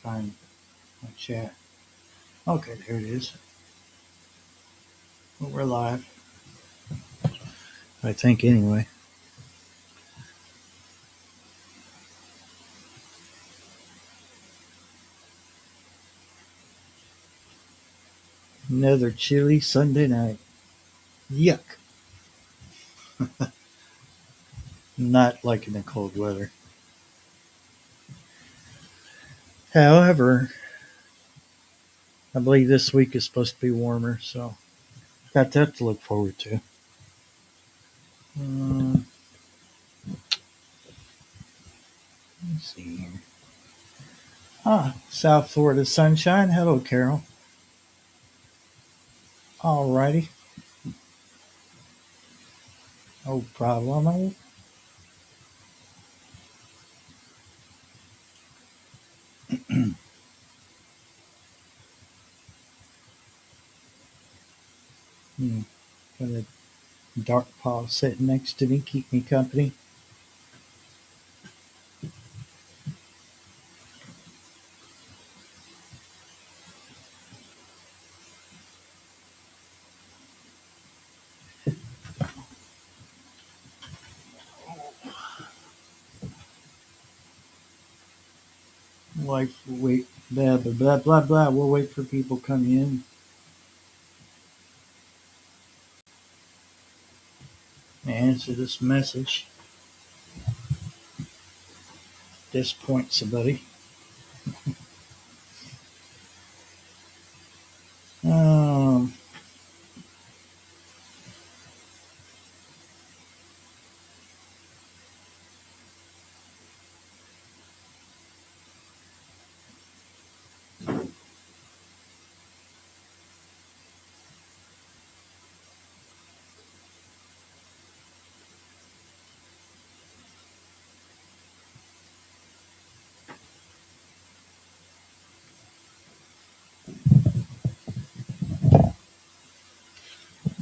find my chat. Okay, there it is. Well, we're live. I think anyway. Another chilly Sunday night. Yuck. Not liking the cold weather. However, I believe this week is supposed to be warmer, so got that to look forward to. Um, let's see here. South Florida sunshine. Hello, Carol. Alrighty. No problemo. Hmm. Got a dark paw sitting next to me, keep me company. Wife will wait. Blah blah blah blah blah. We'll wait for people to come in. Answer this message. Disappoint somebody. Um,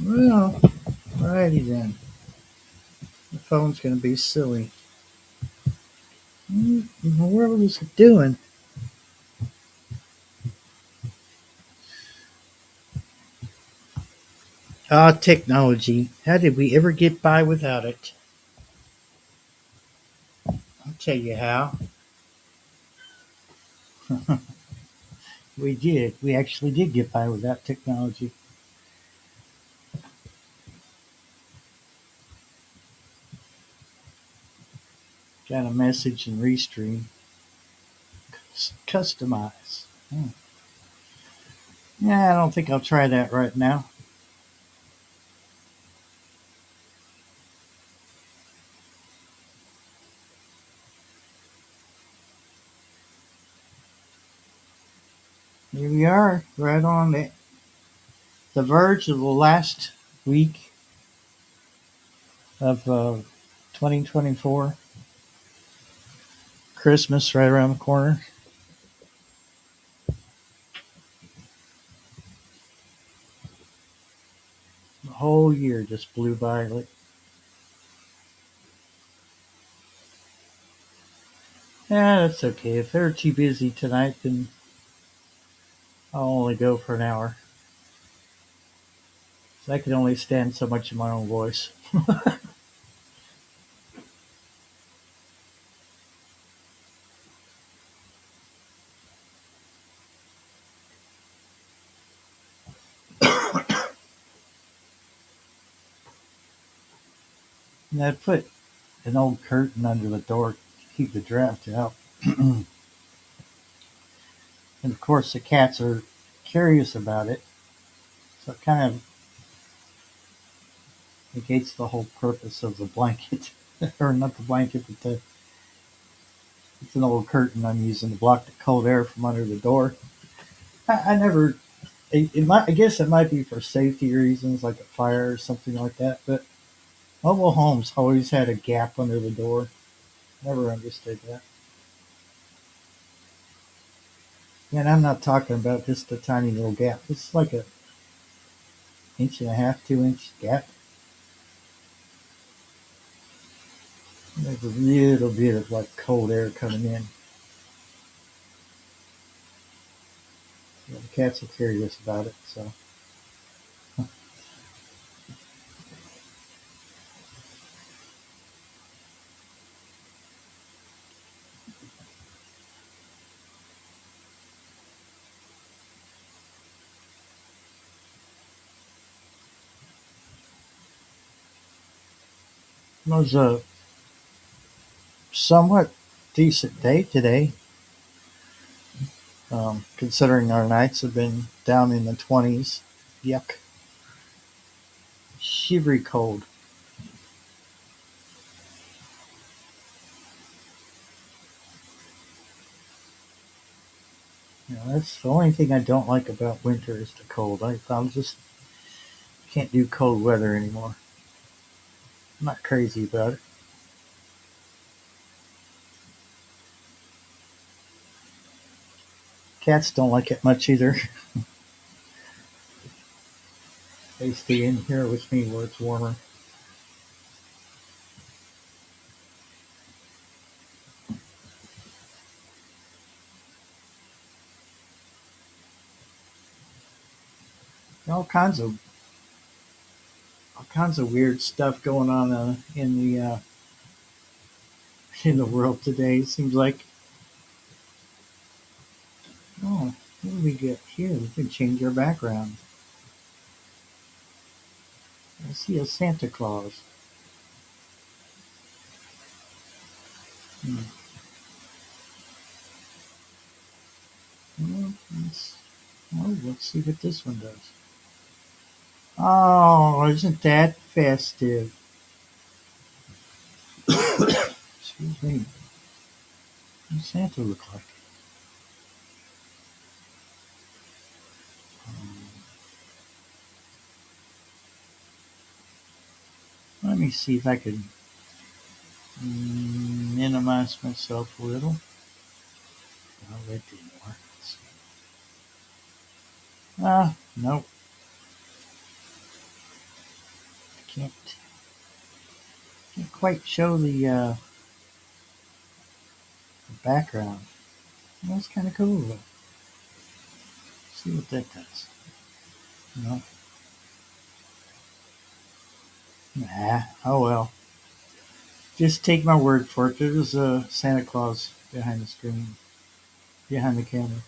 well, alrighty then. The phone's gonna be silly. What was it doing? Technology. How did we ever get by without it? I'll tell you how. We did. We actually did get by without technology. Got a message and restream. Customize. Yeah, I don't think I'll try that right now. Here we are, right on the verge of the last week of 2024. Christmas right around the corner. The whole year just blew by. Like, yeah, that's okay. If they're too busy tonight, then I'll only go for an hour. So I can only stand so much of my own voice. And I put an old curtain under the door to keep the draft out. And of course, the cats are curious about it. So it kind of negates the whole purpose of the blanket. Or not the blanket, but it's an old curtain I'm using to block the cold air from under the door. I never, I guess it might be for safety reasons, like a fire or something like that. But mobile homes always had a gap under the door. Never understood that. And I'm not talking about just a tiny little gap. It's like a inch and a half, 2 inch gap. There's a little bit of like cold air coming in. Yeah, the cats are curious about it. So it was a somewhat decent day today, considering our nights have been down in the 20s. Yuck. Shivery cold. That's the only thing I don't like about winter is the cold. I'm just can't do cold weather anymore. I'm not crazy about it. Cats don't like it much either. They stay in here with me where it's warmer. All kinds of weird stuff going on in the world today. It seems like, oh, what do we get here? We can change our background. I see a Santa Claus. Hmm. Well, let's see what this one does. Oh, isn't that festive? Excuse me. What does Santa look like? Um, Let me see if I can minimize myself a little. Oh, that didn't work. Nope. Can't quite show the background. That's kind of cool though. See what that does. No, nah. Oh well. Just take my word for it. There's a Santa Claus behind the screen, behind the camera.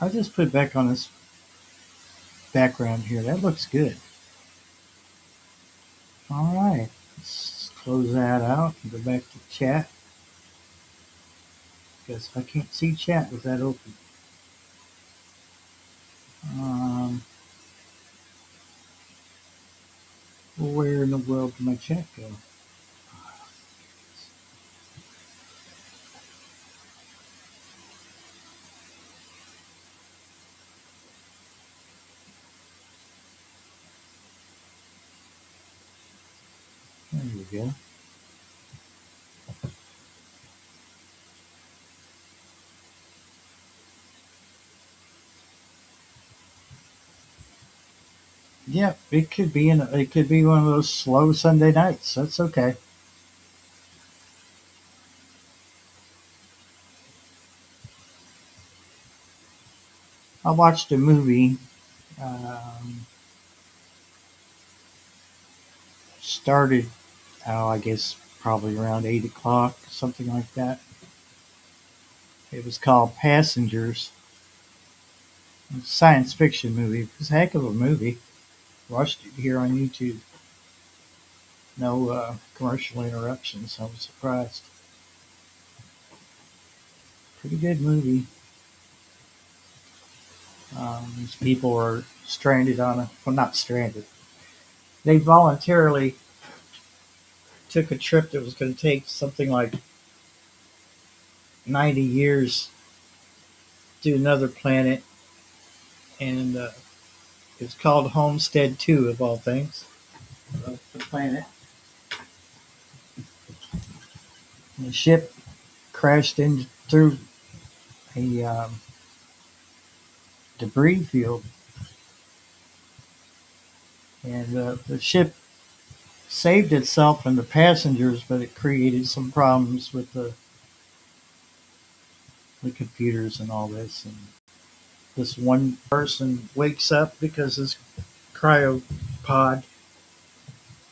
I'll just put it back on this background here. That looks good. All right. Let's close that out and go back to chat. Guess I can't see chat with that open. Um, where in the world did my chat go? There we go. Yeah, it could be one of those slow Sunday nights. That's okay. I watched a movie. Um, Started, oh, I guess probably around 8 o'clock, something like that. It was called Passengers. It's a science fiction movie. It was a heck of a movie. Watched it here on YouTube. No commercial interruptions. I was surprised. Pretty good movie. These people are stranded on well, not stranded. They voluntarily took a trip that was going to take something like 90 years to another planet, and it's called Homestead 2, of all things, of the planet. And the ship crashed in through a debris field, and the ship saved itself and the passengers, but it created some problems with the computers and all this. And this one person wakes up because his cryopod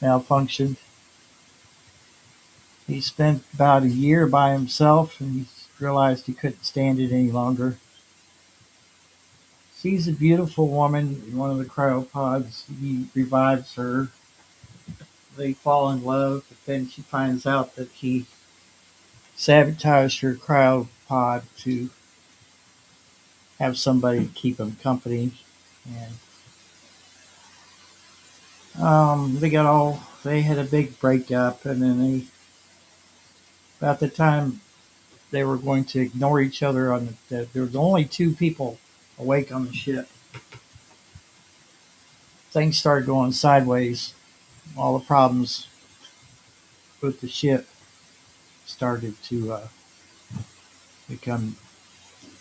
malfunctioned. He spent about a year by himself and he realized he couldn't stand it any longer. Sees a beautiful woman in one of the cryopods. He revives her. They fall in love, but then she finds out that he sabotaged her cryopod to have somebody to keep him company. And they had a big breakup, and then about the time they were going to ignore each other there was only two people awake on the ship. Things started going sideways. All the problems with the ship started to become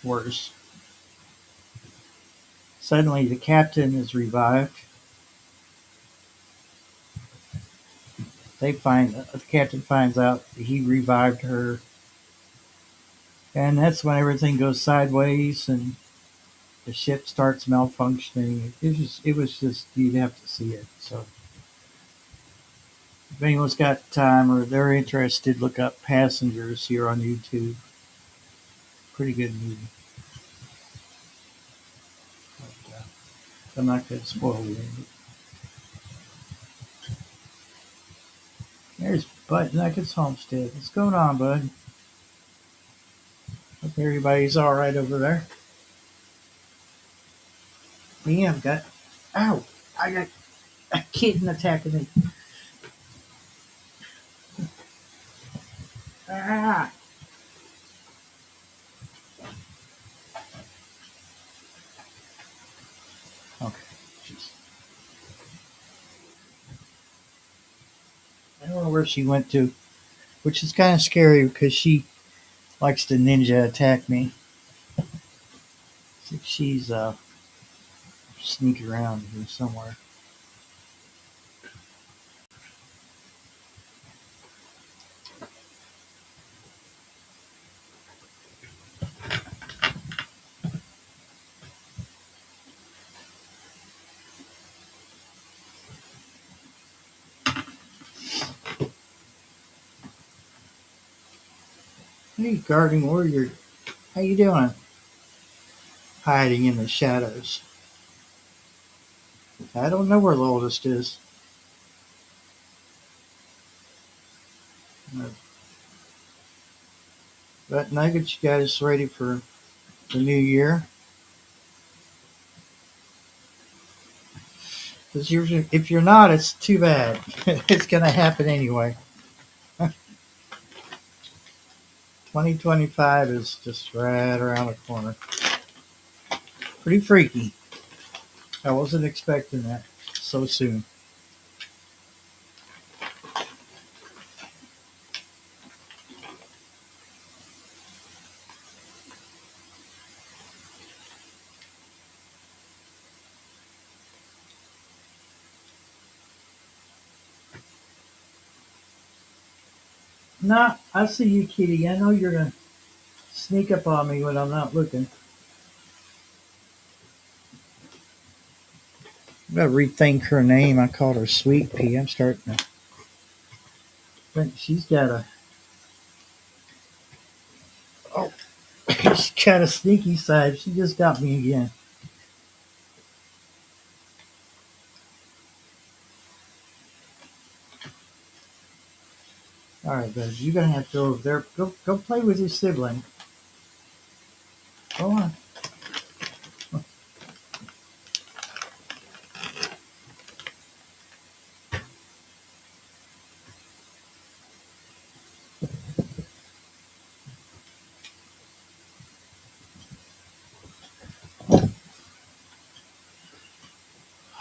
worse. Suddenly, the captain is revived. The captain finds out he revived her, and that's when everything goes sideways and the ship starts malfunctioning. It was just you'd have to see it. So if anyone's got time or they're interested, look up Passengers here on YouTube. Pretty good movie. But, I'm not going to spoil the ending. There's Bud Nuggets Homestead. What's going on, Bud? Hope everybody's all right over there. Me, ow, I got a kitten attacking me. Ah, okay. Jeez. I don't know where she went to, which is kind of scary because she likes to ninja attack me. She's sneaking around here somewhere. Hey, Guarding Warrior, how you doing? Hiding in the shadows. I don't know where the oldest is. Uh, But Nuggets, you guys ready for the new year? Because if you're not, it's too bad. It's going to happen anyway. 2025 is just right around the corner. Pretty freaky. I wasn't expecting that so soon. Nah, I see you, kitty. I know you're going to sneak up on me when I'm not looking. I gotta rethink her name. I called her Sweet Pea. I'm starting to think she's got a oh, she's got a sneaky side. She just got me again. All right, guys, you're gonna have to go over there. Go play with your sibling. Go on.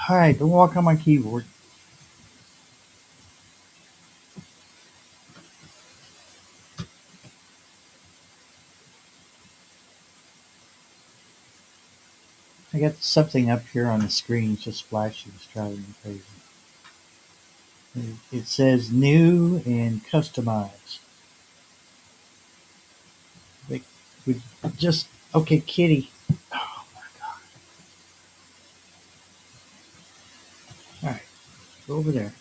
All right, don't walk on my keyboard. I got something up here on the screen just flashing. It's driving me crazy. It says new and customized. We just okay, kitty. Oh my god! All right, go over there.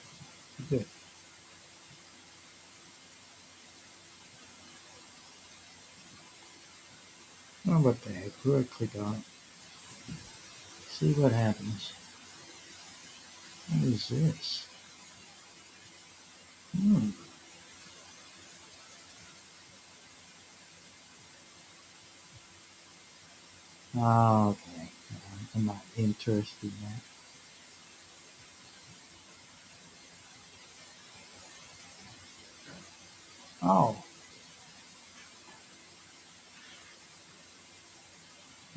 Good. Oh, what the heck? We'll click on it. See what happens. What is this? Hmm. Oh, okay. I'm not interested in that. Oh,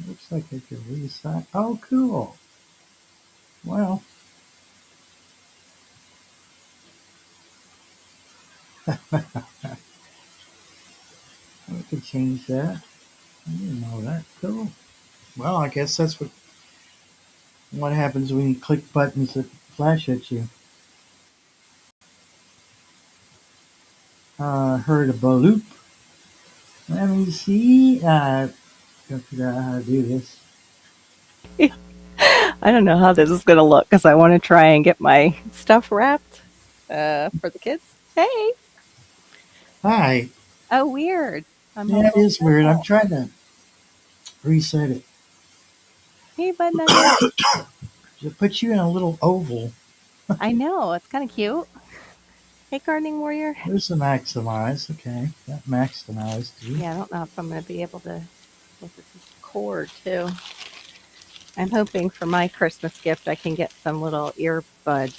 looks like I could resign. Oh, cool. Well, I could change that. I didn't know that. Cool. Well, I guess that's what happens when you click buttons that flash at you. Heard a loop. Let me see. I figure out how to do this. I don't know how this is going to look because I want to try and get my stuff wrapped for the kids. Hey. Hi. Oh, weird. I'm a Yeah, it little is weird. I'm purple. trying to reset it. Hey, Bud Nugget. It puts you in a little oval. I know. It's kind of cute. Hey, Gardening Warrior. There's the maximize. Okay, that maximized too. Yeah, I don't know if I'm going to be able to with this cord too. I'm hoping for my Christmas gift I can get some little earbuds.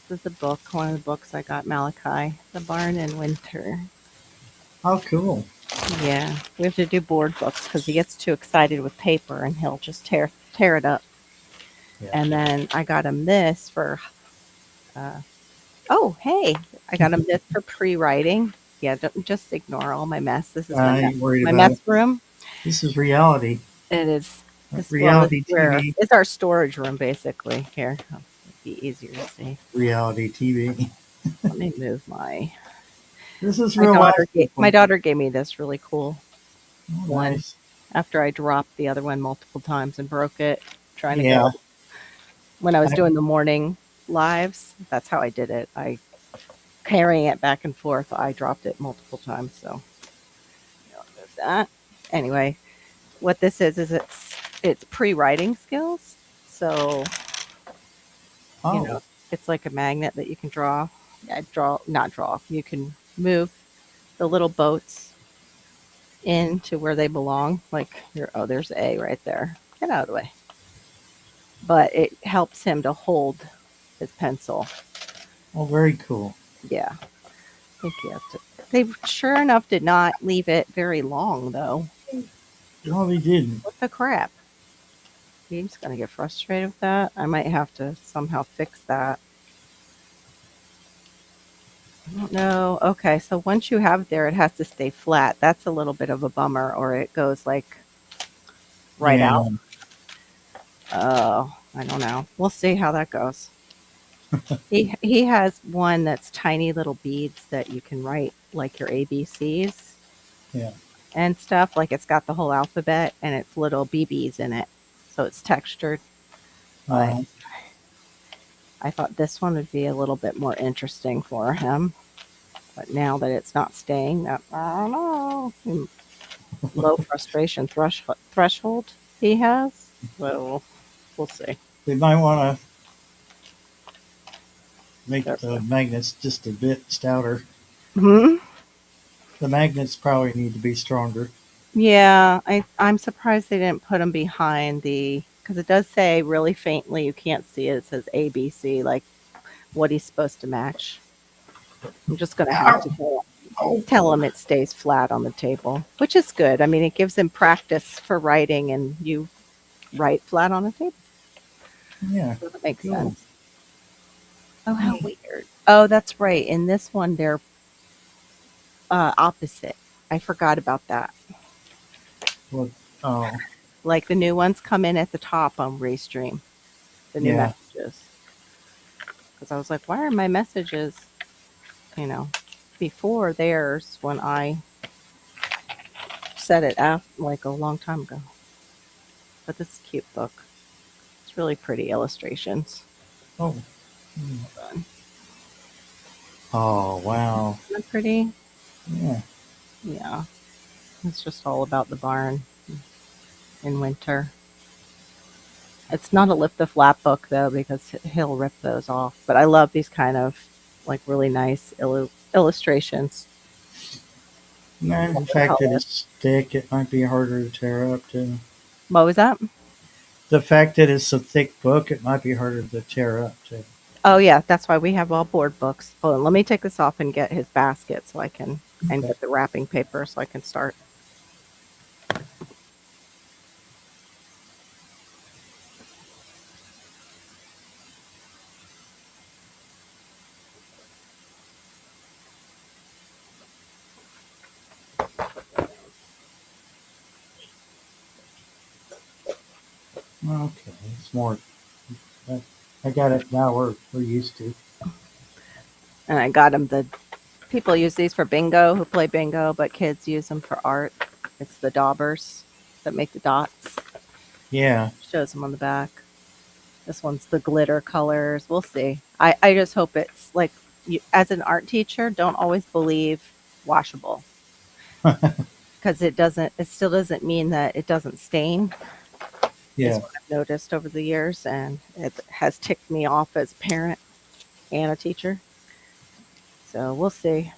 This is a book, one of the books I got Malachi, The Barn in Winter. How cool. Yeah, we have to do board books because he gets too excited with paper and he'll just tear it up. Yeah. And then I got him this for. Oh, hey, I got him this for pre-writing. Yeah, don't, just ignore all my mess. This is I ain't worried my about mess it. room. This is reality. It is this well, Reality where TV. it's our storage room basically. Here, it'd be easier to see. Reality TV. Let me move my. This is real life, My people. daughter gave me this really cool Oh, one nice. after I dropped the other one multiple times and broke it trying to Yeah. go when I was I, doing the morning lives. That's how I did it. I carrying it back and forth. I dropped it multiple times, so I'll move that. Anyway, what this is it's pre-writing skills. So oh. it's like a magnet that you can draw. Yeah, not draw. You can move the little boats into where they belong. Like here, oh, there's A right there. Get out of the way. But it helps him to hold his pencil. Oh, very cool. Yeah, I think you have to. They sure enough did not leave it very long though. No, they didn't. What the crap? He's gonna get frustrated with that. I might have to somehow fix that. I don't know. Okay, so once you have it there, it has to stay flat. That's a little bit of a bummer, or it goes like right Yeah. out. Oh, I don't know. We'll see how that goes. He has one that's tiny little beads that you can write like your ABCs Yeah. and stuff. Like it's got the whole alphabet and it's little BBs in it, so it's textured. But Uh, I thought this one would be a little bit more interesting for him. But now that it's not staying, I don't know. Low frustration threshold he has. So we'll see. they might want to make There the we magnets just a bit stouter. go. The magnets probably need to be stronger. Yeah, I'm surprised they didn't put them behind the because it does say really faintly. You can't see it. It says ABC, like what he's supposed to match. I'm just gonna have Ow. to Oh. tell him it stays flat on the table, which is good. I mean, it gives him practice for writing, and you write flat on the table. Yeah. So that makes Cool. sense. Oh, how weird. Oh, that's right. In this one, they're opposite. I forgot about that. What? Oh. Like the new ones come in at the top on Restream, the new Yeah. messages. Because I was like, why are my messages, you know, before theirs when I said it like a long time ago. But this is a cute book. It's really pretty illustrations. Oh. Hold on. Oh, wow. Isn't that pretty? Yeah. Yeah. It's just all about the barn in winter. It's not a lift the flap book though because he'll rip those off. But I love these kind of like really nice illustrations. No, the fact that Watercolor. it's thick, it might be harder to tear up too. What was that? The fact that it's a thick book, it might be harder to tear up too. Oh yeah, that's why we have all board books. Hold on, let me take this off and get his basket so I can and Okay. get the wrapping paper so I can start. Okay. It's more. I got it now. We're used to. And I got him the people use these for bingo who play bingo, but kids use them for art. It's the daubers that make the dots. Yeah. Shows them on the back. This one's the glitter colors. We'll see. I just hope it's like you, as an art teacher, don't always believe washable because it still doesn't mean that it doesn't stain is Yeah. what I've noticed over the years, and it has ticked me off as a parent and a teacher. So we'll see.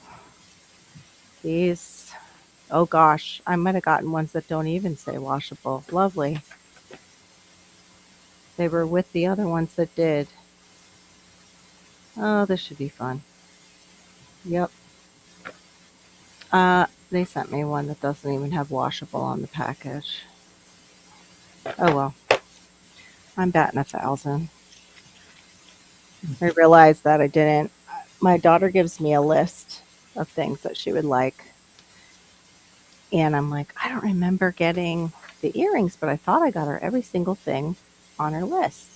These, oh gosh, I might have gotten ones that don't even say washable. Lovely. They were with the other ones that did. Oh, this should be fun. Yep. They sent me one that doesn't even have washable on the package. Oh well, I'm batting 1,000. I realized that I didn't. My daughter gives me a list of things that she would like, and I'm like, I don't remember getting the earrings, but I thought I got her every single thing on her list.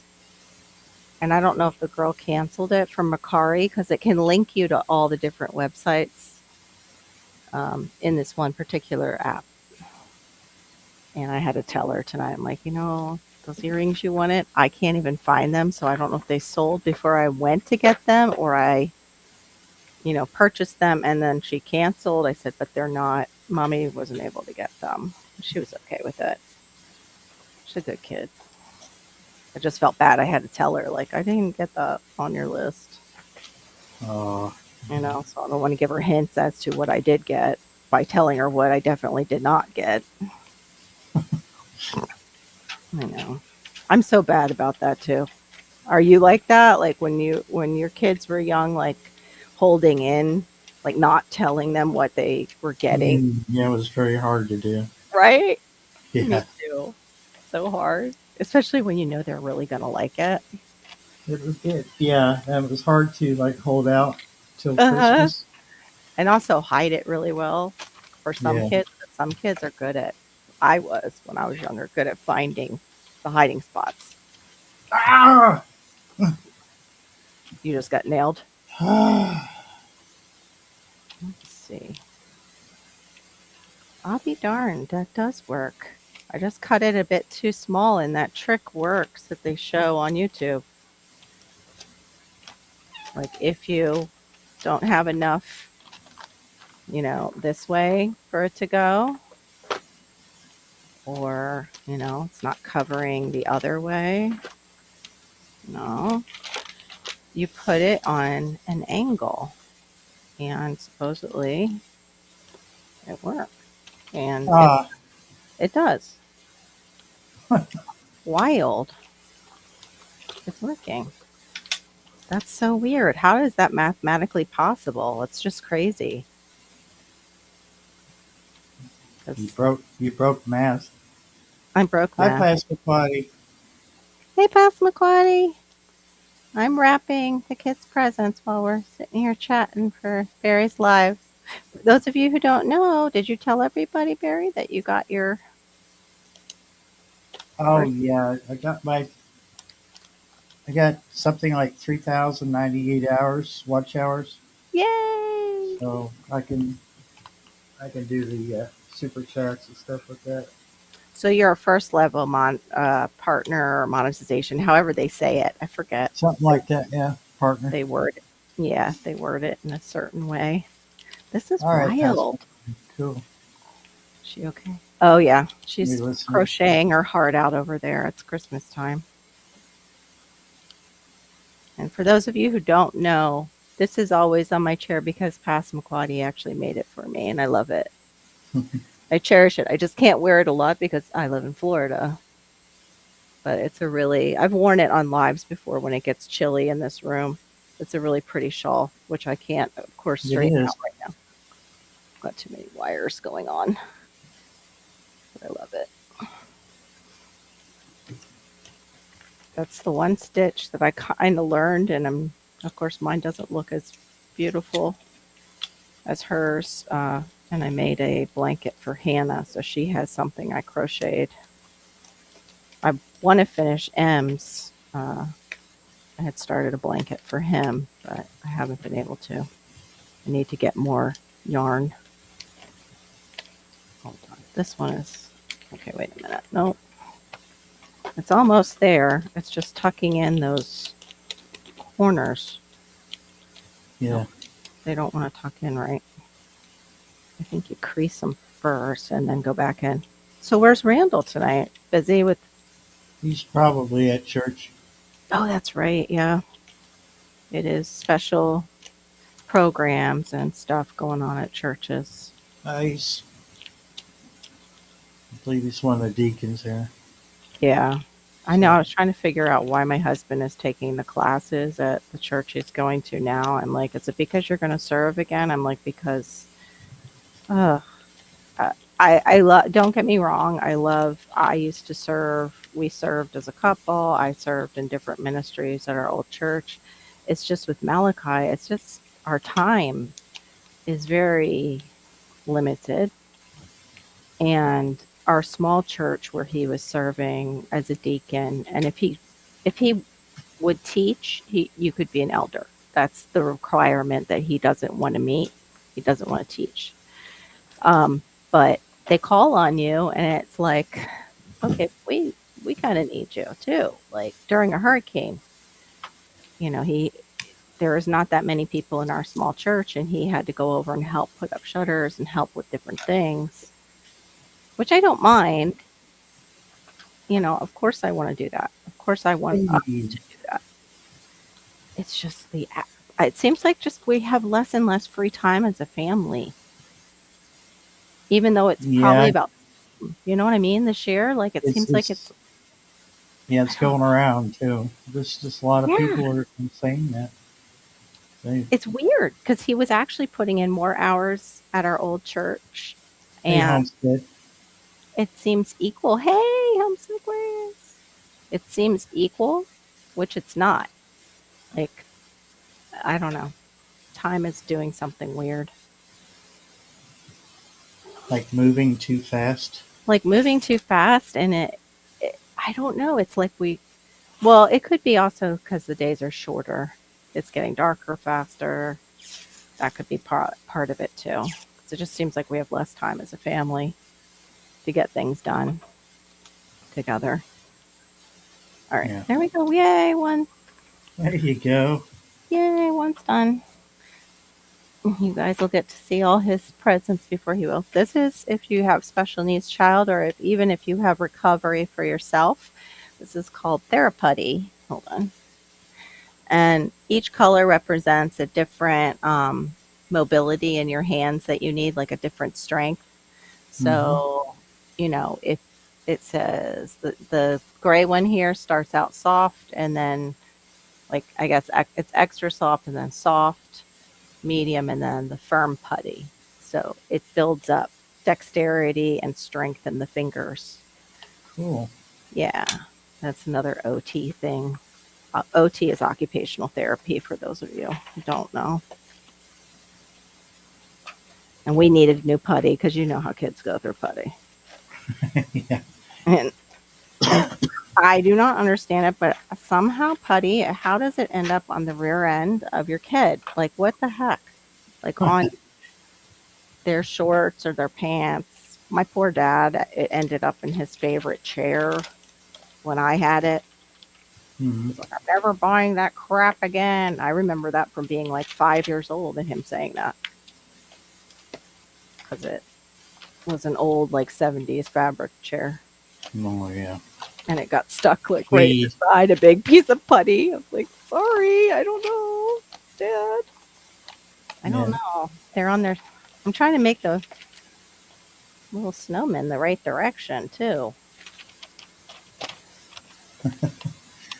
And I don't know if the girl canceled it from Macari because it can link you to all the different websites in this one particular app. And I had to tell her tonight, I'm like, those earrings you wanted, I can't even find them. So I don't know if they sold before I went to get them or I, purchased them and then she canceled. I said, but they're not, mommy wasn't able to get them. She was okay with it. She's a good kid. I just felt bad. I had to tell her, like, I didn't get that on your list, Oh. so I don't want to give her hints as to what I did get by telling her what I definitely did not get. I know. I'm so bad about that too. Are you like that? Like when your kids were young, like holding in, like not telling them what they were getting, Yeah, it was very hard to do. right? Me Yeah. too. So hard, especially when you know they're really gonna like it. It was good. Yeah, and it was hard to like hold out till Uh-huh. Christmas. And also hide it really well for some Yeah. kids. But some kids are good at. I was when I was younger, good at finding the hiding spots. Ah! You just got nailed. Let's see. I'll be darned, that does work. I just cut it a bit too small, and that trick works that they show on YouTube. Like if you don't have enough, this way for it to go, or, it's not covering the other way, no, you put it on an angle, and supposedly it works. And Ah. it does. Wild. It's working. That's so weird. How is that mathematically possible? It's just crazy. You 'Cause broke math. I'm broke Hi, math. Passamaquoddy. Hey, Passamaquoddy. I'm wrapping the kids' presents while we're sitting here chatting for Barry's Live. For those of you who don't know, did you tell everybody, Barry, that you got your Oh first? yeah, I got something like 3,098 hours watch hours, Yay! so I can do the super chats and stuff like that. So you're a first level partner or monetization, however they say it. I forget. Something like that, yeah. Partner. They word it. Yeah, they word it in a certain way. This is All right, that's wild. cool. She okay? Oh yeah, You she's listening? crocheting her heart out over there. It's Christmas time. And for those of you who don't know, this is always on my chair because Passamaquoddy actually made it for me, and I love it. I cherish it. I just can't wear it a lot because I live in Florida. But it's a really, I've worn it on lives before when it gets chilly in this room. It's a really pretty shawl, which I can't, of course, It straighten is. out right now. Got too many wires going on, but I love it. That's the one stitch that I kind of learned, and of course, mine doesn't look as beautiful as hers. And I made a blanket for Hannah, so she has something I crocheted. I want to finish M's. I had started a blanket for him, but I haven't been able to. I need to get more yarn. Hold on. This one is, okay, wait a minute. Nope. It's almost there. It's just tucking in those corners. Yeah. Nope, they don't want to tuck in right. I think you crease them first and then go back in. So where's Randall tonight? Busy with, He's probably at church. oh, that's right. Yeah. It is special programs and stuff going on at churches. I believe he's one of the deacons here. Yeah. I know. I was trying to figure out why my husband is taking the classes at the church he's going to now. I'm like, is it because you're going to serve again? I'm like, because, uh, I love, don't get me wrong. I used to serve, we served as a couple. I served in different ministries at our old church. It's just with Malachi, it's just our time is very limited. And our small church where he was serving as a deacon, and if he would teach, you could be an elder. That's the requirement that he doesn't want to meet. He doesn't want to teach. But they call on you, and it's like, okay, we kind of need you too. Like during a hurricane, there is not that many people in our small church, and he had to go over and help put up shutters and help with different things, which I don't mind. Of course I want to do that. Of course I want us to Hey. do that. It's just it seems like just we have less and less free time as a family, even though it's probably Yeah, about, you know what I mean? This year, like it it's seems like it's it's, yeah, I it's don't, going around too. There's just a lot of yeah, people are saying that. They it's weird because he was actually putting in more hours at our old church, hey and Homestead. it seems equal. Hey, Homesick Ways. It seems equal, which it's not. Like, I don't know. Time is doing something weird. Like moving too fast. Like moving too fast, and I don't know. It's like well, it could be also because the days are shorter. It's getting darker faster. That could be part of it too. 'Cause it just seems like we have less time as a family to get things done together. All right, Yeah. there we go. Yay, one. There you go. Yay, one's done. You guys will get to see all his presents before he will. This is if you have special needs child, or even if you have recovery for yourself. This is called Theraputty. Hold on. And each color represents a different mobility in your hands that you need, like a different strength. Mm-hmm. So, if it says the gray one here starts out soft, and then, like, I guess it's extra soft, and then soft, medium, and then the firm putty. So it builds up dexterity and strength in the fingers. Cool. Yeah, that's another OT thing. OT is occupational therapy for those of you who don't know. And we needed a new putty because you know how kids go through putty. Yeah. And I do not understand it, but somehow putty, how does it end up on the rear end of your kid? Like, what the heck? Like on their shorts or their pants. My poor dad, it ended up in his favorite chair when I had it. Hmm. He's like, I'm never buying that crap again. I remember that from being like 5 years old and him saying that because it was an old, like 70s fabric chair Oh yeah. and it got stuck like right Weed. beside a big piece of putty. I was like, sorry, I don't know, Dad. I don't Yeah. know. They're on their, I'm trying to make the little snowmen the right direction too.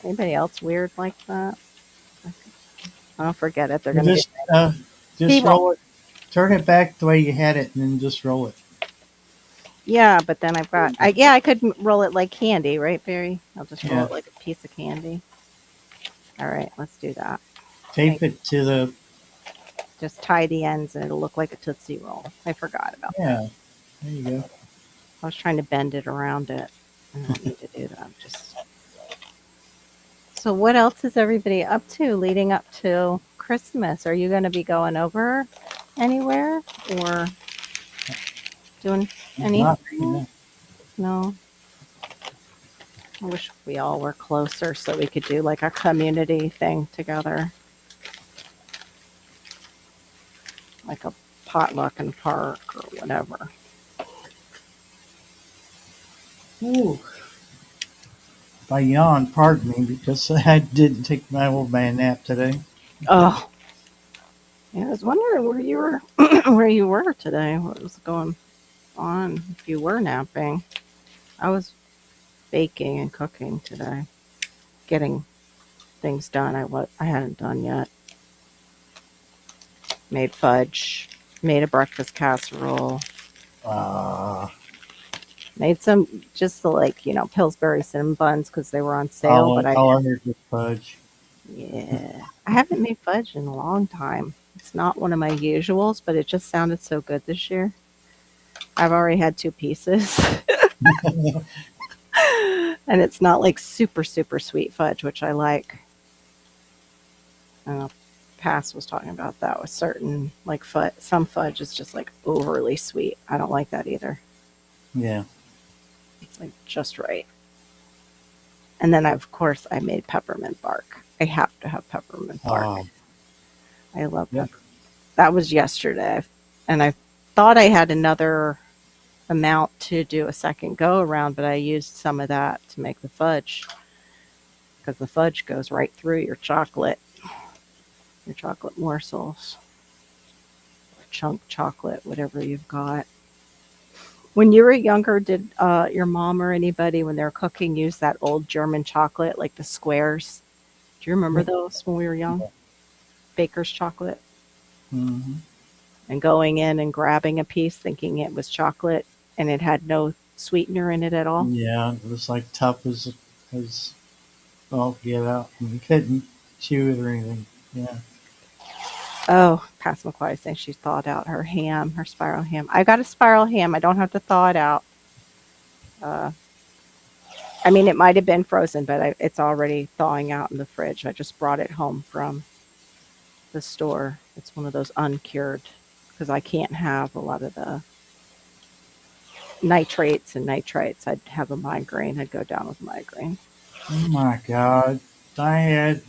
Anybody else weird like that? I'll forget it. They're Well, going to be. He just won't. roll it. Turn it back the way you had it, and then just roll it. Yeah, but then I've got. I could roll it like candy, right, Barry? I'll just roll Yeah. it like a piece of candy. All right, let's do that. Tape it to the. Just tie the ends, and it'll look like a Tootsie Roll. I forgot about that. Yeah. There you go. I was trying to bend it around it. I don't need to do that. Just. So, what else is everybody up to leading up to Christmas? Are you going to be going over anywhere or doing Not. anything? Yeah. No. I wish we all were closer so we could do like a community thing together, like a potluck in the park or whatever. Ooh. If I yawn, pardon me, because I didn't take my old man nap today. Oh, yeah, I was wondering where you were, where you were today. What was going on? If you were napping, I was baking and cooking today, getting things done. I hadn't done yet. Made fudge, made a breakfast casserole, Uh, made some just the like Pillsbury cinnamon buns because they were on sale. all, But I all I heard was fudge. Yeah. I haven't made fudge in a long time. It's not one of my usuals, but it just sounded so good this year. I've already had two pieces. And it's not like super, super sweet fudge, which I like. I know Pass was talking about that with certain like fudge. Some fudge is just like overly sweet. I don't like that either. Yeah. It's like just right. And then of course I made peppermint bark. I have to have peppermint bark. Oh, I love yep. peppermint. That was yesterday. And I thought I had another amount to do a second go around, but I used some of that to make the fudge because the fudge goes right through your chocolate morsels, or chunk chocolate, whatever you've got. When you were younger, did your mom or anybody, when they're cooking, use that old German chocolate, like the squares? Do you remember Yep. those when we were young? Baker's chocolate? Hmm. And going in and grabbing a piece thinking it was chocolate and it had no sweetener in it at all? Yeah, it was like tough as all get out. And you couldn't chew it or anything. Yeah. Oh, Pass McCoy is saying she thawed out her ham, her spiral ham. I got a spiral ham. I don't have to thaw it out. Uh, I mean, it might have been frozen, but it's already thawing out in the fridge. I just brought it home from the store. It's one of those uncured because I can't have a lot of the nitrates and nitrites. I'd have a migraine. I'd go down with migraine. Oh my God. I had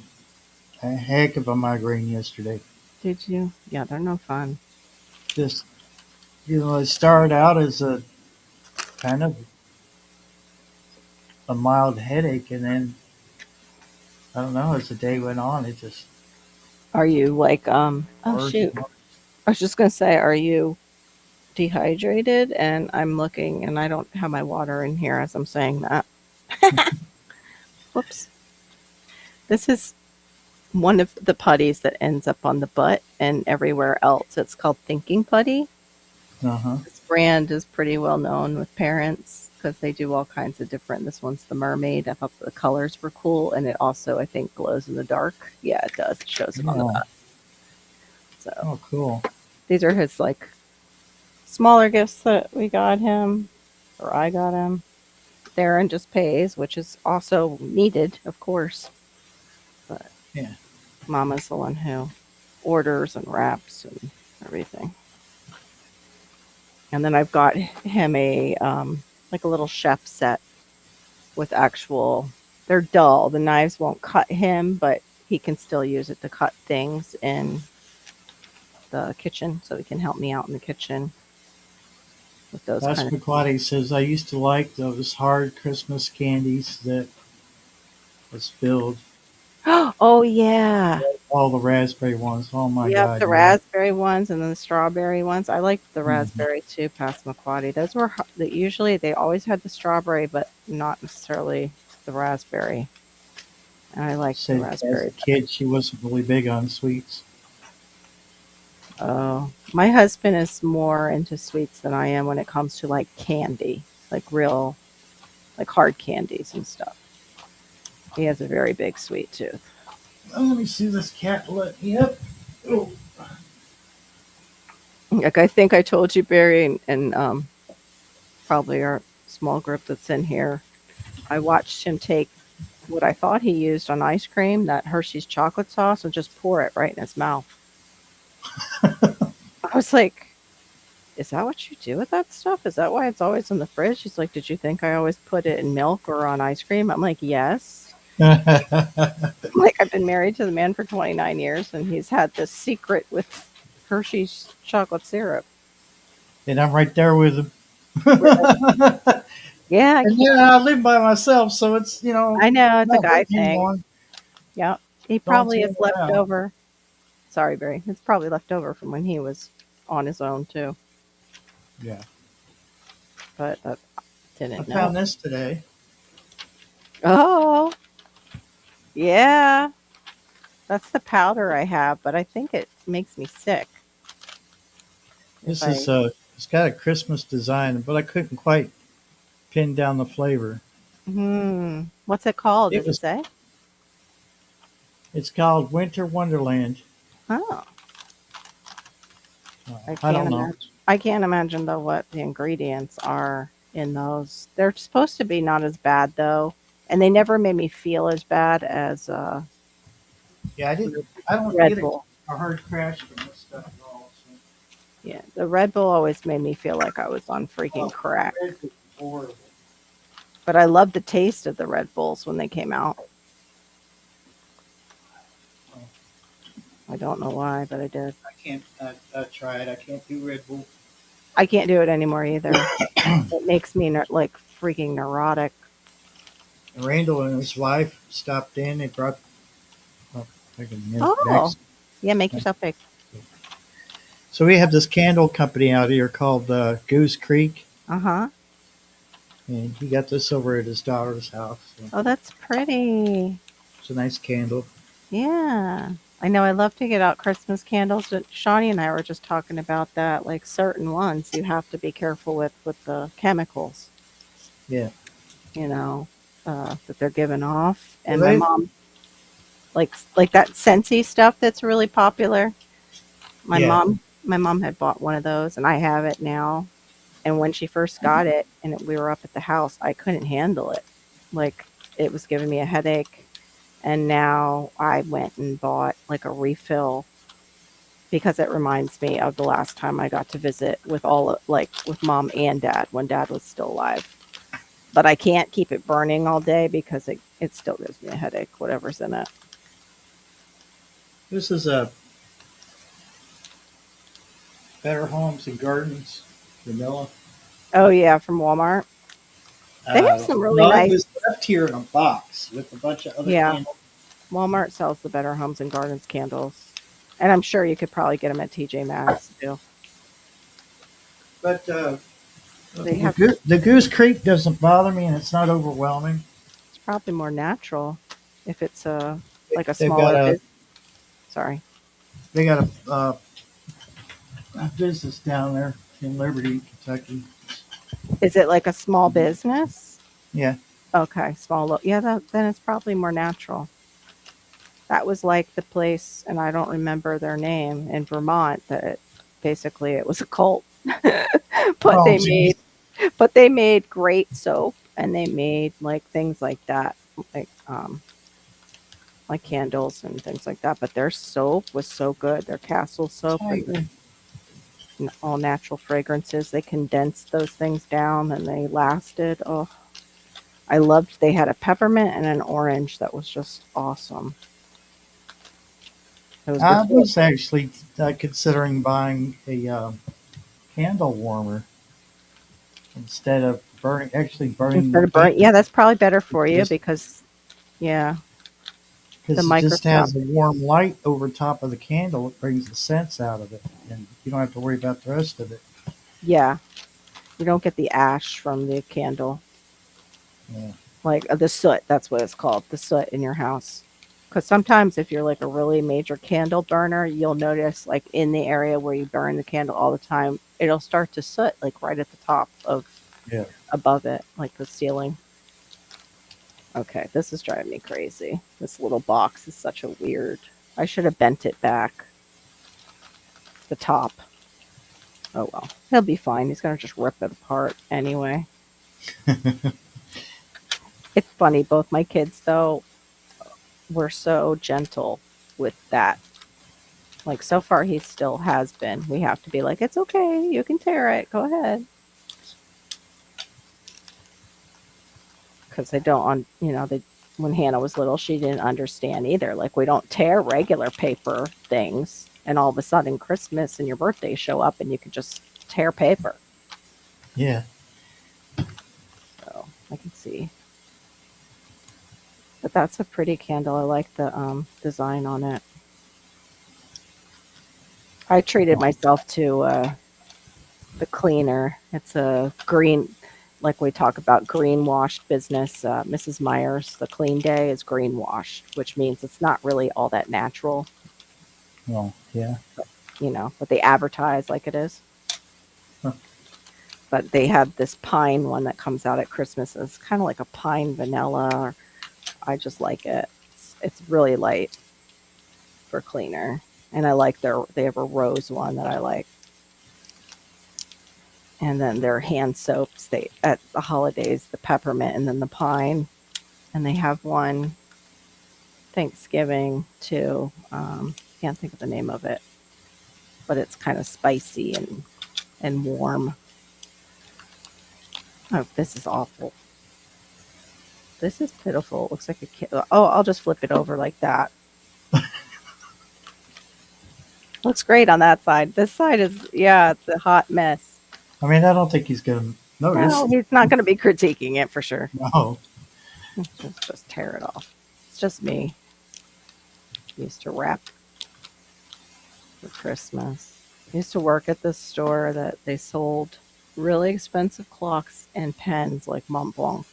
a heck of a migraine yesterday. Did you? Yeah, they're no fun. Just, it started out as a kind of a mild headache, and then I don't know, as the day went on, it just Are you like, oh worse shoot. and worse. I was just going to say, are you dehydrated? And I'm looking and I don't have my water in here as I'm saying that. Whoops. This is one of the putties that ends up on the butt and everywhere else. It's called Thinking Putty. Uh-huh. This brand is pretty well known with parents because they do all kinds of different. This one's the mermaid. I thought the colors were cool, and it also I think glows in the dark. Yeah, it does. It shows it on the Yeah. back. So Oh, cool. these are his like smaller gifts that we got him, or I got him. Darren just pays, which is also needed, of course. But Yeah. Mama's the one who orders and wraps and everything. And then I've got him a like a little chef set with actual. They're dull. The knives won't cut him, but he can still use it to cut things in the kitchen, so he can help me out in the kitchen with those kind of. Passamaquoddy says, I used to like those hard Christmas candies that was filled, Oh yeah. all the raspberry ones. Oh my Yep, God, the yeah. raspberry ones and then the strawberry ones. I liked the Mhm. raspberry too, Passamaquoddy. Those were usually they always had the strawberry, but not necessarily the raspberry. And I liked the Said as raspberry a better. kid, she wasn't really big on sweets. Oh, my husband is more into sweets than I am when it comes to like candy, like real, like hard candies and stuff. He has a very big sweet tooth. Oh, let me see this cat let me up. Oh, Like I think I told you, Barry, and probably our small group that's in here. I watched him take what I thought he used on ice cream, that Hershey's chocolate sauce, and just pour it right in his mouth. I was like, "Is that what you do with that stuff? Is that why it's always in the fridge?" She's like, "Did you think I always put it in milk or on ice cream?" I'm like, "Yes." Like I've been married to the man for 29 years, and he's had this secret with Hershey's chocolate syrup. and I'm right there with him. Really? And Yeah, I can't. yeah, I live by myself, so it's I know it's a not guy hurting thing. anyone. Yeah, he Don't probably tell is me left now. over. Sorry, Barry. It's probably left over from when he was on his own too, Yeah, but I I didn't know. found this today. Oh, yeah. That's the powder I have, but I think it makes me sick if This is I. it's got a Christmas design, but I couldn't quite pin down the flavor. What's it called? It Does it was say? it's called Winter Wonderland. Oh, I I can't don't know. imagine. I can't imagine though what the ingredients are in those. They're supposed to be not as bad though, and they never made me feel as bad as Yeah, the I don't Red get Bull. a hard crash from this stuff at all. So. Yeah, the Red Bull always made me feel like I was on freaking Oh, crack. Red is horrible. But I loved the taste of the Red Bulls when they came out. Oh, I don't know why, but I did. I can't. I tried. I can't do Red Bull. I can't do it anymore either. It makes me like freaking neurotic. Randall and his wife stopped in. They brought oh, like a minute back. Oh, yeah, make yourself big. So we have this candle company out here called Goose Creek, Uh huh. and he got this over at his daughter's house. So Oh, that's pretty. it's a nice candle. Yeah. I know I love to get out Christmas candles, but Shawnee and I were just talking about that. Like certain ones you have to be careful with the chemicals, Yeah. you know, that they're giving off. Well, And my mom like that Scentsy stuff that's really popular. yeah. My mom had bought one of those and I have it now. And when she first got it and we were up at the house, I couldn't handle it. Like it was giving me a headache. And now I went and bought like a refill because it reminds me of the last time I got to visit with like with mom and dad when dad was still alive. But I can't keep it burning all day because it still gives me a headache, whatever's in it. This is a Better Homes and Gardens vanilla. Oh yeah, from Walmart. They have some really No, it nice. was left here in a box with a bunch of other Yeah, candles. Walmart sells the Better Homes and Gardens candles. And I'm sure you could probably get them at TJ Maxx too. But They have the Goose Creek doesn't bother me, and it's not overwhelming. it's probably more natural if it's a like a They've got smaller business. Sorry. they got a business down there in Liberty, Kentucky. Is it like a small business? Yeah, Okay, yeah, then it's probably more natural. That was like the place, and I don't remember their name in Vermont. That basically it was a cult, but oh they geez, made but they made great soap, and they made like things like like candles and things like that. But their soap was so good. Their Castle soap and Tiger. all natural fragrances. They condensed those things down and they lasted. Oh, I loved. They had a peppermint and an orange that was just awesome. It was I before was actually considering buying a candle warmer instead of burning the instead of burnt. candle Yeah, that's probably better for you just because yeah, the because it just microscope. has a warm light over top of the candle. It brings the scents out of it, and you don't have to worry about the rest of it. Yeah, you don't get the ash from the candle, Yeah. like the soot. That's what it's called, the soot in your house. Because sometimes if you're like a really major candle burner, you'll notice like in the area where you burn the candle all the time, it'll start to soot like right at the top of Yeah. above it, like the ceiling. Okay, this is driving me crazy. This little box is such a weird. I should have bent it back, the top. Oh well, he'll be fine. He's gonna just rip it apart anyway. It's funny. Both my kids though were so gentle with that. Like so far, he still has been. We have to be like, it's okay. You can tear it. Go ahead. Because they don't on. They when Hannah was little, she didn't understand either. Like we don't tear regular paper things, and all of a sudden Christmas and your birthday show up, and you can just tear paper. Yeah. So I can see. But that's a pretty candle. I like the design on it. I treated myself to the cleaner. It's a green, like we talk about greenwashed business. Mrs. Myers, the clean day is greenwashed, which means it's not really all that natural, Well, yeah. but they advertise like it is. Huh. But they have this pine one that comes out at Christmas. It's kind of like a pine vanilla. I just like it. It's really light for cleaner. And I like they have a rose one that I like. And then their hand soaps, they at the holidays, the peppermint and then the pine. And they have one Thanksgiving too. Can't think of the name of it, but it's kind of spicy and warm. Oh, this is awful. This is pitiful. It looks like a kid. Oh, I'll just flip it over like that. Looks great on that side. This side is, yeah, it's a hot mess. I mean, I don't think he's going to notice. No, he's not going to be critiquing it for sure. No. Just tear it off. It's just me. Used to wrap for Christmas. I used to work at this store that they sold really expensive clocks and pens like Mont Blanc.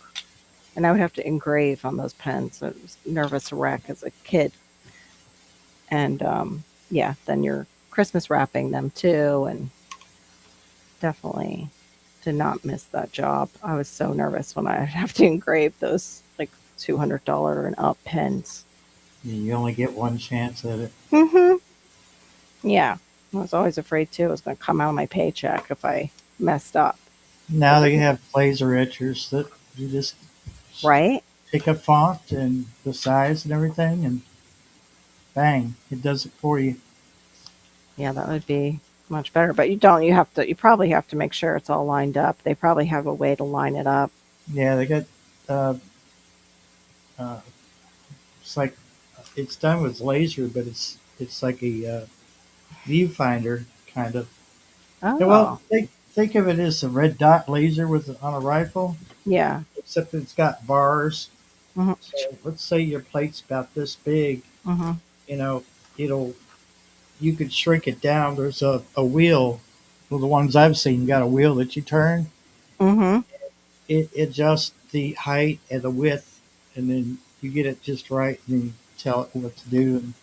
And I would have to engrave on those pens. So I was nervous wreck as a kid. And yeah, then you're Christmas wrapping them too. And definitely did not miss that job. I was so nervous when I have to engrave those like $200 and up pens. You only get one chance at it. Mm-hmm. Yeah. I was always afraid too it was going to come out of my paycheck if I messed up. Now they have laser etchers that you just Right? pick a font and the size and everything, and bang, it does it for you. Yeah, that would be much better. But you probably have to make sure it's all lined up. They probably have a way to line it up. Yeah, they got, uh, uh, it's like, it's done with laser, but it's like a viewfinder kind of. Yeah, well, Oh, think of it as a red dot laser on a rifle, yeah. except it's got bars. Hmm. So let's say your plate's about this big, Hmm. you know, it'll you could shrink it down. There's a wheel. Well, the ones I've seen got a wheel that you turn. Hmm. It adjusts the height and the width, and then you get it just right, and then you tell it what to do. And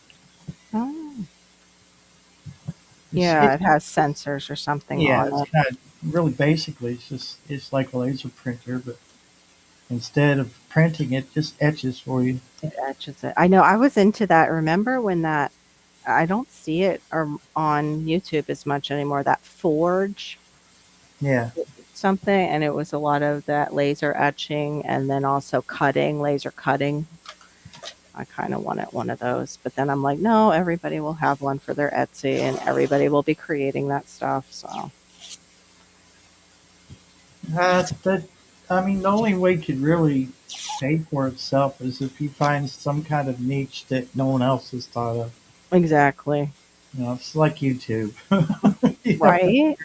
Oh. it's, Yeah, it, it has sensors or something yeah, on it's it. kind of really basically it's like a laser printer, but instead of printing it, just etches for you. It etches it. I know. I was into that. Remember when that? I don't see it on YouTube as much anymore. That Forge Yeah, something, and it was a lot of that laser etching, and then also cutting, laser cutting. I kind of wanted one of those, but then I'm like, no, everybody will have one for their Etsy, and everybody will be creating that stuff. So That I mean, the only way it could really pay for itself is if you find some kind of niche that no one else has thought of. exactly, You know, it's like YouTube. You have to, right,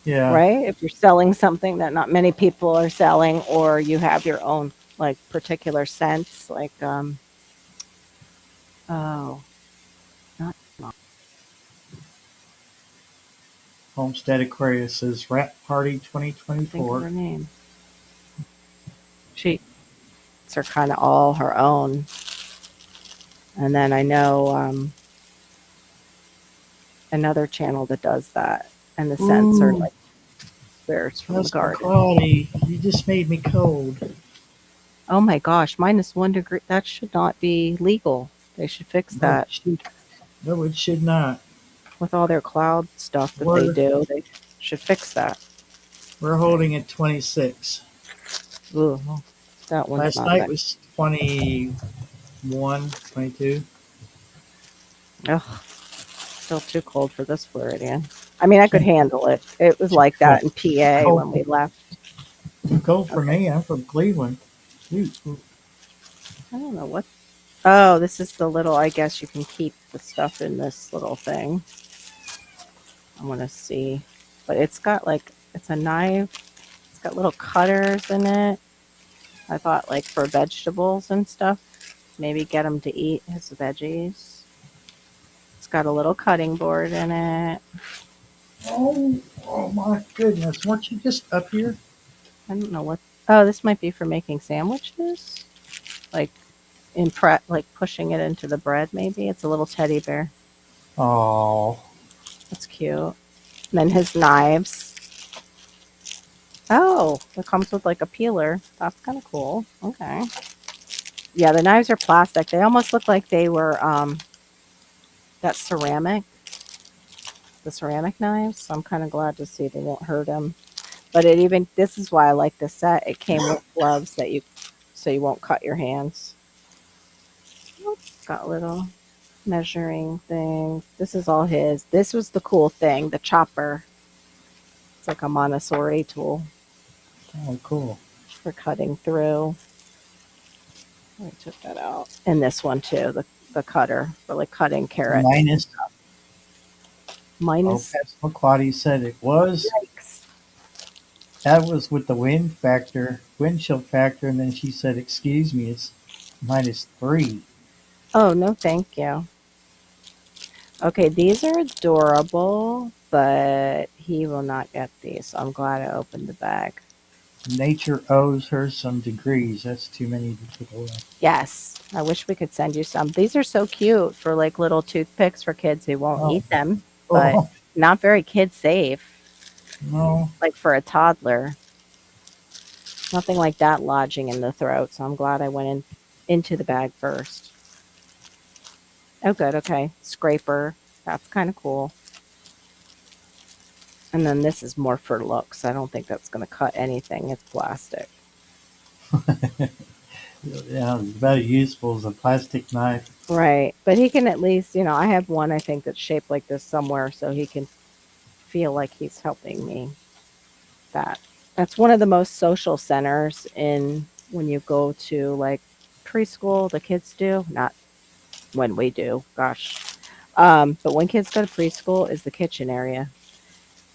yeah. right. If you're selling something that not many people are selling, or you have your own like particular sense, like oh, not Homestead Aquarius says Rat Party think of 2024. her name. She's are kind of all her own, and then I know another channel that does that, and the scents are Ooh, like theirs from the that's garden. McCarty. You just made me cold. Oh my gosh, -1 degree. That should not be legal. They should fix No, that it should, no, it should not. with all their cloud stuff that they We're do. They should fix that. we're holding at 26. Ooh, that one's Last not night that. was 21, 22. Ugh, still too cold for this Floridian. I mean, I could Too handle it. It was like cold. that in PA Cold, when we left. too cold for Okay, me. I'm from Cleveland. Shoot. I don't know what. Oh, this is the little. I guess you can keep the stuff in this little thing. I want to see, but it's got like it's a knife. It's got little cutters in it. I thought like for vegetables and stuff, maybe get him to eat his veggies. It's got a little cutting board in it. Oh my goodness. Weren't you just up here? I don't know what. Oh, this might be for making sandwiches. Like like pushing it into the bread. Maybe it's a little teddy bear. Oh, That's cute. And then his knives. Oh, it comes with like a peeler. That's kind of cool. Okay. Yeah, the knives are plastic. They almost look like they were that ceramic, the ceramic knives. So I'm kind of glad to see they won't hurt him. But it even this is why I like this set. It came with gloves that you so you won't cut your hands. It's got little measuring things. This is all his. This was the cool thing, the chopper. It's like a Montessori tool oh, cool. for cutting through. I took that out. And this one too, the cutter for like cutting The carrots. minus. Oh, Minus Pastor McClotty said it was. yikes. That was with the wind factor, wind chill factor, and then she said, "Excuse me, it's -3." Oh no, thank you. Okay, these are adorable, but he will not get these. So I'm glad I opened the bag. Nature owes her some degrees. That's too many to put away. Yes, I wish we could send you some. These are so cute for like little toothpicks for kids who won't Oh, eat them, but oh not very kid safe. no. Like for a toddler, nothing like that lodging in the throat. So I'm glad I went into the bag first. Oh, good. Okay, scraper. That's kind of cool. And then this is more for looks. I don't think that's going to cut anything. It's plastic. Yeah, it's about as useful as a plastic knife. Right. But he can at least, I have one I think that's shaped like this somewhere so he can feel like he's helping me. That. That's one of the most social centers in when you go to like preschool, the kids do, not when we do, gosh. But when kids go to preschool is the kitchen area.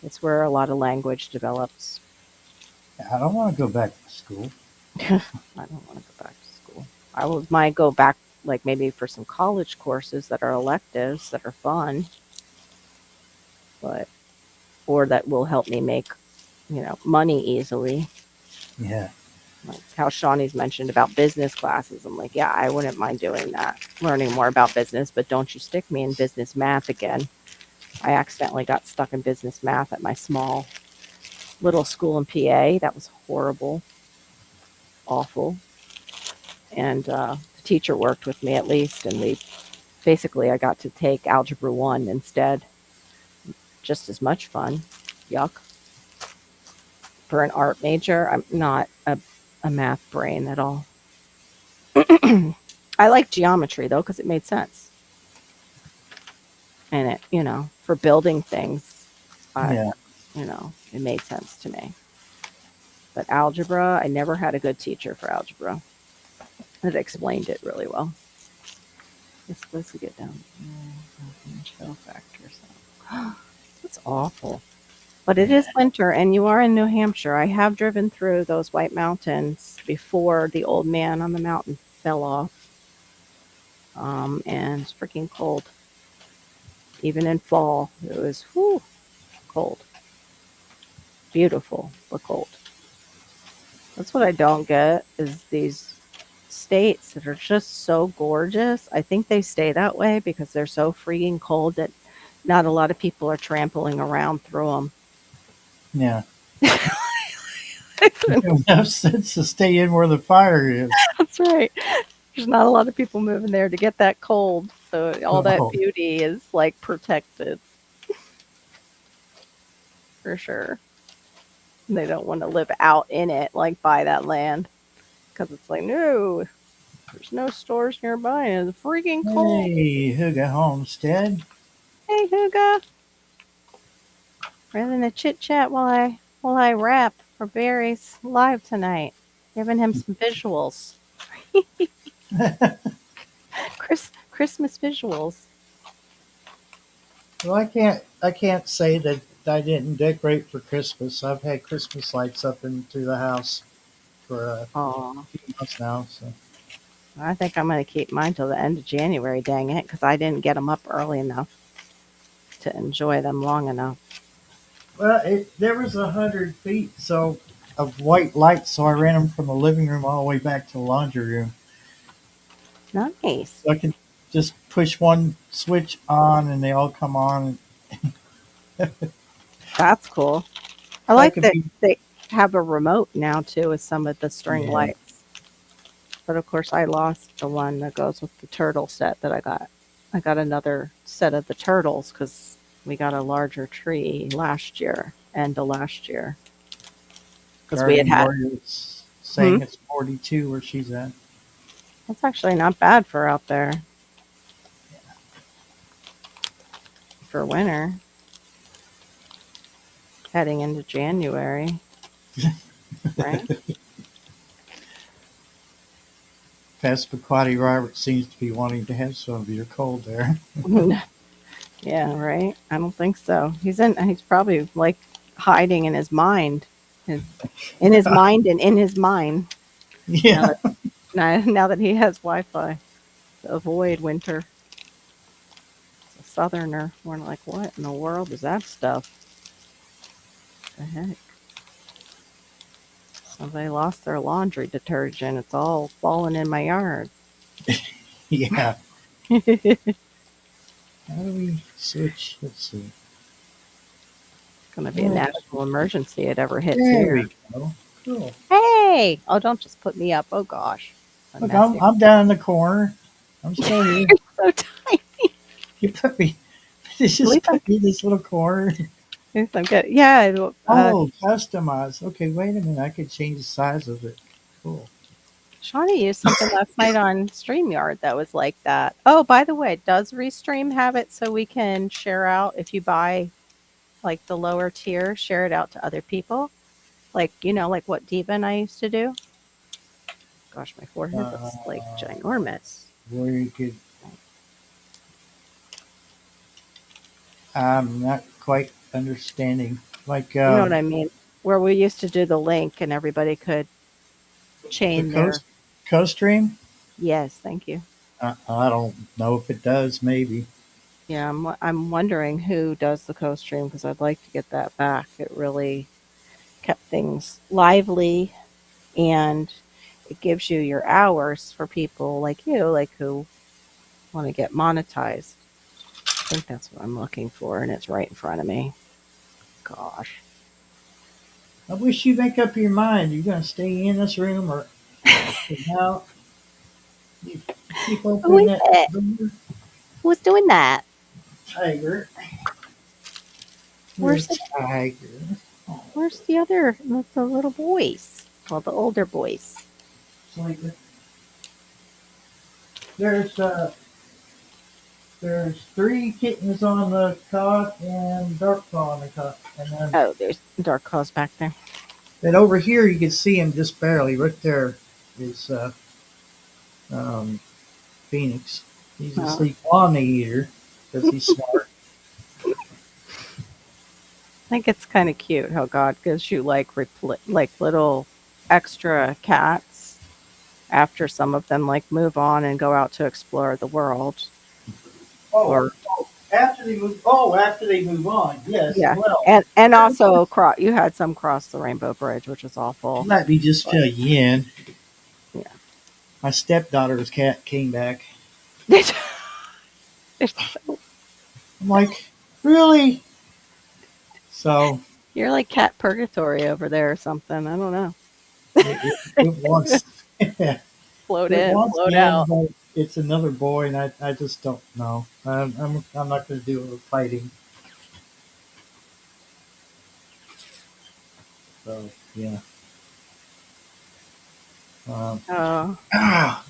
It's where a lot of language develops. I don't want to go back to school. I don't want to go back to school. I would might go back like maybe for some college courses that are electives that are fun, but or that will help me make, money easily. Yeah. Like how Shawnee's mentioned about business classes. I'm like, yeah, I wouldn't mind doing that, learning more about business, but don't you stick me in business math again. I accidentally got stuck in business math at my small little school in PA. That was horrible, awful. And the teacher worked with me at least, and we basically I got to take Algebra 1 instead. Just as much fun. Yuck. For an art major, I'm not a math brain at all. I like geometry though because it made sense, and it for building things, I Yeah. it made sense to me. But algebra, I never had a good teacher for algebra that explained it really well. It's supposed to get down shell factors. That's awful. But it is winter, and you are in New Hampshire. I have driven through those White Mountains before the old man on the mountain fell off. And it's freaking cold. Even in fall, it was cold. Beautiful, but cold. That's what I don't get is these states that are just so gorgeous. I think they stay that way because they're so freaking cold that not a lot of people are trampling around through them. Yeah. Enough sense to stay in where the fire is. That's right. There's not a lot of people moving there to get that cold. So all that Oh, beauty is like protected for sure. They don't want to live out in it, like by that land. Because it's like, no, there's no stores nearby and it's freaking cold. hey, Huga Homestead. Hey, Huga. We're having a chit chat while I rap for Barry's live tonight. Giving him some visuals. Christmas visuals. Well, I can't say that I didn't decorate for Christmas. I've had Christmas lights up into the house for a Oh, few months now. So, I think I'm going to keep mine till the end of January, dang it, because I didn't get them up early enough to enjoy them long enough. well, there was 100 feet of white lights, so I ran them from the living room all the way back to the laundry room. Nice. So I can just push one switch on, and they all come on. That's cool. I So I like can that be, they have a remote now too with some of the string yeah. lights. But of course, I lost the one that goes with the turtle set that I got. I got another set of the turtles because we got a larger tree last year, end of last year. Because we Guardian had. Warriors Hmm, saying it's 42 where she's at. that's actually not bad for out there for winter, heading into January, right? Passamaquoddy Robert seems to be wanting to have some of your cold there. Yeah, right. I don't think so. He's probably like hiding in his mind, in, in his mind and in his mind. Now Yeah. that now that he has Wi-Fi to avoid winter. It's a southerner. We're like, what in the world is that stuff? The heck? Somebody lost their laundry detergent. It's all falling in my yard. Yeah. It's How do we switch? Let's see. gonna be a Oh, national emergency. It ever hits there here. we go. Cool. Hey! Oh, don't just put me up. Oh gosh, a Look, mess I'm here. I'm down in the corner. I'm still here. So tiny. You put me. You At just least put me in this little corner. I'm good. Yeah. Oh, customize. Okay, wait a minute. I could change the size of it. Cool. Shawnee used something last night on StreamYard that was like that. Oh, by the way, does Restream have it so we can share out if you buy like the lower tier, share it out to other people? Like, like what Diva and I used to do? Gosh, my forehead Uh, looks like ginormous. where you could. I'm not quite understanding. Like You know what I mean? Where we used to do the link and everybody could the chain their. co-stream. Yes, thank you. I don't know if it does. Maybe. Yeah, I'm wondering who does the co-stream because I'd like to get that back. It really kept things lively and it gives you your hours for people like you, like who want to get monetized. I think that's what I'm looking for, and it's right in front of me. Gosh. I wish you make up your mind. You gonna stay in this room or out? You keep Who opening is that it? door. Who's doing that? Tiger. You're a Where's the tiger. Oh, Where's the other? The little boys. Well, the older boys. Tiger. There's there's three kittens on the cot and Dark Claw on the cot, and Oh, there's dark claws back there. then over here you can see him just barely. Right there is um, Phoenix. He's Oh. asleep on the eater because he's smart. I think it's kind of cute how God gives you like like little extra cats after some of them like move on and go out to explore the world. Oh, Or after they move. Oh, after they move on. Yes. yeah, Well, and also you had some cross the rainbow bridge, which was awful. let me just But fill you in. yeah, My stepdaughter's cat came back. They're so- I'm like, really? So you're like cat purgatory over there or something. I don't know. it wants it Float in, wants float in, out. but it's another boy, and I just don't know. I'm not going to do the fighting. So yeah. Um, Oh, ah,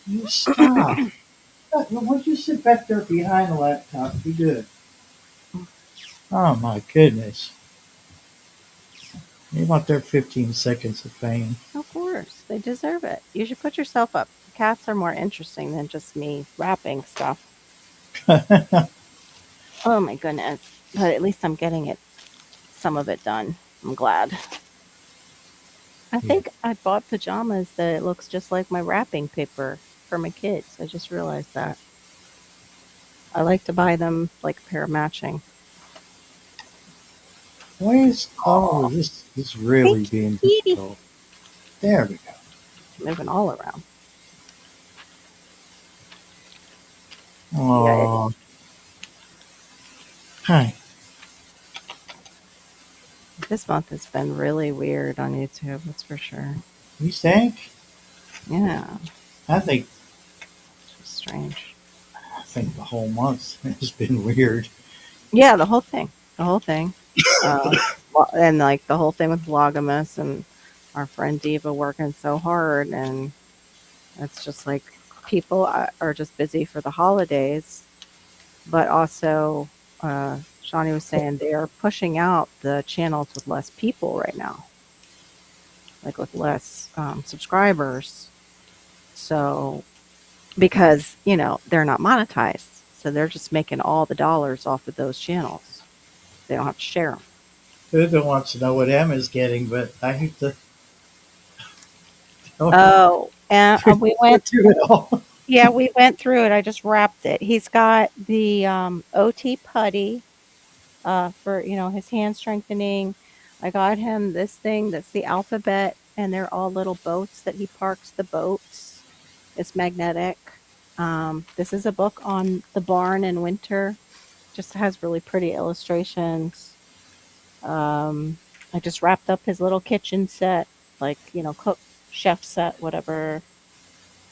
you stop. Why don't you sit back there behind the laptop? Be good. Oh my goodness. You want their 15 seconds of fame. of course, they deserve it. You should put yourself up. Cats are more interesting than just me rapping stuff. Oh my goodness. But at least I'm getting it, some of it done. I'm glad. I Yeah. think I bought pajamas that it looks just like my wrapping paper for my kids. I just realized that. I like to buy them like a pair of matching. Why is Oh, this really thank you, being kitty. difficult? There we go. Moving all around. Yeah, Oh, hi. this month has been really weird on YouTube, that's for sure. You think? Yeah, I think it's just strange. I think the whole month has been weird. Yeah, the whole thing. The whole thing. And like the whole thing with Vlogmas and our friend Diva working so hard. And it's just like people are just busy for the holidays. But also, Shawnee was saying they are pushing out the channels with less people right now, like with less subscribers. So, because, they're not monetized. So they're just making all the dollars off of those channels. They don't have to share them. Ugo wants to know what Emma's getting, but I hate to tell her Oh, and we went. to do it all. Yeah, we went through it. I just wrapped it. He's got the OT putty for his hand strengthening. I got him this thing that's the alphabet, and they're all little boats that he parks the boats. It's magnetic. This is a book on the barn in winter. Just has really pretty illustrations. Um, I just wrapped up his little kitchen set, like cook chef set, whatever.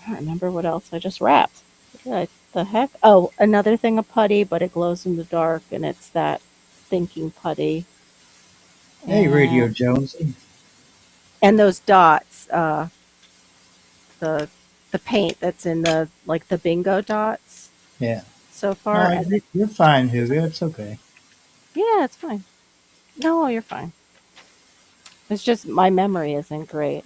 I don't remember what else I just wrapped. The heck? Oh, another thing of putty, but it glows in the dark, and it's that thinking putty. Hey, Radio And Jonesy. those dots, the the paint that's in the like the bingo dots Yeah. so far. No, And then, you're fine, Hugo. It's okay. yeah, it's fine. No, you're fine. It's just my memory isn't great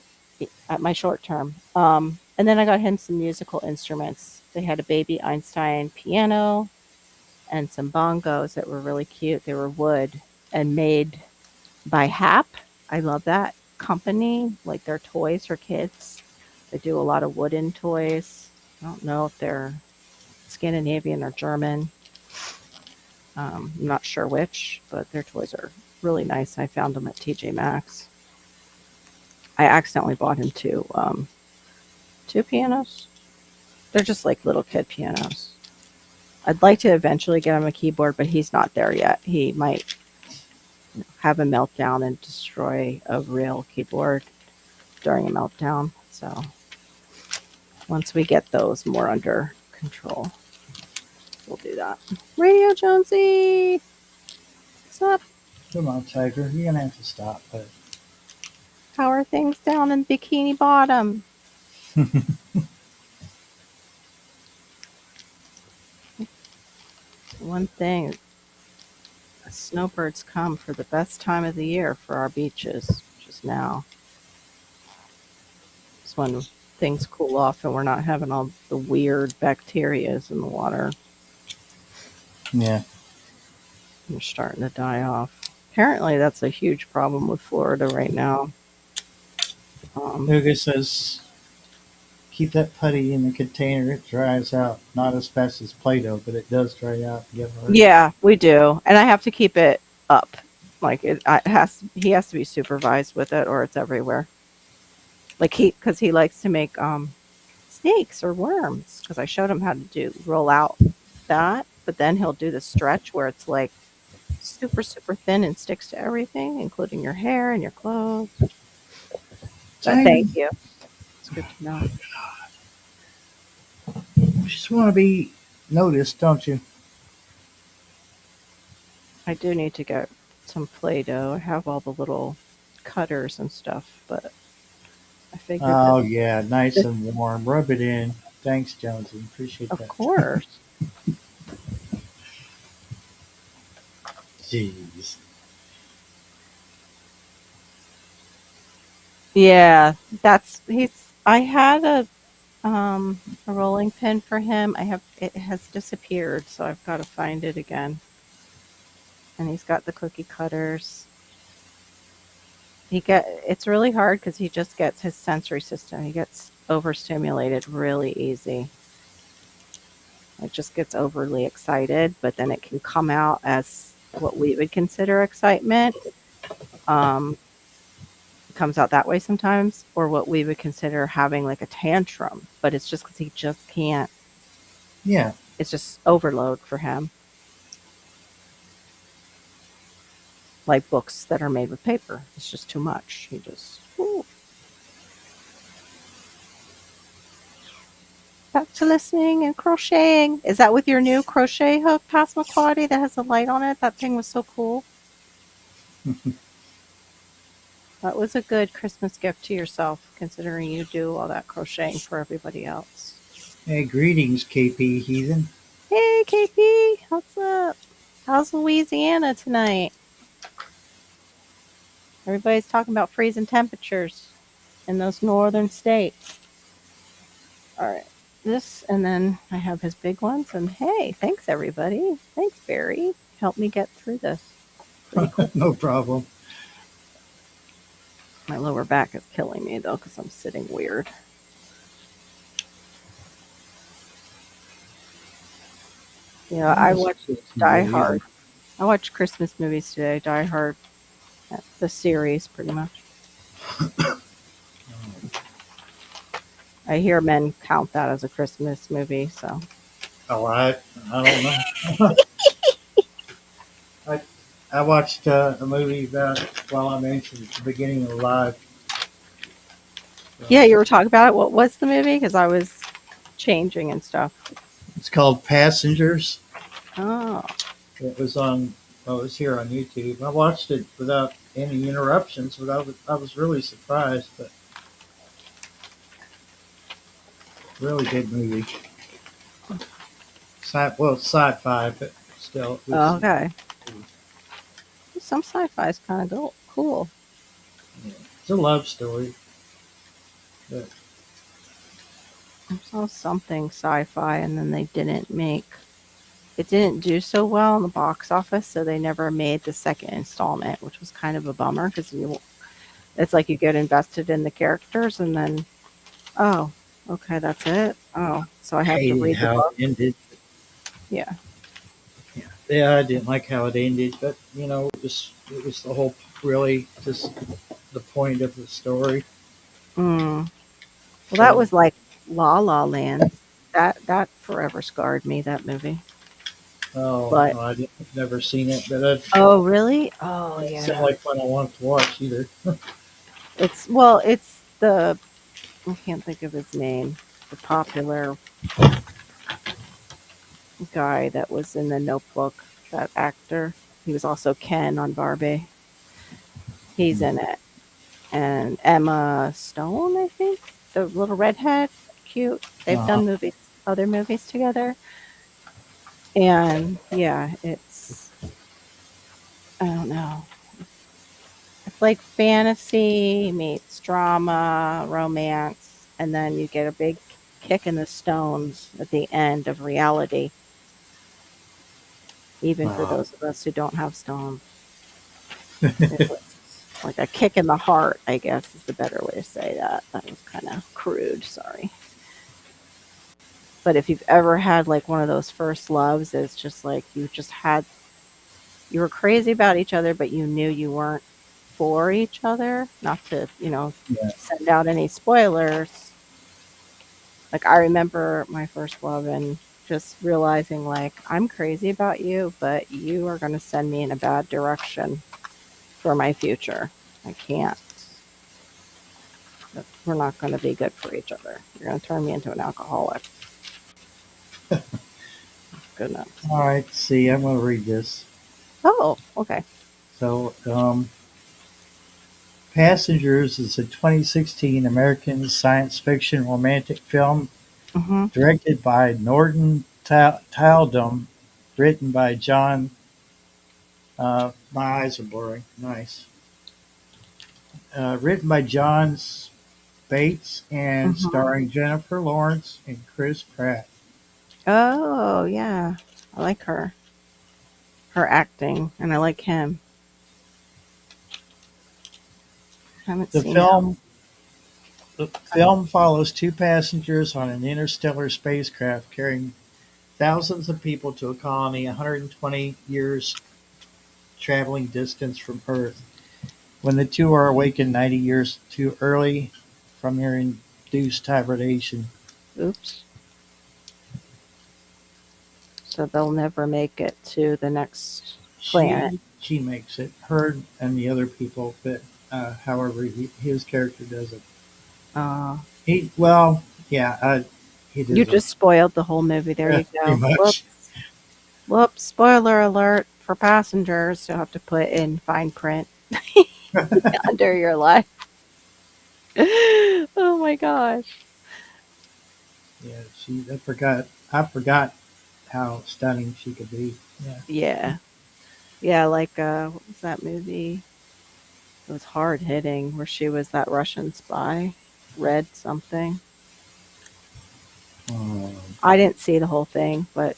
at my short term. And then I got him some musical instruments. They had a baby Einstein piano and some bongos that were really cute. They were wood and made by Hap. I love that company. Like their toys for kids. They do a lot of wooden toys. I don't know if they're Scandinavian or German. I'm not sure which, but their toys are really nice. I found them at TJ Maxx. I accidentally bought him two pianos. They're just like little kid pianos. I'd like to eventually get him a keyboard, but he's not there yet. He might have a meltdown and destroy a real keyboard during a meltdown. So once we get those more under control, we'll do that. Radio Jonesy, what's up? Come on, Tiger. You're gonna have to stop. But How are things down in Bikini Bottom? One thing, snowbirds come for the best time of the year for our beaches, which is now. It's when things cool off and we're not having all the weird bacterias in the water. Yeah. They're starting to die off. Apparently, that's a huge problem with Florida right now. Hugo says, keep that putty in the container. It dries out. Not as fast as Play-Doh, but it does dry out and get hard. Yeah, we do, and I have to keep it up. Like it has. He has to be supervised with it, or it's everywhere. Like because he likes to make snakes or worms. Because I showed him how to roll out that, but then he'll do the stretch where it's like super super thin and sticks to everything, including your hair and your clothes. But thank Dang. you. It's good to know. You just want to be noticed, don't you? I do need to get some Play-Doh. I have all the little cutters and stuff, but I figured that Oh, yeah. Nice this, and warm. Rub it in. Thanks, Jonesy. Appreciate of that. course. Jeez. Yeah, that's he's I had a rolling pin for him. It has disappeared, so I've got to find it again. And he's got the cookie cutters. It's really hard because he just gets his sensory system. He gets overstimulated really easy. It just gets overly excited, but then it can come out as what we would consider excitement. Um, it comes out that way sometimes, or what we would consider having like a tantrum, but it's just because he just can't. Yeah. It's just overload for him. Like books that are made with paper. It's just too much. He just, ooh. Back to listening and crocheting. Is that with your new crochet hook, Passamaquoddy, that has a light on it? That thing was so cool. That was a good Christmas gift to yourself, considering you do all that crocheting for everybody else. Hey, greetings, KP Heathen. Hey, KP, what's up? How's Louisiana tonight? Everybody's talking about freezing temperatures in those northern states. All right, this, and then I have his big ones. And hey, thanks everybody. Thanks, Barry. Help me get through this. Pretty cool. No problem. My lower back is killing me though because I'm sitting weird. Yeah, I watched Die Hard. I watched Christmas movies today. Die Hard, the series, pretty much. I hear men count that as a Christmas movie, so. Oh, I don't know. I I watched a movie about, well, I mentioned at the beginning of the live. Yeah, you were talking about it. What was the movie? Because I was changing and stuff. It's called Passengers. Oh, It was on. Well, it was here on YouTube. I watched it without any interruptions, but I was really surprised. But really good movie. Well, it's sci-fi, but still, it was. okay. Some sci-fi is kind of cool. Yeah, it's a love story. But I saw something sci-fi, and then they didn't make. It didn't do so well in the box office, so they never made the second installment, which was kind of a bummer because it's like you get invested in the characters, and then oh, okay, that's it. Oh, so I have to hated read the how it book. ended. Yeah. Yeah, I didn't like how it ended, but it was the whole really just the point of the story. Mm. Well, that So, was like La La Land. That forever scarred me. That movie. oh, But no, I've never seen it, but it oh, really? Oh, doesn't sound yeah. like one I want to watch either. It's the I can't think of his name. The popular guy that was in the Notebook. That actor. He was also Ken on Barbie. He's in it, and Emma Stone, I think, the little redhead, cute. They've Uh, done other movies together. And yeah, I don't know. It's like fantasy meets drama, romance, and then you get a big kick in the stones at the end of reality, even for Wow. those of us who don't have stones. It was like a kick in the heart, I guess is the better way to say that. That was kind of crude, sorry. But if you've ever had like one of those first loves, it's just like you were crazy about each other, but you knew you weren't for each other. Not to, Yeah. send out any spoilers. Like I remember my first love and just realizing like I'm crazy about you, but you are going to send me in a bad direction for my future. I can't. We're not going to be good for each other. You're going to turn me into an alcoholic. Goodness. All right. See, I'm going to read this. Oh, okay. So, Passengers is a 2016 American science fiction romantic film Mm-hmm. directed by Norton Taldum, written by John. My eyes are blurring. Nice. Written by John Bates and Mm-hmm. starring Jennifer Lawrence and Chris Pratt. Oh, yeah. I like her acting, and I like him. I haven't The seen him. film follows two passengers on an interstellar spacecraft carrying thousands of people to a colony 120 years traveling distance from Earth. When the two are awakened 90 years too early from their induced hibernation, Oops. So they'll never make it to the next planet. she makes it. Her and the other people, but however, his character doesn't. Uh, He well, yeah, he you doesn't. just spoiled the whole movie. There Yeah, you pretty go. much. Whoops. Whoops. Spoiler alert for passengers. You'll have to put in fine print under your life. Oh my gosh. Yeah, she. I forgot. I forgot how stunning she could be. Yeah. Yeah. Yeah, like what was that movie? It was hard hitting where she was that Russian spy. Red something. Um, I didn't see the whole thing, but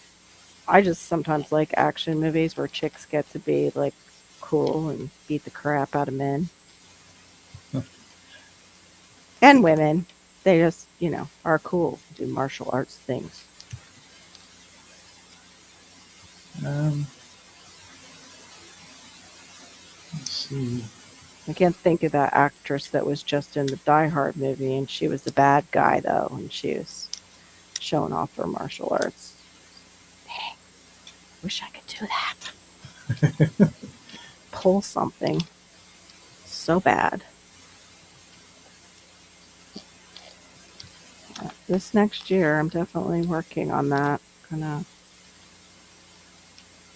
I just sometimes like action movies where chicks get to be like cool and beat the crap out of men and women. They just, are cool, do martial arts things. um, let's see. I can't think of that actress that was just in the Die Hard movie, and she was the bad guy though, and she was showing off her martial arts. Dang, wish I could do that. Pull something so bad. This next year, I'm definitely working on that. Gonna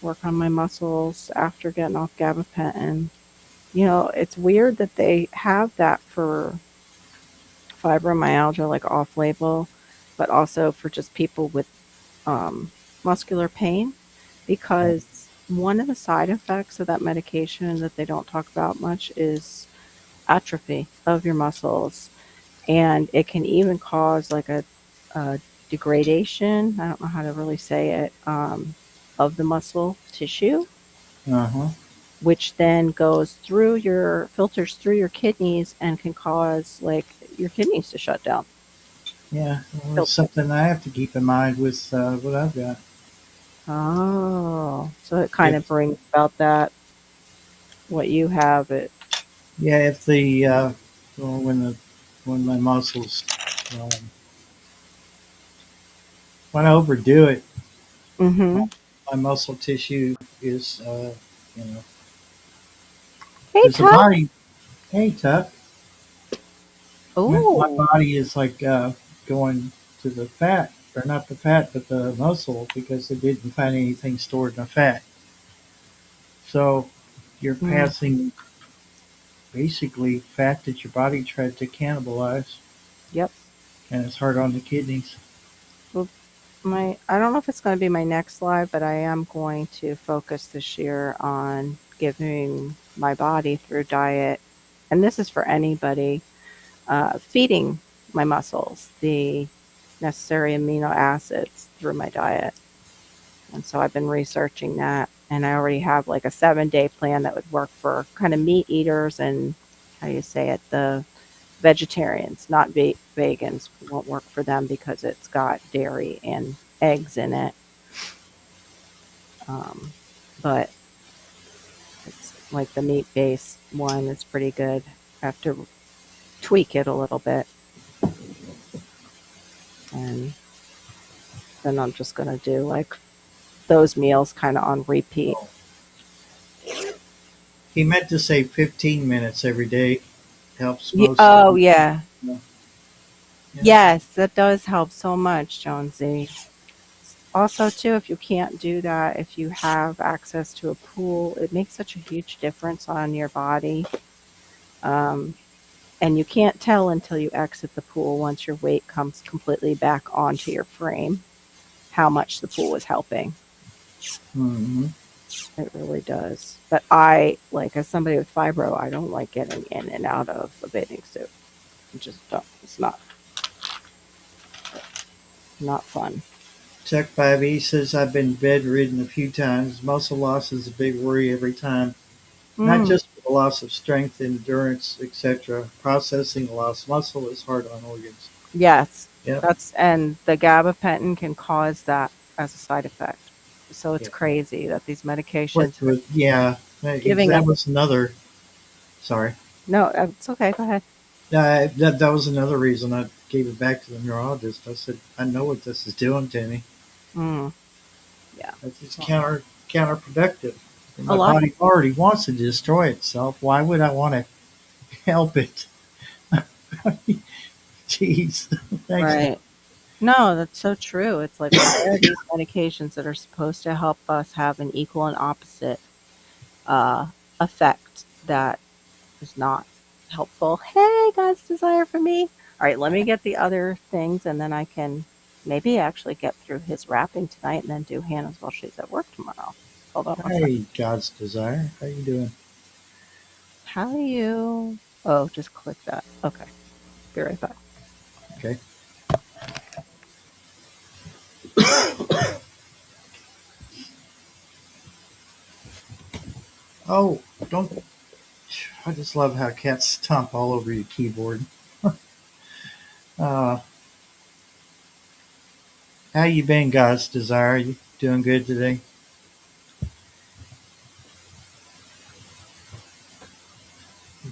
work on my muscles after getting off gabapentin. It's weird that they have that for fibromyalgia, like off label, but also for just people with um, muscular pain, because one of the side effects of that medication that they don't talk about much is atrophy of your muscles. And it can even cause like a degradation, I don't know how to really say it, of the muscle tissue, Uh huh. which then filters through your kidneys and can cause like your kidneys to shut down. Yeah, well, it's Fil- something I have to keep in mind with what I've got. Oh, so it kind of If brings about that what you have. It. yeah, if the well, when my muscles um, when I overdo it, my, Mm-hmm. my muscle tissue is you know Hey, because the Tuck. body. Hey, Tuck, my Oh. body is like going to the fat, or not the fat, but the muscle because it didn't find anything stored in the fat. So you're Mm, passing basically fat that your body tried to cannibalize, yep. and it's hard on the kidneys. I don't know if it's going to be my next live, but I am going to focus this year on giving my body through diet, and this is for anybody, feeding my muscles the necessary amino acids through my diet. And so I've been researching that, and I already have like a 7-day plan that would work for kind of meat eaters and, how do you say it, the vegetarians, not vegans, won't work for them because it's got dairy and eggs in it. Um, but it's like the meat based one is pretty good. I have to tweak it a little bit, and then I'm just going to do like those meals kind of on repeat. Oh. He meant to say 15 minutes every day helps most. Oh, yeah. Yeah. Yes, that does help so much, Jonesy. Also, too, if you can't do that, if you have access to a pool, it makes such a huge difference on your body. Um, and you can't tell until you exit the pool once your weight comes completely back onto your frame how much the pool is helping. Mm-hmm. It really does. But I, like, as somebody with fibro, I don't like getting in and out of a bathing suit. I just don't. It's not fun. Tech 5E says I've been bedridden a few times. Muscle loss is a big worry every time. Not Mm, just for the loss of strength, endurance, etc. Processing lost muscle is hard on organs. yes, Yep. and the gabapentin can cause that as a side effect. So it's Yeah. crazy that these What medications are was, yeah, giving that us. was another. Sorry. No, it's okay. Go ahead. That was another reason I gave it back to the neurologist. I said, I know what this is doing to me. Mm, yeah. It's Well, counterproductive. And a my lot. body already wants to destroy itself. Why would I want to help it? Jeez. Thanks. Right. No, that's so true. It's like, why are these medications that are supposed to help us have an equal and opposite uh, effect that is not helpful? Hey, God's desire for me. All right, let me get the other things, and then I can maybe actually get through his wrapping tonight, and then do Hannah's while she's at work tomorrow. Hold on one second. Hey, God's desire. How you doing? How do you? Oh, just click that. Okay, be right back. Okay. Oh, don't. I just love how cats stomp all over your keyboard. Uh, how you been, God's desire? You doing good today?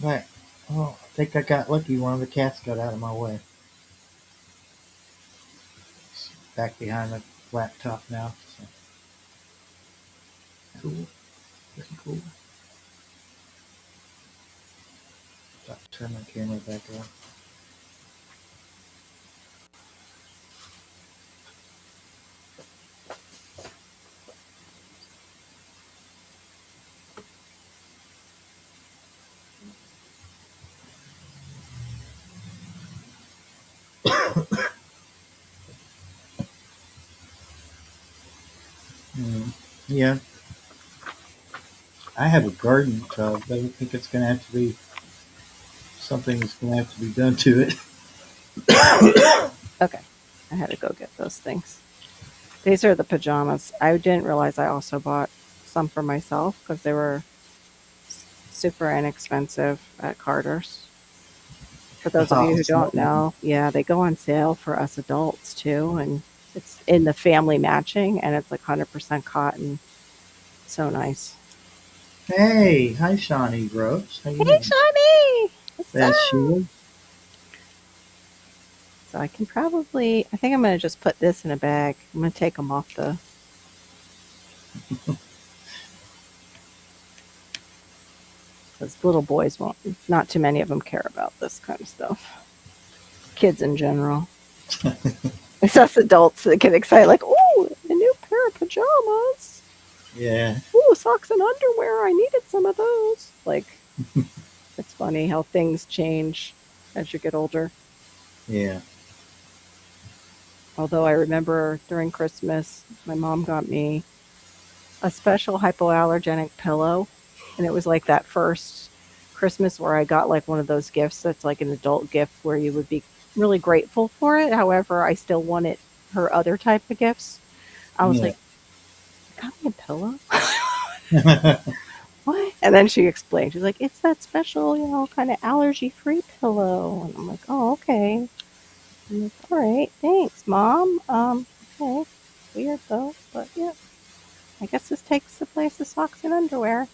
Back. Oh, I think I got lucky. One of the cats got out of my way. Back behind the laptop now. So. Cool. Very cool. Got to turn my camera back on. Mm, yeah, I have a garden tub, but I think it's going to have to be something that's going to have to be done to it. Okay, I had to go get those things. These are the pajamas. I didn't realize I also bought some for myself because they were super inexpensive at Carter's. For those of you who don't know, yeah, they go on sale for us adults too, and it's in the family matching, and it's like 100% cotton. So nice. Hey, hi, Shawnee Groves. How you Hey, doing? Shawnee! What's That's up? Sheila. So I can probably, I think I'm going to just put this in a bag. I'm going to take them off because little boys won't, not too many of them care about this kind of stuff. Kids in general. It's us adults that get excited, like, "Ooh, a new pair of pajamas. Yeah, Ooh, socks and underwear. I needed some of those." Like, it's funny how things change as you get older. yeah. Although I remember during Christmas, my mom got me a special hypoallergenic pillow. And it was like that first Christmas where I got like one of those gifts that's like an adult gift where you would be really grateful for it. However, I still wanted her other type of gifts. I was Yeah. like, "You got me a pillow?" What? And then she explained, she's like, it's that special, kind of allergy free pillow. And I'm like, oh, okay. I'm like, all right, thanks, mom. Okay. Weird though, but yeah. I guess this takes the place of socks and underwear.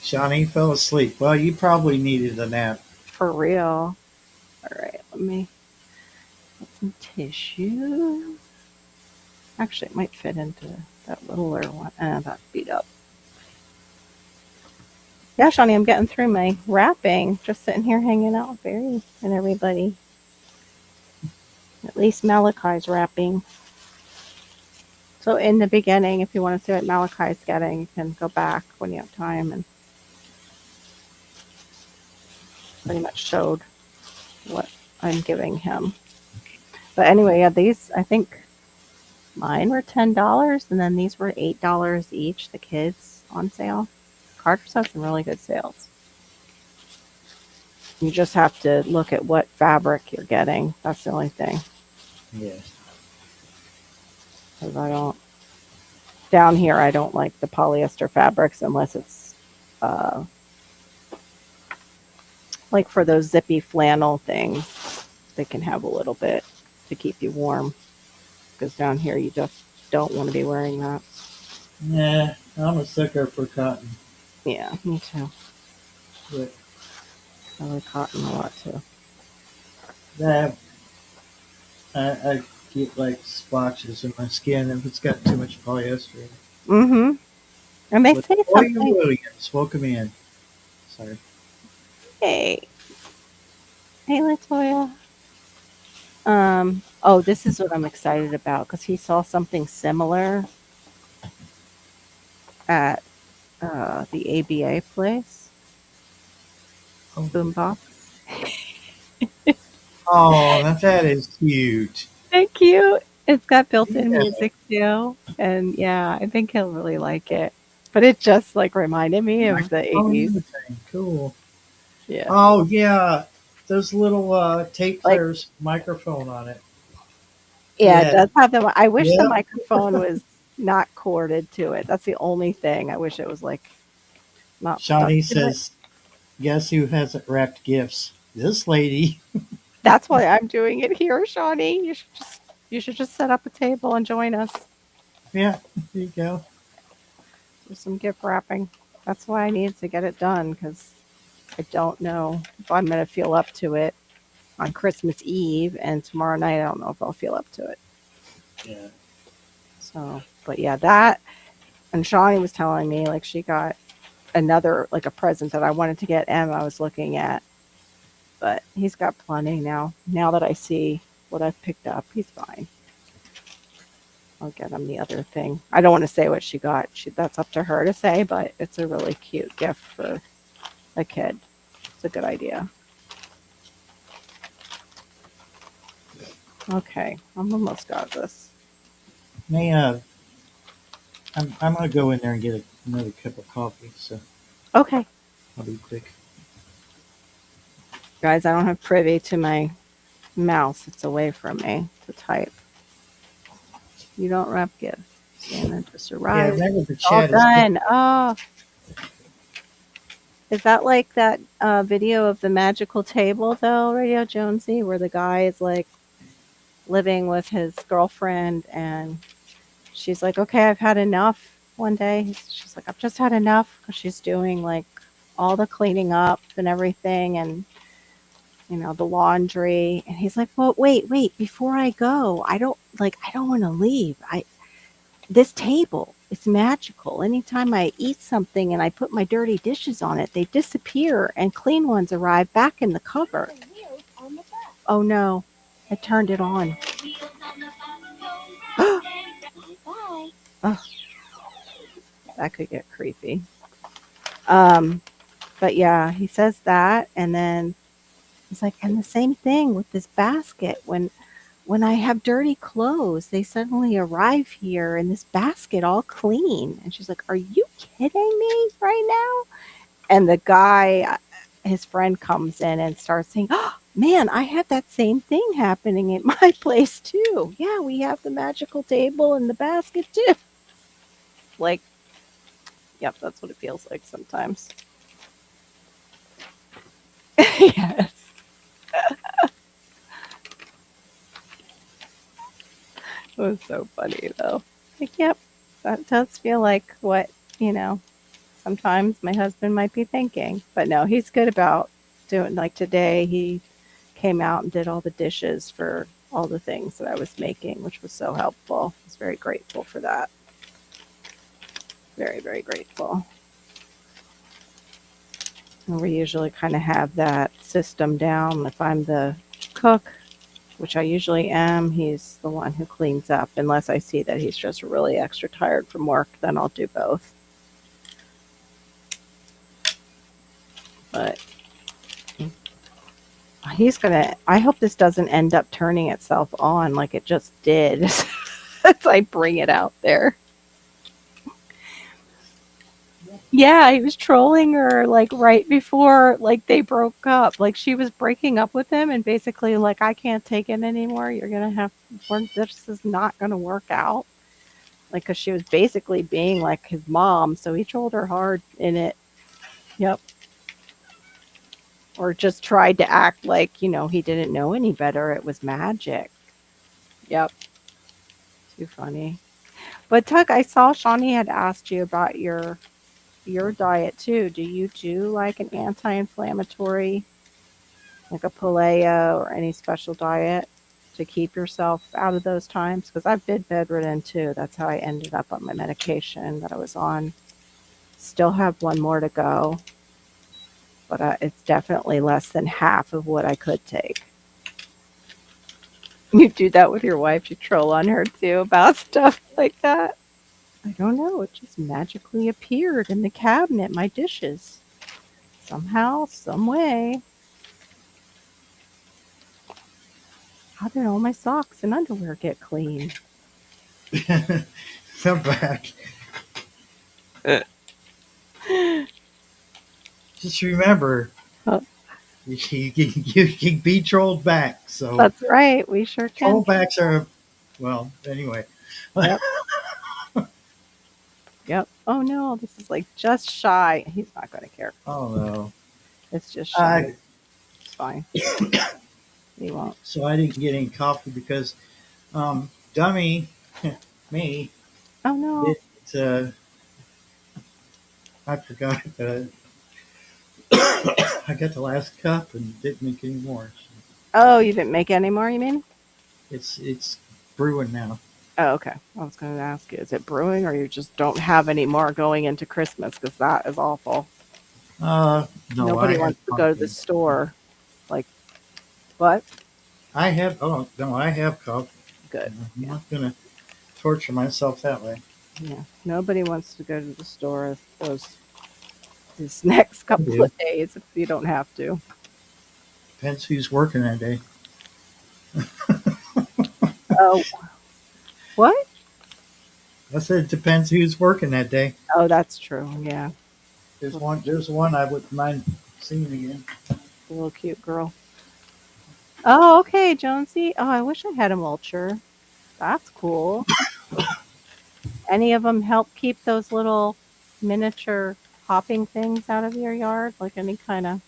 Shawnee fell asleep. Well, you probably needed a nap. For real. All right, let me get some tissue. Actually, it might fit into that littler one. That's beat up. Yeah, Shawnee, I'm getting through my wrapping. Just sitting here hanging out with Barry and everybody. At least Malachi's wrapping. So in the beginning, if you want to see what Malachi's getting, you can go back when you have time and pretty much showed what I'm giving him. But anyway, yeah, these I think mine were $10 and then these were $8 each, the kids on sale. Carter's has some really good sales. You just have to look at what fabric you're getting. That's the only thing. Yes. Because I don't down here I don't like the polyester fabrics unless it's uh like for those zippy flannel things, they can have a little bit to keep you warm. Because down here, you just don't want to be wearing that. Yeah, I'm a sucker for cotton. Yeah, me too. But I like cotton a lot too. that I get like splotches in my skin if it's got too much polyester in it. Mm-hmm. And they say Latoya something. Williams, welcome in. Sorry. Hey, hey, Latoya. Oh, this is what I'm excited about because he saw something similar at the ABA place, Oh, Boombox. oh that is cute. Thank you. It's got built-in Yeah. music too, and yeah, I think he'll really like it. But it just like reminded me of the Microphone and 80s. everything. Cool. Yeah. Oh yeah. Those little tape Like, players microphone on it. yeah, it Yeah. does have the I wish the Yep. microphone was not corded to it. That's the only thing. I wish it was, like, not stuck Shawnee to it. says, guess who hasn't wrapped gifts? This lady. That's why I'm doing it here, Shawnee. You should just set up a table and join us Yeah, there you go. for some gift wrapping. That's why I need to get it done because I don't know if I'm gonna feel up to it on Christmas Eve, and tomorrow night, I don't know if I'll feel up to it. Yeah. So, but yeah, that and Shawnee was telling me, like, she got another like a present that I wanted to get Em I was looking at, but he's got plenty now. Now that I see what I've picked up, he's fine. I'll get him the other thing. I don't want to say what she got. That's up to her to say, but it's a really cute gift for a kid. It's a good idea. Okay, I'm almost got this. May I'm gonna go in there and get another cup of coffee, so Okay, I'll be quick. guys, I don't have privy to my mouse. It's away from me to type. You don't wrap gifts. Santa just Yeah, arrived. remember the All chat is good. done. Oh, is that like that video of the magical table though, Radio Jonesy, where the guy is like living with his girlfriend and she's like, "Okay, I've had enough." One day, she's like, "I've just had enough," because she's doing like all the cleaning up and everything, and the laundry. And he's like, "Well, wait, before I go, I don't want to leave. This table, it's magical. Anytime I eat something and I put my dirty dishes on it, they disappear and clean ones arrive back in the cupboard." Oh no, I turned it on. Oh, that could get creepy. Um, but yeah, he says that, and then He's like, and the same thing with this basket. When I have dirty clothes, they suddenly arrive here in this basket all clean. And she's like, are you kidding me right now? And the guy, his friend comes in and starts saying, oh, man, I had that same thing happening at my place too. Yeah, we have the magical table and the basket too. Like, yep, that's what it feels like sometimes. Yes. It was so funny though. Like, yep, that does feel like what, you know, sometimes my husband might be thinking. But no, he's good about doing, like today, he came out and did all the dishes for all the things that I was making, which was so helpful. I was very grateful for that. Very, very grateful. And we usually kind of have that system down. If I'm the cook, which I usually am, he's the one who cleans up. Unless I see that he's just really extra tired from work, then I'll do both. But he's gonna, I hope this doesn't end up turning itself on like it just did as I bring it out there. Yeah, he was trolling her like right before like they broke up. Like she was breaking up with him and basically like I can't take it anymore. You're gonna have this is not gonna work out. Like because she was basically being like his mom, so he trolled her hard in it. Yep. Or just tried to act like he didn't know any better. It was magic. Yep. Too funny. But Tuck, I saw Shawnee had asked you about your diet too. Do you do like an anti-inflammatory, like a paleo or any special diet to keep yourself out of those times? Because I've been bedridden too. That's how I ended up on my medication that I was on. Still have one more to go, but it's definitely less than half of what I could take. You do that with your wife? You troll on her too about stuff like that? I don't know. It just magically appeared in the cabinet, my dishes. Somehow, some way. How did all my socks and underwear get clean? I'm back. Just remember, Oh, you can be trolled back. So that's right. We sure can. trollbacks are, well, anyway. Yep. Yep. Oh no, this is like just shy. He's not going to care. Oh no. It's just shy. I It's fine. He won't. so I didn't get any coffee because dummy me Oh no. did I forgot I got the last cup and didn't make any more. So Oh, you didn't make any more, you mean? it's brewing now. Oh, okay. I was going to ask you, is it brewing or you just don't have any more going into Christmas? Because that is awful. No, I Nobody have wants to go to the coffee. store. Like, what? I have oh no, I have coffee. Good. I'm Yeah. not gonna torture myself that way. Yeah. Nobody wants to go to the store these next I couple do. of days if you don't have to. Depends who's working that day. Oh, what? I said it depends who's working that day. Oh, that's true. Yeah. There's one I wouldn't mind seeing again. The little cute girl. Oh, okay, Jonesy. Oh, I wish I had a mulcher. That's cool. Any of them help keep those little miniature hopping things out of your yard? Like any kind of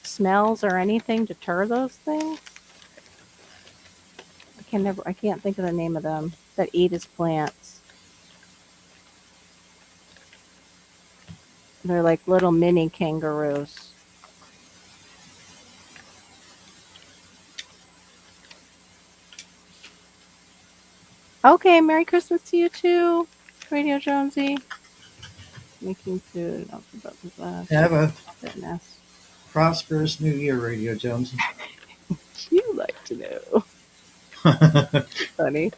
smells or anything deter those things? I can't think of the name of them that eat his plants. They're like little mini kangaroos. Okay, Merry Christmas to you too, Radio Jonesy. Making food. I'll put up with that. Have a Goodness. prosperous new year, Radio Jones. You like to know. Funny.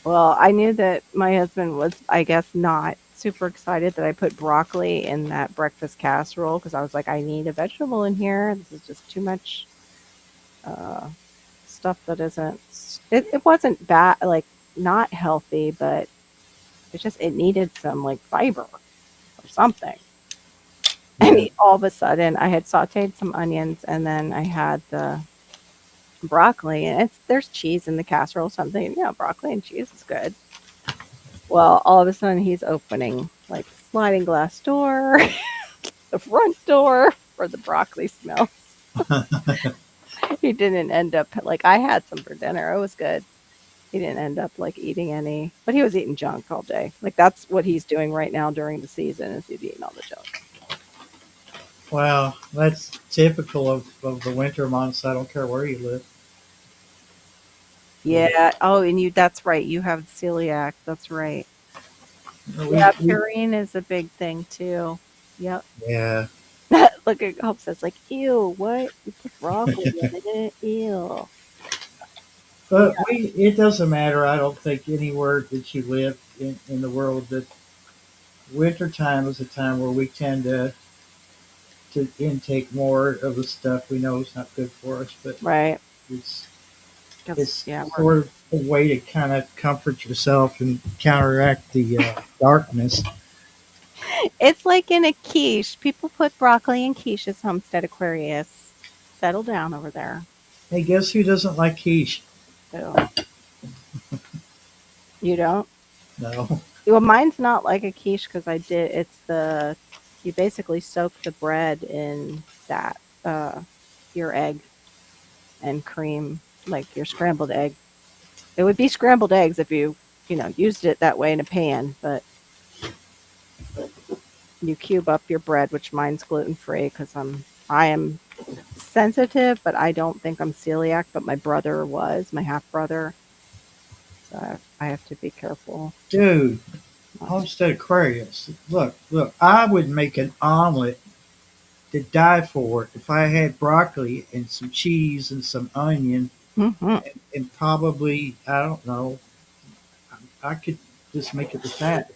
Well, I knew that my husband was, I guess, not super excited that I put broccoli in that breakfast casserole because I was like, I need a vegetable in here. This is just too much uh, stuff that isn't. It wasn't bad, like not healthy, but it needed some like fiber or something. And Yeah. all of a sudden, I had sautéed some onions, and then I had the broccoli, and there's cheese in the casserole. Something, broccoli and cheese is good. Well, all of a sudden, he's opening like sliding glass door, the front door for the broccoli smell. He didn't end up like I had some for dinner. It was good. He didn't end up like eating any, but he was eating junk all day. Like that's what he's doing right now during the season is he's eating all the junk. Wow, that's typical of the winter months. I don't care where you live. Yeah. Oh, and that's right. You have celiac. That's right. We, Yeah, we purine is a big thing too. Yep. yeah. Look at Hope says like, ew, what? You put broccoli in it? Ew. Yeah. But it doesn't matter. I don't think anywhere that you live in the world that winter time is a time where we tend to intake more of the stuff we know is not good for us. But Right. it's Because it's yeah, sort of a way to kind of comfort yourself and counteract the darkness. it's like in a quiche. People put broccoli in quiches, Homestead Aquarius. Settle down over there. Hey, guess who doesn't like quiche? So you don't? No. Well, mine's not like a quiche because you basically soak the bread in that, your egg and cream, like your scrambled egg. It would be scrambled eggs if you used it that way in a pan, but you cube up your bread, which mine's gluten free because I am sensitive, but I don't think I'm celiac. But my brother was, my half brother, so I have to be careful. Dude, Homestead Aquarius. Look. I would make an omelet to die for if I had broccoli and some cheese and some onion Hmm. and probably I don't know. I could just make it with that.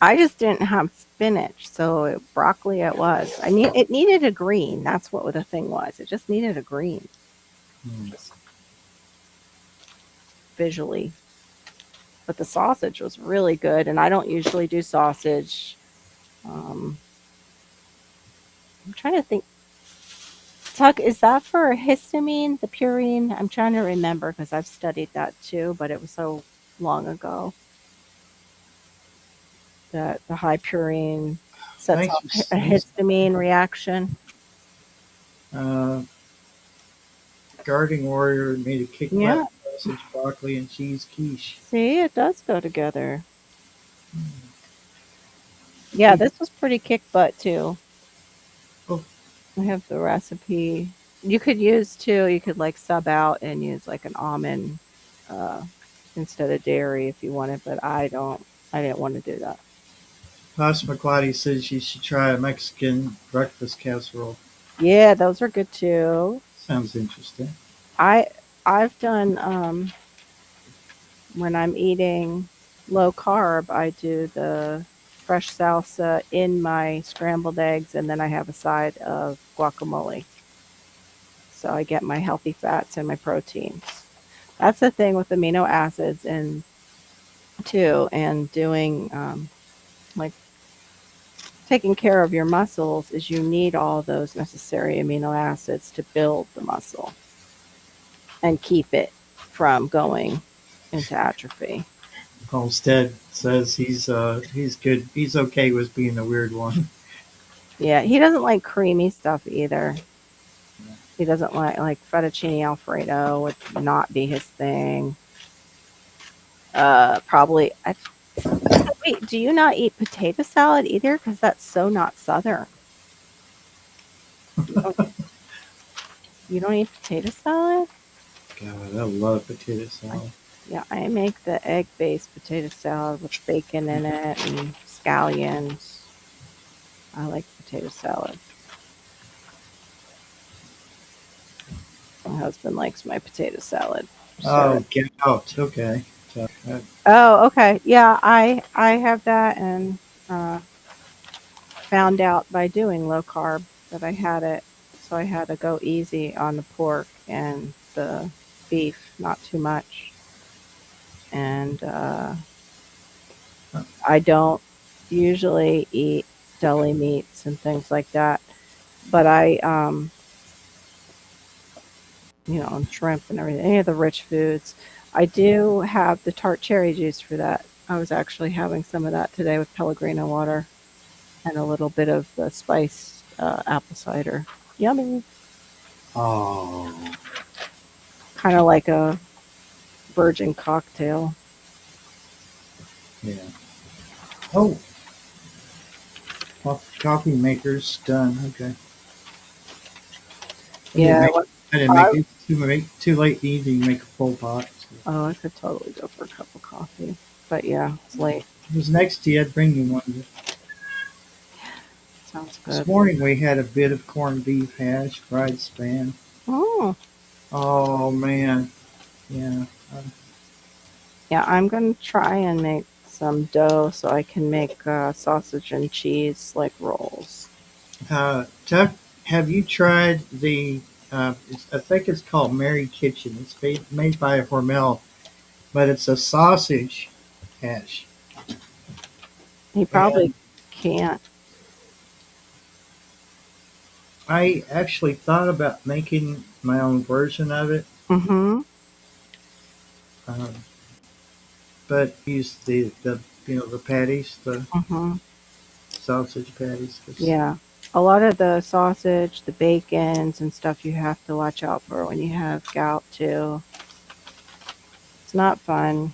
I just didn't have spinach, so broccoli it was. It needed a green. That's what the thing was. It just needed a green, Hmm. just visually. But the sausage was really good, and I don't usually do sausage. Um, I'm trying to think. Tuck, is that for histamine, the purine? I'm trying to remember because I've studied that too, but it was so long ago that the high purine sets Thanks off for a sneezing. histamine reaction. Uh, Guarding Warrior made a kick butt Yeah, sausage, broccoli, and cheese quiche. see, it does go together. Hmm. Yeah, Hey, this was pretty kick butt too. oh, I have the recipe. You could like sub out and use like an almond uh, instead of dairy if you wanted, but I didn't want to do that. Pops McQuaddy says you should try a Mexican breakfast casserole. Yeah, those are good too. Sounds interesting. I I've done when I'm eating low carb, I do the fresh salsa in my scrambled eggs and then I have a side of guacamole. So I get my healthy fats and my proteins. That's the thing with amino acids and too, and doing like taking care of your muscles is you need all those necessary amino acids to build the muscle and keep it from going into atrophy. Homestead says he's good. He's okay with being the weird one. Yeah, he doesn't like creamy stuff either. He doesn't like fettuccine alfredo would not be his thing. Probably. Wait, do you not eat potato salad either? Because that's so not southern. You don't, you don't eat potato salad? God, I love potato I, salad. yeah, I make the egg-based potato salad with bacon in it and scallions. I like potato salad. My husband likes my potato salad. Oh, So, get out. Okay. So, oh, okay. Yeah, I have that, and uh, found out by doing low carb that I had it. So I had to go easy on the pork and the beef, not too much. And I don't usually eat deli meats and things like that, but and shrimp and everything, any of the rich foods. I do have the tart cherry juice for that. I was actually having some of that today with Pellegrino water and a little bit of the spiced apple cider. Yummy. Oh, Kind of like a virgin cocktail. yeah. Oh, coffee maker's done. Okay. I didn't Yeah. make. I didn't make it too late in the evening to make a full pot. So. Oh, I could totally go for a cup of coffee. But yeah, it's late. It was next to you. I'd bring you one. Sounds This good. morning we had a bit of corned beef hash, fried spam. Oh, Oh man, yeah. yeah. I'm going to try and make some dough so I can make sausage and cheese like rolls. Tuck, have you tried the? I think it's called Mary Kitchen. It's made by Hormel, but it's a sausage hash. You And probably can't. I actually thought about making my own version of it, Mm-hmm. um, but use the patties, the Mm-hmm. sausage patties. 'Cause Yeah. A lot of the sausage, the bacons and stuff you have to watch out for when you have gout too. It's not fun.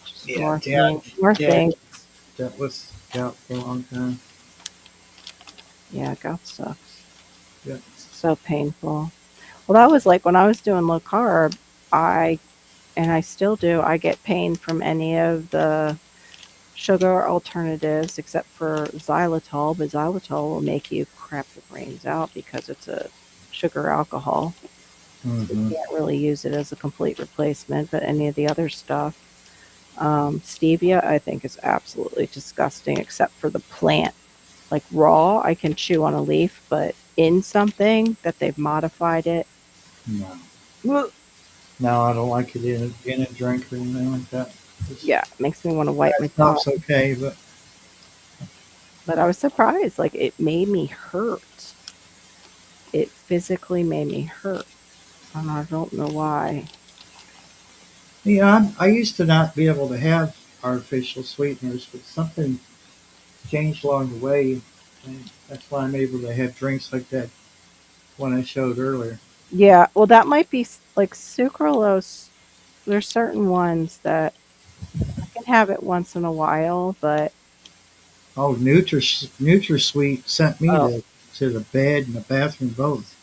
Just yeah, more things. More Dad things. that was out for a long time. Yeah, gout sucks. Yeah. It's so painful. Well, that was like when I was doing low carb, I and I still do, I get pain from any of the sugar alternatives except for xylitol, but xylitol will make you crap your brains out because it's a sugar alcohol. So you Hmm. can't really use it as a complete replacement, but any of the other stuff. Stevia, I think, is absolutely disgusting except for the plant. Like raw, I can chew on a leaf, but in something that they've modified it, No, ugh, no, I don't like it in a drink or anything like that. Just, yeah, it makes me want to wipe that my tongue. stuff's okay, but But I was surprised. Like it made me hurt. It physically made me hurt. And I don't know why. yeah, I used to not be able to have artificial sweeteners, but something changed along the way, and that's why I'm able to have drinks like that one I showed earlier. Yeah, well, that might be like sucralose. There's certain ones that I can have it once in a while, but Oh, NutraSweet sent me oh, to the bed and the bathroom both.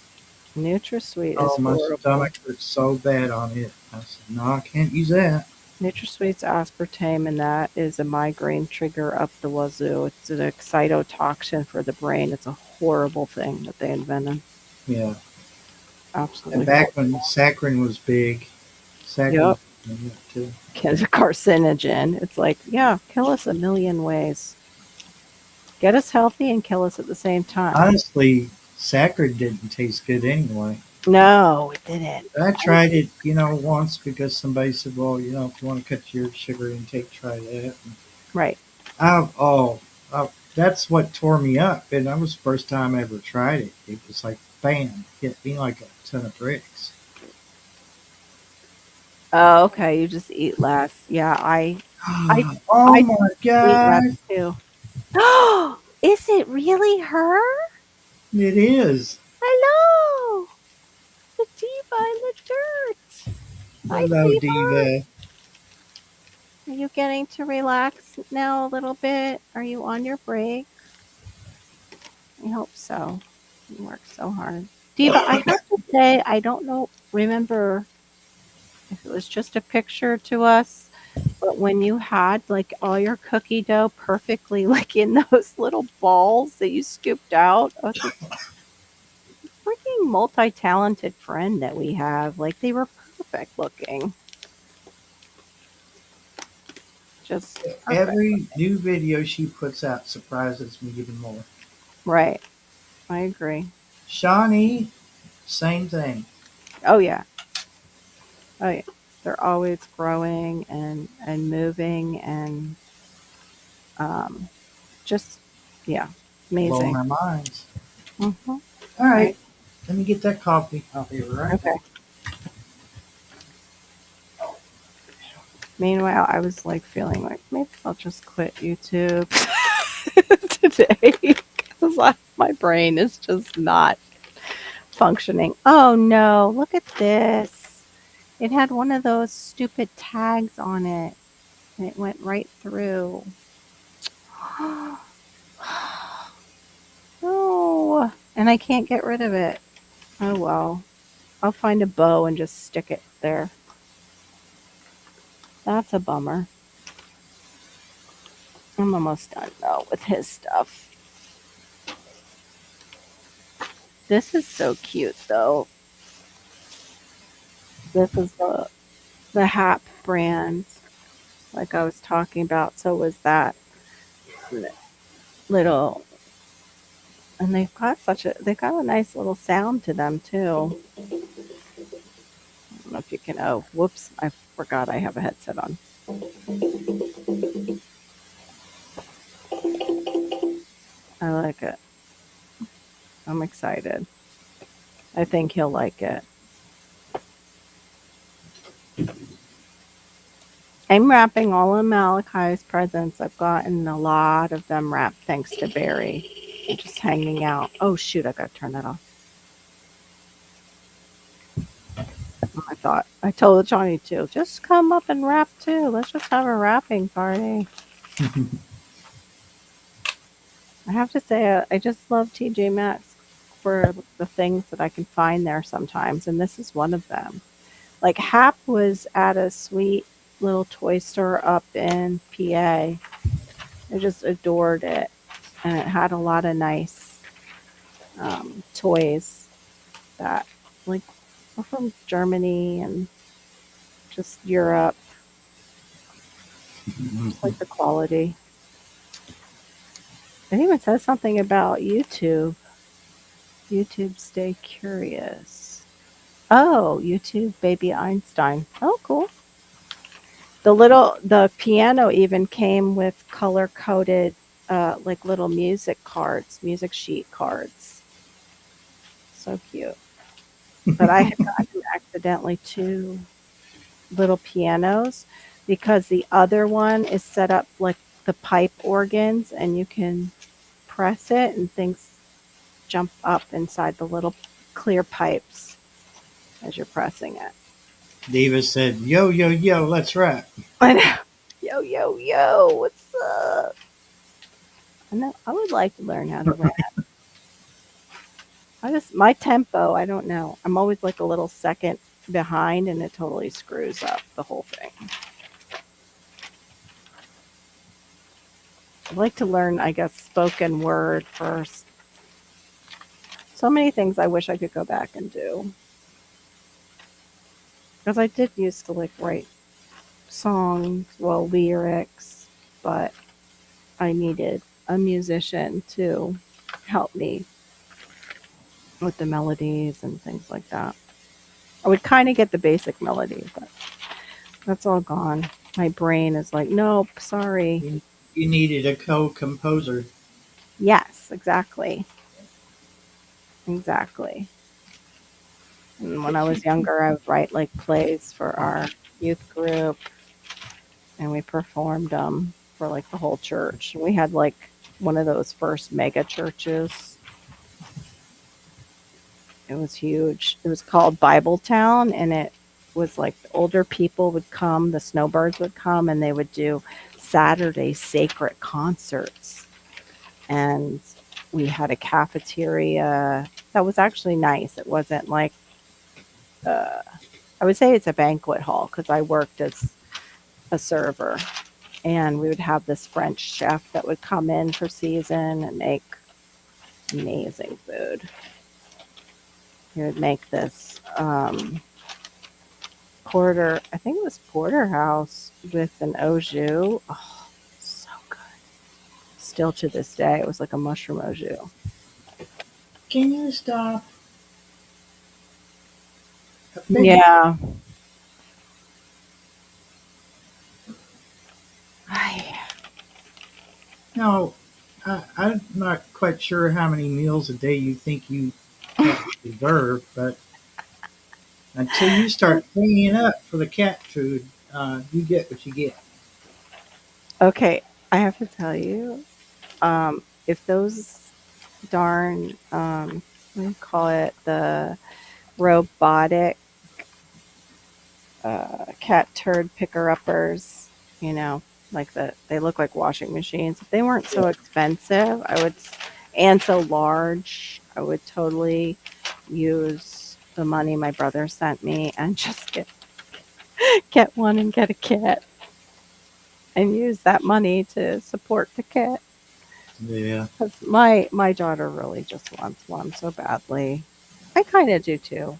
NutraSweet is Oh, my horrible. stomach hurt so bad on it. I said, no, I can't use that. NutraSweet's aspartame, and that is a migraine trigger up the wazoo. It's an excitotoxin for the brain. It's a horrible thing that they invented. Yeah. And Absolutely back when horrible. saccharin was big, saccharin Yep. was in it too. It's a carcinogen. It's like, yeah, kill us a million ways. Get us healthy and kill us at the same time. Honestly, saccharin didn't taste good anyway. No, it didn't. I tried it, once because somebody said, well, if you want to cut your sugar intake, try that. And Right. I, oh, that's what tore me up. And that was the first time I ever tried it. It was like, bam, hit me like a ton of bricks. Oh, okay. You just eat less. Yeah, I Oh I my eat less God, too. Oh, is it really her? it is. Hello, the diva in the dirt. Hi, Hello, diva. Diva. Are you getting to relax now a little bit? Are you on your break? I hope so. You work so hard. Diva, I have to say, I don't know, remember if it was just a picture to us, but when you had like all your cookie dough perfectly like in those little balls that you scooped out, I was like, freaking multi-talented friend that we have. Like they were perfect looking. Just perfect. Every new video she puts out surprises me even more. Right. I agree. Shawnee, same thing. Oh yeah. Oh yeah. They're always growing and moving and um just yeah, Blowing amazing. our minds. Hmm. All right, Right. let me get that coffee. I'll be right Okay. back. Meanwhile, I was like feeling like maybe I'll just quit YouTube today because my brain is just not functioning. Oh no, look at this. It had one of those stupid tags on it and it went right through. Oh, and I can't get rid of it. Oh well. I'll find a bow and just stick it there. That's a bummer. I'm almost done though with his stuff. This is so cute though. This is the Hap brand, like I was talking about. So was that little, and they've got a nice little sound to them too. I don't know if you can. Oh, whoops! I forgot I have a headset on. I like it. I'm excited. I think he'll like it. I'm wrapping all of Malachi's presents. I've gotten a lot of them wrapped thanks to Barry. I'm just hanging out. Oh shoot! I gotta turn that off. I thought I told Johnny to just come up and rap too. Let's just have a rapping party. I have to say, I just love TJ Maxx for the things that I can find there sometimes, and this is one of them. Like Hap was at a sweet little toy store up in PA. I just adored it, and it had a lot of nice toys that like were from Germany and just Europe. Just like the quality. It even says something about YouTube. YouTube Stay Curious. Oh, YouTube Baby Einstein. Oh, cool. The piano even came with color coded, like little music cards, music sheet cards. So cute. But I had gotten accidentally two little pianos because the other one is set up like the pipe organs, and you can press it and things jump up inside the little clear pipes as you're pressing it. Diva said, "Yo, yo, yo, let's rap." I know. Yo, yo, yo, what's up? I know I would like to learn how to rap. My tempo, I don't know. I'm always like a little second behind and it totally screws up the whole thing. I'd like to learn, I guess, spoken word first. So many things I wish I could go back and do. Because I did used to like write songs, well, lyrics, but I needed a musician to help me with the melodies and things like that. I would kind of get the basic melody, but that's all gone. My brain is like, nope, sorry. You needed a co-composer. Yes, exactly. Exactly. And when I was younger, I would write like plays for our youth group and we performed them for like the whole church. We had like one of those first mega churches. It was huge. It was called Bible Town, and it was like the older people would come, the snowbirds would come, and they would do Saturday sacred concerts. And we had a cafeteria that was actually nice. It wasn't like, uh, I would say it's a banquet hall because I worked as a server. And we would have this French chef that would come in for season and make amazing food. He would make this I think it was porterhouse with an au jus. Oh, so good. Still to this day, it was like a mushroom au jus. Can you stop? I figured. Yeah. I, No, I'm not quite sure how many meals a day you think you cats deserve, but until you start cleaning up for the cat food, you get what you get. okay, I have to tell you, if those darn, what do you call it, the robotic cat turd picker uppers, you know, like they look like washing machines. If they weren't so expensive, and so large, I would totally use the money my brother sent me and just get one and get a kit and use that money to support the kit. Yeah. Because my daughter really just wants one so badly. I kind of do too.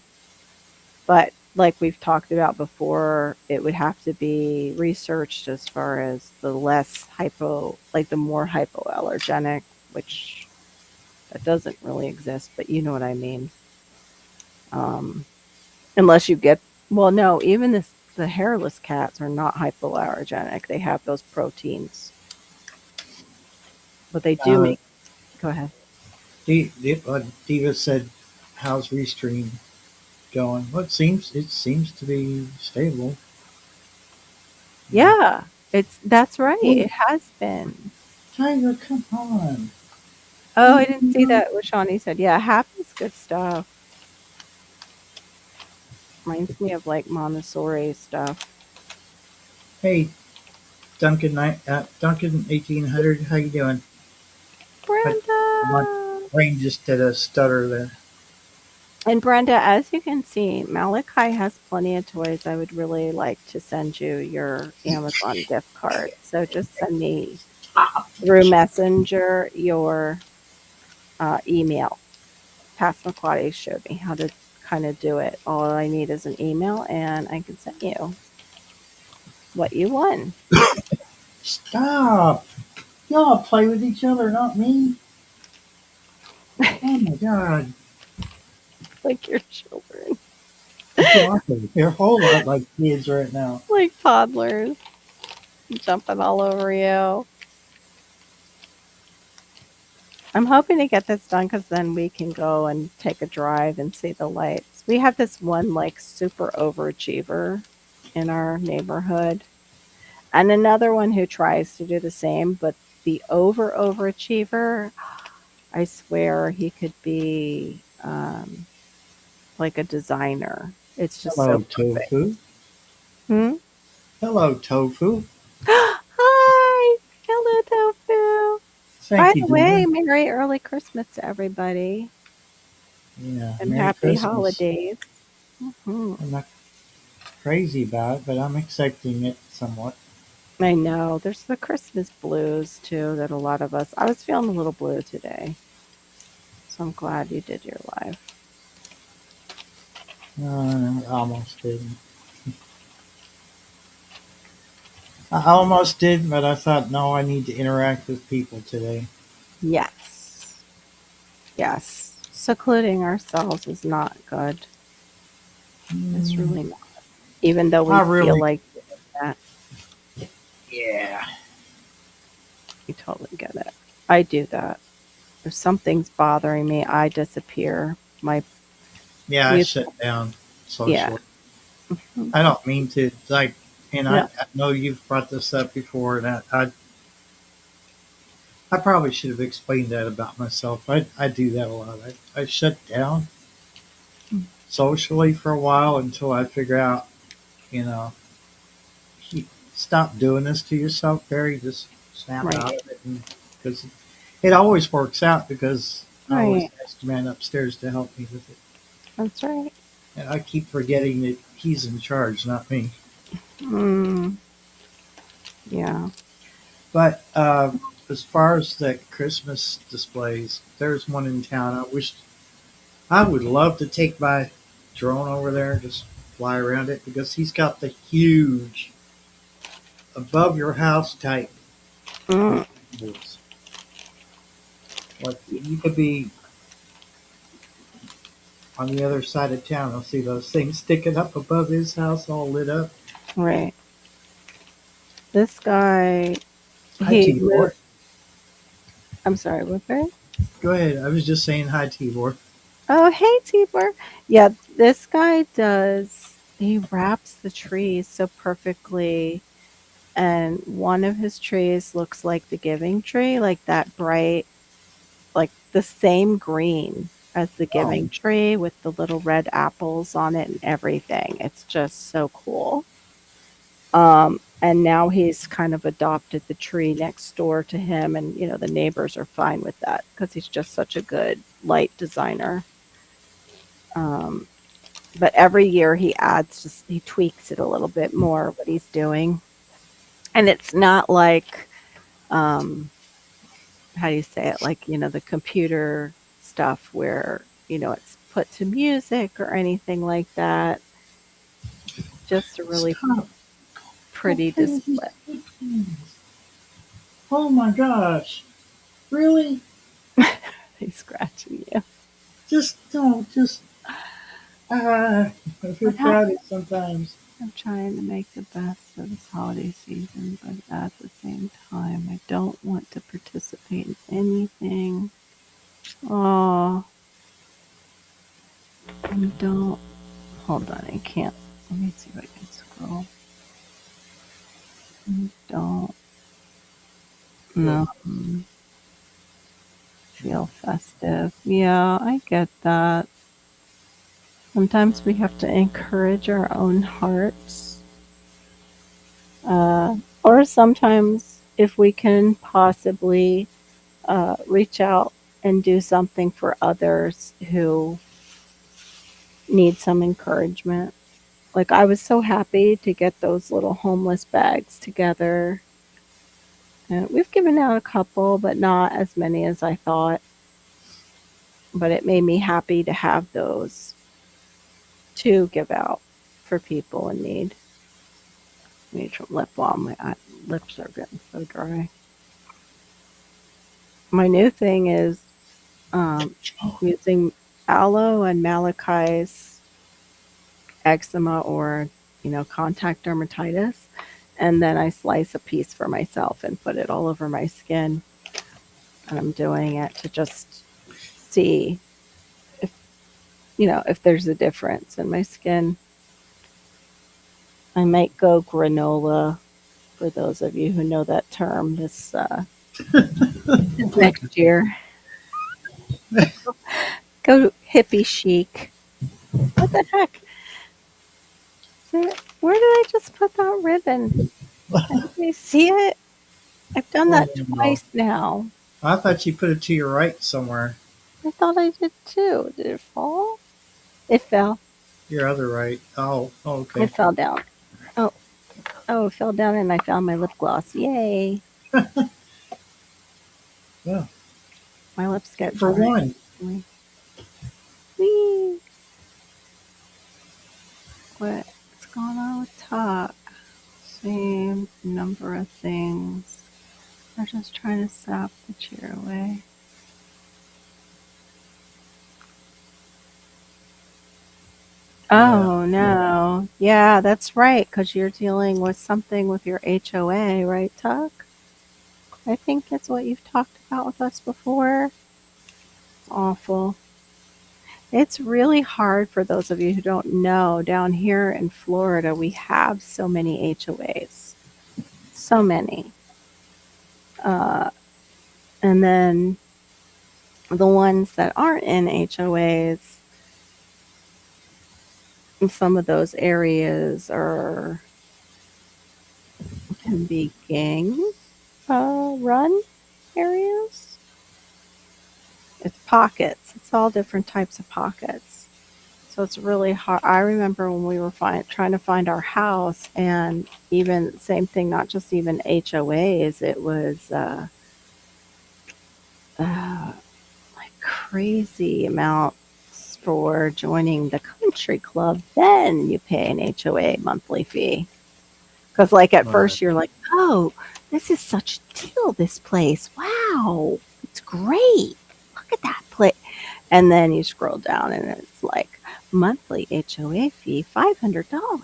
But like we've talked about before, it would have to be researched as far as the less like the more hypoallergenic, which that doesn't really exist, but you know what I mean. Um, unless you get, well, no, even the hairless cats are not hypoallergenic. They have those proteins, but they do Uh, make. Go ahead. Diva said, "How's Restream going?" Well, it seems to be stable. Yeah. Yeah, that's right. Oh, It has been. Tiger, come on. Oh, I didn't see that. What Shawnee said. Yeah, happy's good stuff. Reminds me of like Montessori stuff. Hey, Duncan 1800, how you doing? I, my Brenda. brain just did a stutter there. And Brenda, as you can see, Malachi has plenty of toys. I would really like to send you your Amazon gift card. So just send me through Messenger your email. Passamaquoddy showed me how to kind of do it. All I need is an email and I can send you what you won. Stop! Y'all play with each other, not me. Oh my god. Like your children, Exactly. You're a whole lot like kids right now. like toddlers jumping all over you. I'm hoping to get this done because then we can go and take a drive and see the lights. We have this one like super overachiever in our neighborhood, and another one who tries to do the same. But the overachiever, I swear he could be like a designer. It's just so Hello, perfect. Tofu. Hmm? Hello, Tofu. Hi, hello, Tofu. By Thank you, the way, Diva. Merry early Christmas to everybody Yeah, and Merry happy Christmas. holidays. Mhm. I'm not crazy about it, but I'm accepting it somewhat. I know. There's the Christmas blues too that a lot of us. I was feeling a little blue today, so I'm glad you did your live. I almost didn't. I almost did, but I thought, no, I need to interact with people today. Yes. Yes. Secluding ourselves is not good. It's Mm, really not. Even though we I feel really, like that, yeah, you totally get it. I do that. If something's bothering me, I disappear. My yeah, I you shut down yeah. socially. Mhm. I don't mean to, like, and No. I know you've brought this up before, and I probably should have explained that about myself. I do that a lot. I shut down socially for a while until I figure out, you know, you stop doing this to yourself, Barry. Just snap Right. out of it, because it always works out because I always Right. ask the man upstairs to help me with it, That's right. and I keep forgetting that he's in charge, not me. Mm, yeah. But as far as the Christmas displays, there's one in town. I would love to take my drone over there, just fly around it because he's got the huge above your house type Mm, boards. Like you could be on the other side of town and see those things sticking up above his house, all lit up. right. This guy, Hi, he Tibor. moved. I'm sorry, what, Barry? Go ahead. I was just saying hi, Tibor. Oh, hey, Tibor. Yeah, this guy does, he wraps the trees so perfectly. And one of his trees looks like the giving tree, like that bright, like the same green as the Oh, giving tree with the little red apples on it and everything. It's just so cool. And now he's kind of adopted the tree next door to him, and the neighbors are fine with that because he's just such a good light designer. Um, but every year he tweaks it a little bit more what he's doing, and it's not like how do you say it, like the computer stuff where it's put to music or anything like that. Just a really stop. How pretty pretty is display. this? Oh my gosh. Really? He's scratching you. Just don't. Just, I feel What happened? crowded sometimes. I'm trying to make the best of this holiday season, but at the same time, I don't want to participate in anything. Oh, I don't. Hold on, I can't. Let me see if I can scroll. I don't Feel know. Feel festive. Yeah, I get that. Sometimes we have to encourage our own hearts. Or sometimes, if we can possibly reach out and do something for others who need some encouragement. Like, I was so happy to get those little homeless bags together. And we've given out a couple, but not as many as I thought. But it made me happy to have those to give out for people in need. I need some lip balm. My lips are getting so dry. My new thing is um, using aloe and Malachi's eczema or contact dermatitis, and then I slice a piece for myself and put it all over my skin. And I'm doing it to just see if if there's a difference in my skin. I might go granola for those of you who know that term this next year. Go hippie chic. What the heck? Where did I just put that ribbon? Can you see it? I've done Oh that no. twice now. I thought you put it to your right somewhere. I thought I did too. Did it fall? It fell. Your other right. Oh, It okay. fell down. Oh, oh, it fell down and I found my lip gloss. Yay. Yeah. My lips get For dry one. easily. Whee! What's going on with talk? Same number of things. They're just trying to sap the chair away. Yeah. Oh, no. Yeah, that's right, because you're dealing with something with your HOA, right, Tuck? I think that's what you've talked about with us before. It's awful. It's really hard for those of you who don't know. Down here in Florida, we have so many HOAs. So many. Uh, and then the ones that aren't in HOAs, in some of those areas can be gang run areas. It's pockets. It's all different types of pockets. So it's really hard. I remember when we were trying to find our house, and even same thing, not just even HOAs. It was uh, like crazy amounts for joining the country club, then you pay an HOA monthly fee. Because, like, at Right. first you're like, oh, this is such a deal, this place. Wow, it's great. Look at that place. And then you scroll down and it's like, monthly HOA fee, $500.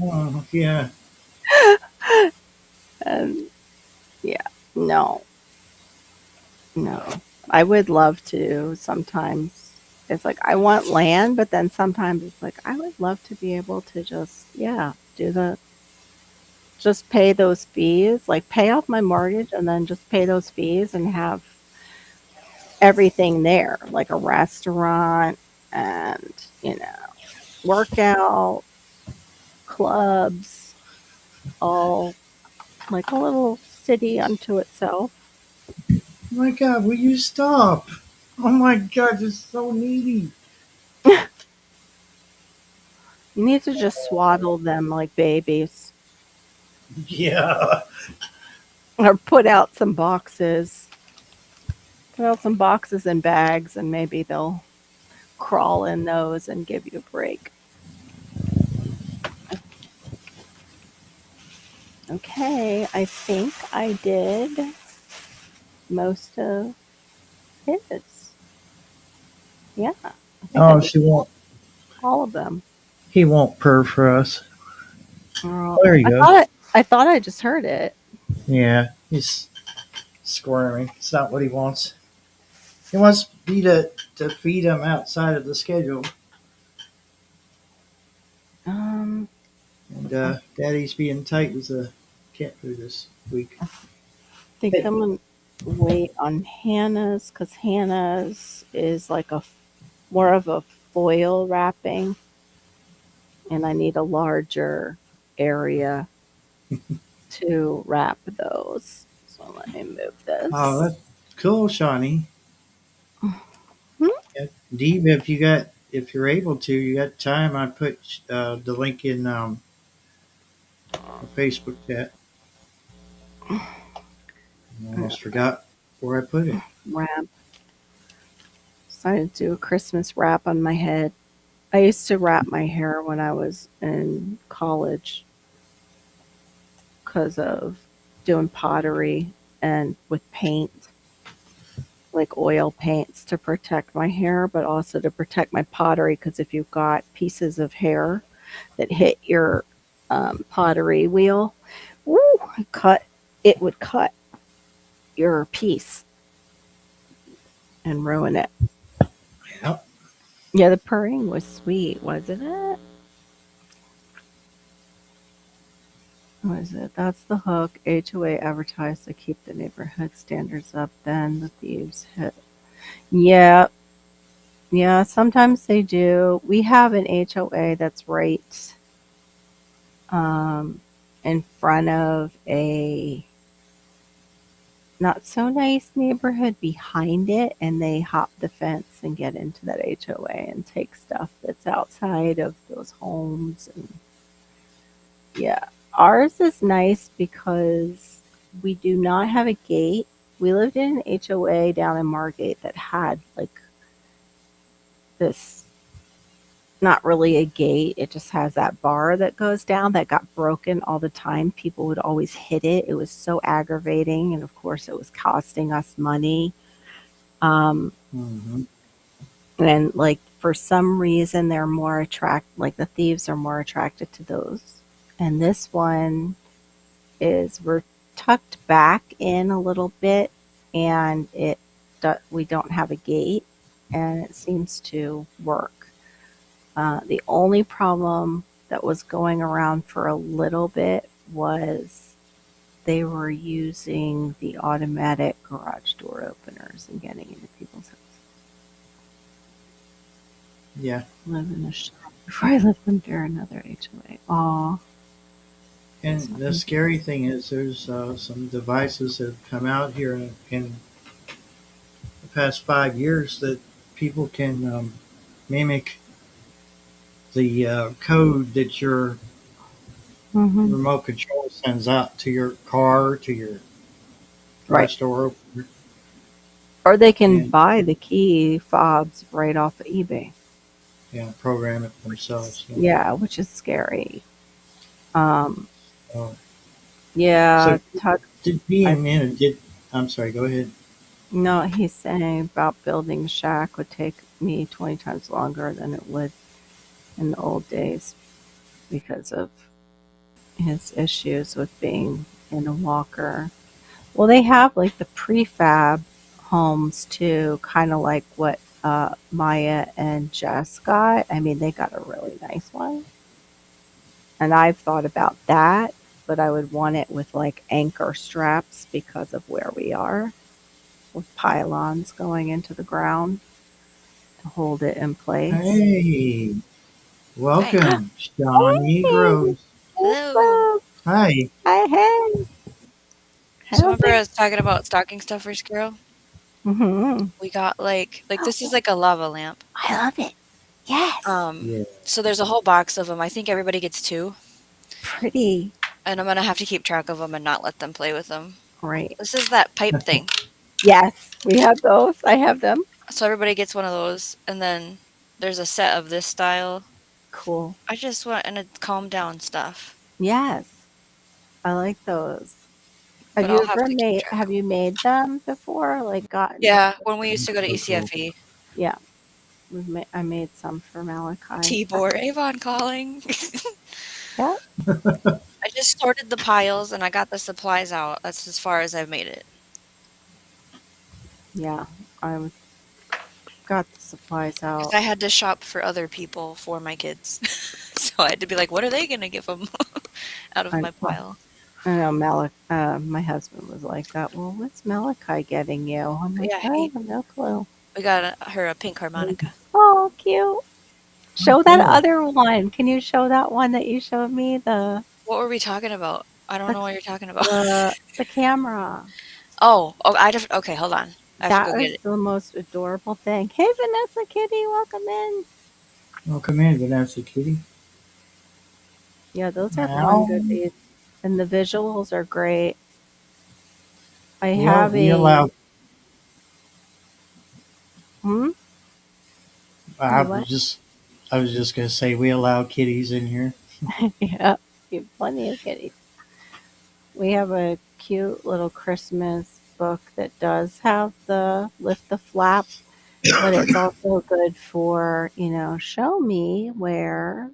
Oh, yeah. And yeah, no, no. I would love to sometimes. It's like, I want land, but then sometimes it's like, I would love to be able to just, yeah, do the just pay those fees, like pay off my mortgage and then just pay those fees and have everything there, like a restaurant and, workout, clubs, all like a little city unto itself. My God, will you stop? Oh my God, it's so needy. You need to just swaddle them like babies Yeah. or put out some boxes. Put out some boxes and bags and maybe they'll crawl in those and give you a break. Okay, I think I did most of his. Yeah, I think I Oh, did she won't. all of them. He won't purr for us. Oh, Oh, there you go. I thought I just heard it. Yeah, he's squirming. It's not what he wants. He wants me to feed him outside of the schedule. Um, And Daddy's being tight with the cat food this week. I think Hey, I'm gonna wait on Hannah's because Hannah's is like more of a foil wrapping, and I need a larger area to wrap those. So let me move oh, this. that's cool, Shawnee. Hmm? Yeah, Dee, if you're able to, you got time, I put the link in the Facebook chat. I almost forgot where I put it. Wrap. Decided to do a Christmas wrap on my head. I used to wrap my hair when I was in college because of doing pottery and with paint, like oil paints to protect my hair, but also to protect my pottery. Because if you've got pieces of hair that hit your pottery wheel, woo, it would cut your piece and ruin it. Yeah. Yeah, the purring was sweet, wasn't it? What is it? That's the hook. HOA advertised to keep the neighborhood standards up. Then the thieves hit. Yeah, yeah, sometimes they do. We have an HOA that's right um, in front of a not so nice neighborhood behind it, and they hop the fence and get into that HOA and take stuff that's outside of those homes. And yeah, ours is nice because we do not have a gate. We lived in an HOA down in Margate that had like this not really a gate. It just has that bar that goes down that got broken all the time. People would always hit it. It was so aggravating. And of course, it was costing us money. Um, Hmm. and like for some reason, like the thieves are more attracted to those. And this one is we're tucked back in a little bit and we don't have a gate and it seems to work. The only problem that was going around for a little bit was they were using the automatic garage door openers and getting into people's houses. Yeah. Live in a shop before I lived under another HOA. Aw. And the scary thing is, there's some devices that have come out here in the past 5 years that people can mimic the code that your Mm-hmm. remote control sends out to your car, to your Right. garage door opener. Or they can and buy the key fobs right off of eBay. program it themselves. Yeah. Yeah, which is scary. Um, Oh. yeah, So Tuck. did he I and did I'm sorry. Go ahead. no, he's saying about building a shack would take me 20 times longer than it would in the old days because of his issues with being in a walker. Well, they have like the prefab homes too, kind of like what Maya and Jess got. I mean, they got a really nice one. And I've thought about that, but I would want it with like anchor straps because of where we are, with pylons going into the ground to hold it in place. Hey, Hi. welcome, Shawnee Hey, Groves. Hello. hello. Hi. Hi, hey. So How's remember I it? was talking about stocking stuffers, Carol? Mm-hmm. We got like this is like a lava lamp. I love it. Yes. Yeah. So there's a whole box of them. I think everybody gets two, Pretty. and I'm gonna have to keep track of them and not let them play with them. Great. This is that pipe thing. Yes, we have those. I have them. So everybody gets one of those, and then there's a set of this style. Cool. I just want and a calm down stuff, Yes. I like those. Have but you I'll have ever to keep made track have of you them. made them before? Like gotten Yeah, when we used to go to So cool. ECFE. yeah, I made some for Malachi. Tibor, Avon calling. Yeah. I just sorted the piles and I got the supplies out. That's as far as I've made it. Yeah. I got the supplies Because out. I had to shop for other people for my kids. So I had to be like, what are they going to give them out of I my pile? I know my husband was like that. Well, what's Malachi getting you? I'm But like, yeah, I have no clue. we got her a pink harmonica. Oh, cute. Oh, Show that cool. other one. Can you show that one that you showed me? What were we talking about? I don't The know what you're talking about. the camera. Okay, hold on. I have to That go get was it. the most adorable thing. Hey, Vanessa Kitty, welcome in. Well, come in, Vanessa Kitty. Yeah, those are fun, Now, good reads. And the visuals are great. I yeah, have we a allow. hmm? I You was what? just, I was just gonna say we allow kitties in here. Yeah, you have plenty of kitties. We have a cute little Christmas book that does have the lift the flap, but it's also good for, show me where,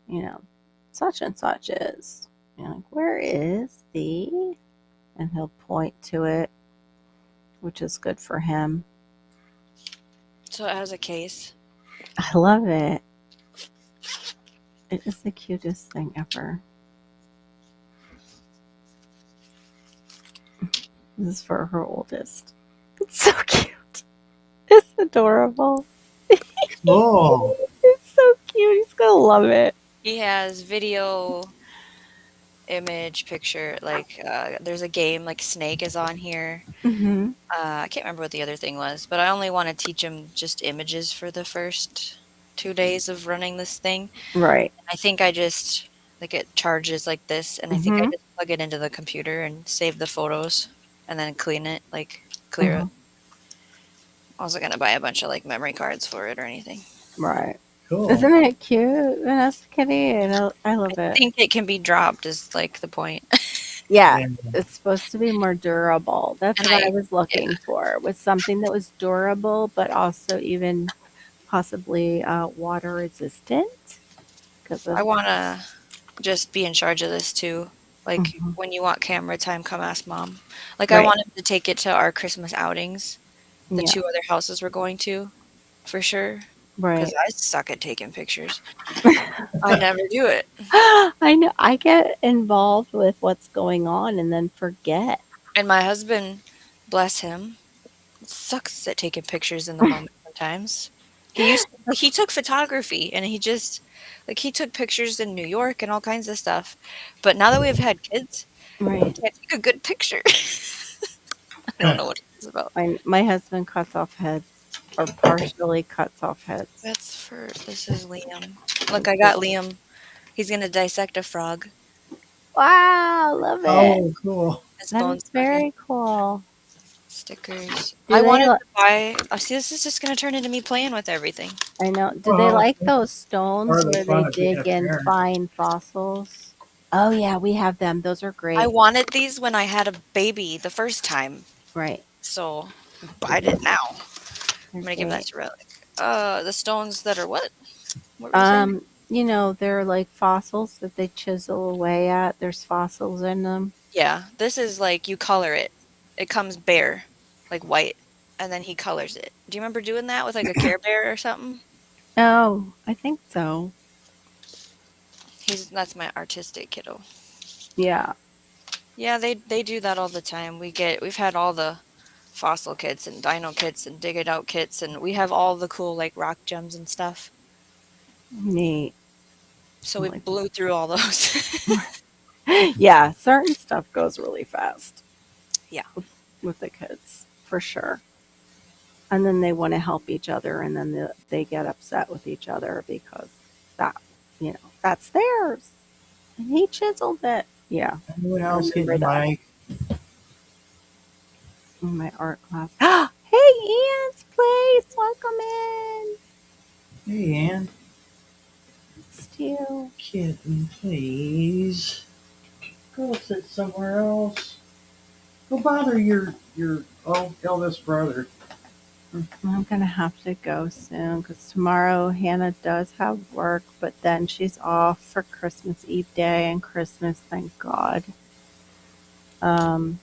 you know, such and such is. Like, where is the? And he'll point to it, which is good for him. So it has a case. I love it. It is the cutest thing ever. This is for her oldest. It's so cute. It's adorable. Cool. It's so cute. He's gonna love it. He has video, image, picture. Like, there's a game, like Snake is on here. Hmm. I can't remember what the other thing was, but I only want to teach him just images for the first 2 days of running this thing. Right. I think I just like it charges like this, and I think I Hmm. just plug it into the computer and save the photos, and then clean it, like clear Hmm. it. I wasn't gonna buy a bunch of like memory cards for it or anything. Right. Cool. Isn't it cute, Vanessa Kitty? And I I love it. think it can be dropped is like the point. Yeah, Yeah. it's supposed to be more durable. That's And what I I was yeah, looking for, was something that was durable, but also even possibly water resistant because I of. wanna just be in charge of this too. Like Mhm. when you want camera time, come ask mom. Like I Right. wanted to take it to our Christmas outings, the Yeah. 2 other houses we're going to, for sure. Because Right. I suck at taking pictures. I never do it. I know. I get involved with what's going on and then forget. And my husband, bless him, sucks at taking pictures in the moment sometimes. He took photography and he just like he took pictures in New York and all kinds of stuff. But now that we've had kids, he Right. can't take a good picture. I don't know what it is about. My husband cuts off heads or partially cuts off heads. This is Liam. Look, I got Liam. He's gonna dissect a frog. Wow, love it. Oh, cool. His That is bone's broken. very cool. Stickers. Do I they? wanted to buy. Oh, see, this is just gonna turn into me playing with everything. I know. Do they Well, like those part stones of the where they fun of being dig a and parent. find fossils? Oh yeah, we have them. Those are I great. wanted these when I had a baby the first time, Right. so buy it now. They're I'm gonna give that great. to Relic. The stones that are what? What were you saying? They're like fossils that they chisel away at. There's fossils in them. Yeah, this is like you color it. It comes bare, like white, and then he colors it. Do you remember doing that with like a Care Bear or something? Oh, I think so. That's my artistic kiddo. Yeah. Yeah, they do that all the time. We've had all the fossil kits and dino kits and dig it out kits, and we have all the cool like rock gems and stuff. Neat. So I'm we like, blew through all those. yeah, certain stuff goes really fast Yeah. with the kids, for sure. And then they want to help each other, and then they get upset with each other because that, that's theirs. And he chiseled it. Yeah, Anyone I else remember getting that my? in my art class. Hey, Ian's place. Welcome in. Hey, Ann, Stu. kitten, please go sit somewhere else. Go bother your eldest brother. I'm going to have to go soon because tomorrow Hannah does have work, but then she's off for Christmas Eve day and Christmas, thank God. Um,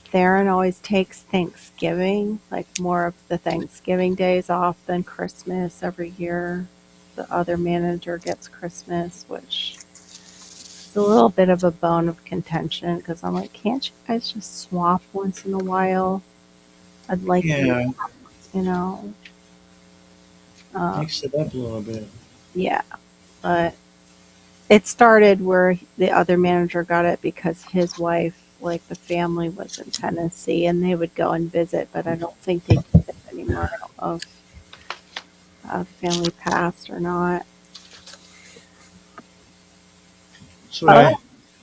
Theron always takes Thanksgiving, like more of the Thanksgiving days off than Christmas every year. The other manager gets Christmas, which is a little bit of a bone of contention because I'm like, can't you guys just swap once in a while? I'd like you, Yeah, you know. Um, mix it up a little bit. yeah, but it started where the other manager got it because his wife, like the family, was in Tennessee and they would go and visit, but I don't think they do it anymore. I don't know if the family passed or not. So Oh,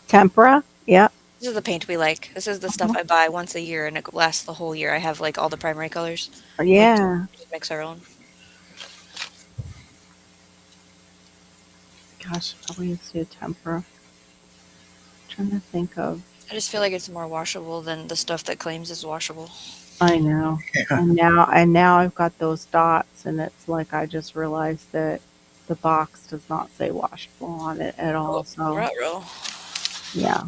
tempura. Yep. This is the paint we like. This is the stuff I buy once a year and it lasts the whole year. I have like all the primary colors. Yeah. We just mix our own. Gosh, we used to do tempura. Trying to think of. I just feel like it's more washable than the stuff that claims is washable. I know. yeah, And now I've got those dots, and it's like I just realized that the box does not say washable on it at all. Oh, So ruh-roh. yeah.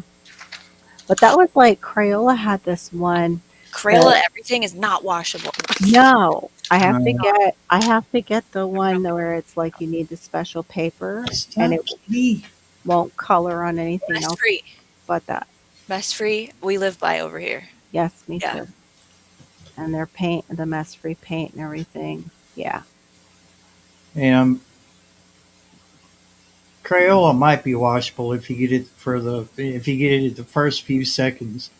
But that was like Crayola had this one Crayola, that everything is not washable. no, no, I have to get the one where it's like you need the special paper and stop it me. won't color on anything Mess else free. but that. Mess free. We live by over here. Yes, me Yeah. too. And their paint, the mess free paint and everything. Yeah. And Crayola might be washable if you get it if you get it the first few seconds.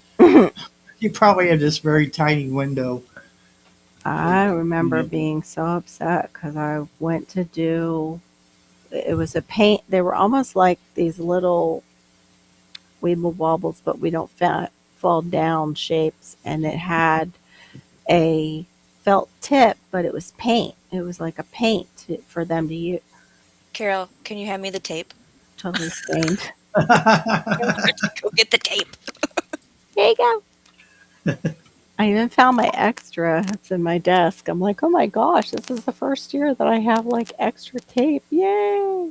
You probably have this very tiny window. I remember being so upset because I went to do it was a paint. They were almost like these little weeble wobbles, but we don't fall down shapes, and it had a felt tip, but it was paint. It was like a paint for them to use. Carol, can you hand me the tape? Totally stained. Go get the tape. Here you go. I even found my extra. It's in my desk. I'm like, oh my gosh, this is the first year that I have like extra tape. Yay!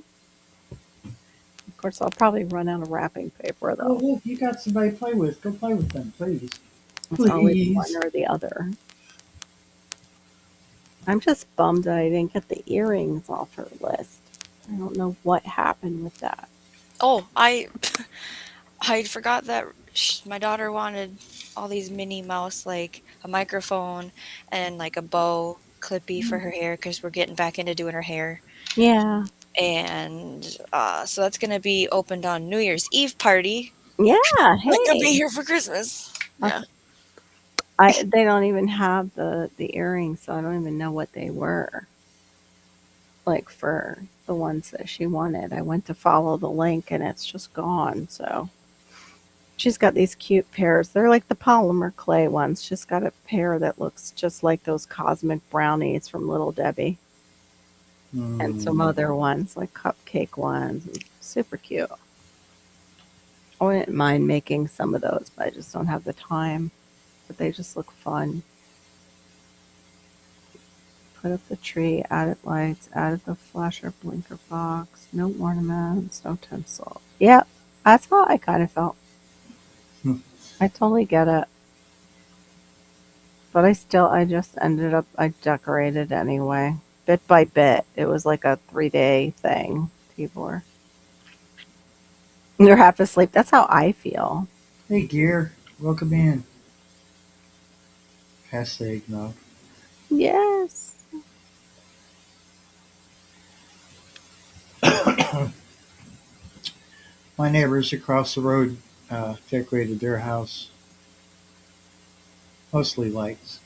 Of course, I'll probably run out of wrapping paper Oh, though. look, you got somebody to play with. Go play with them, please. It's always one Please. or the other. I'm just bummed that I didn't get the earrings off her list. I don't know what happened with that. Oh, I forgot that my daughter wanted all these Minnie Mouse, like a microphone and like a bow clippy for her hair because we're getting back into doing her hair. Yeah. And so that's going to be opened on New Year's Eve party. Yeah. I'm going to be Hey. here for Christmas. Yeah. They don't even have the earrings, so I don't even know what they were. Like for the ones that she wanted. I went to follow the link and it's just gone, so She's got these cute pears. They're like the polymer clay ones. She's got a pear that looks just like those cosmic brownies from Little Debbie, and some Mm. other ones like cupcake ones. Super cute. I wouldn't mind making some of those, but I just don't have the time. But they just look fun. Put up the tree, added lights, added the flasher blinker box, no ornaments, no tinsel. Yep, that's how I kind of felt. I totally get it. But I just ended up, I decorated anyway. Bit by bit. It was like a 3-day thing, Tibor. You're half asleep. That's how I feel. Hey, Gear, welcome in. Pass the eggnog. Yes. My neighbors across the road decorated their house, mostly lights.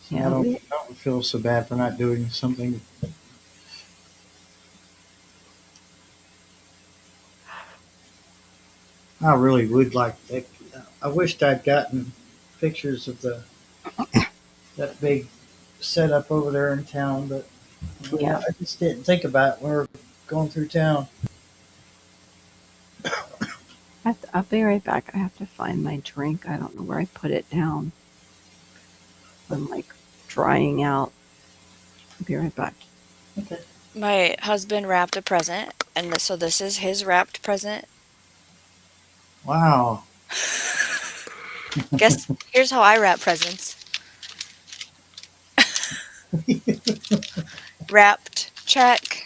So Yeah, I don't feel so bad for not doing something. I really would like to. I wished I'd gotten pictures of that big setup over there in town, but yeah. I just didn't think about it when we were going through town. I'll be right back. I have to find my drink. I don't know where I put it down. I'm like drying out. I'll be right back. Okay. My husband wrapped a present, and so this is his wrapped present. Wow. Guess here's how I wrap presents. Wrapped, check.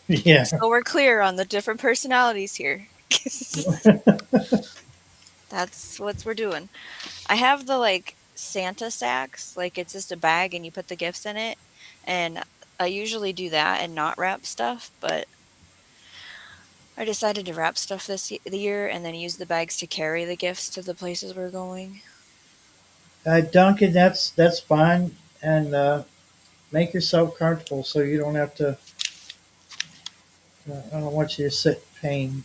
Yeah. So we're clear on the different personalities here. That's what we're doing. I have the like Santa sacks, like it's just a bag and you put the gifts in it. And I usually do that and not wrap stuff, but I decided to wrap stuff the year and then use the bags to carry the gifts to the places we're going. Duncan, that's fine, and make yourself comfortable so you don't have to. I don't want you to sit in pain.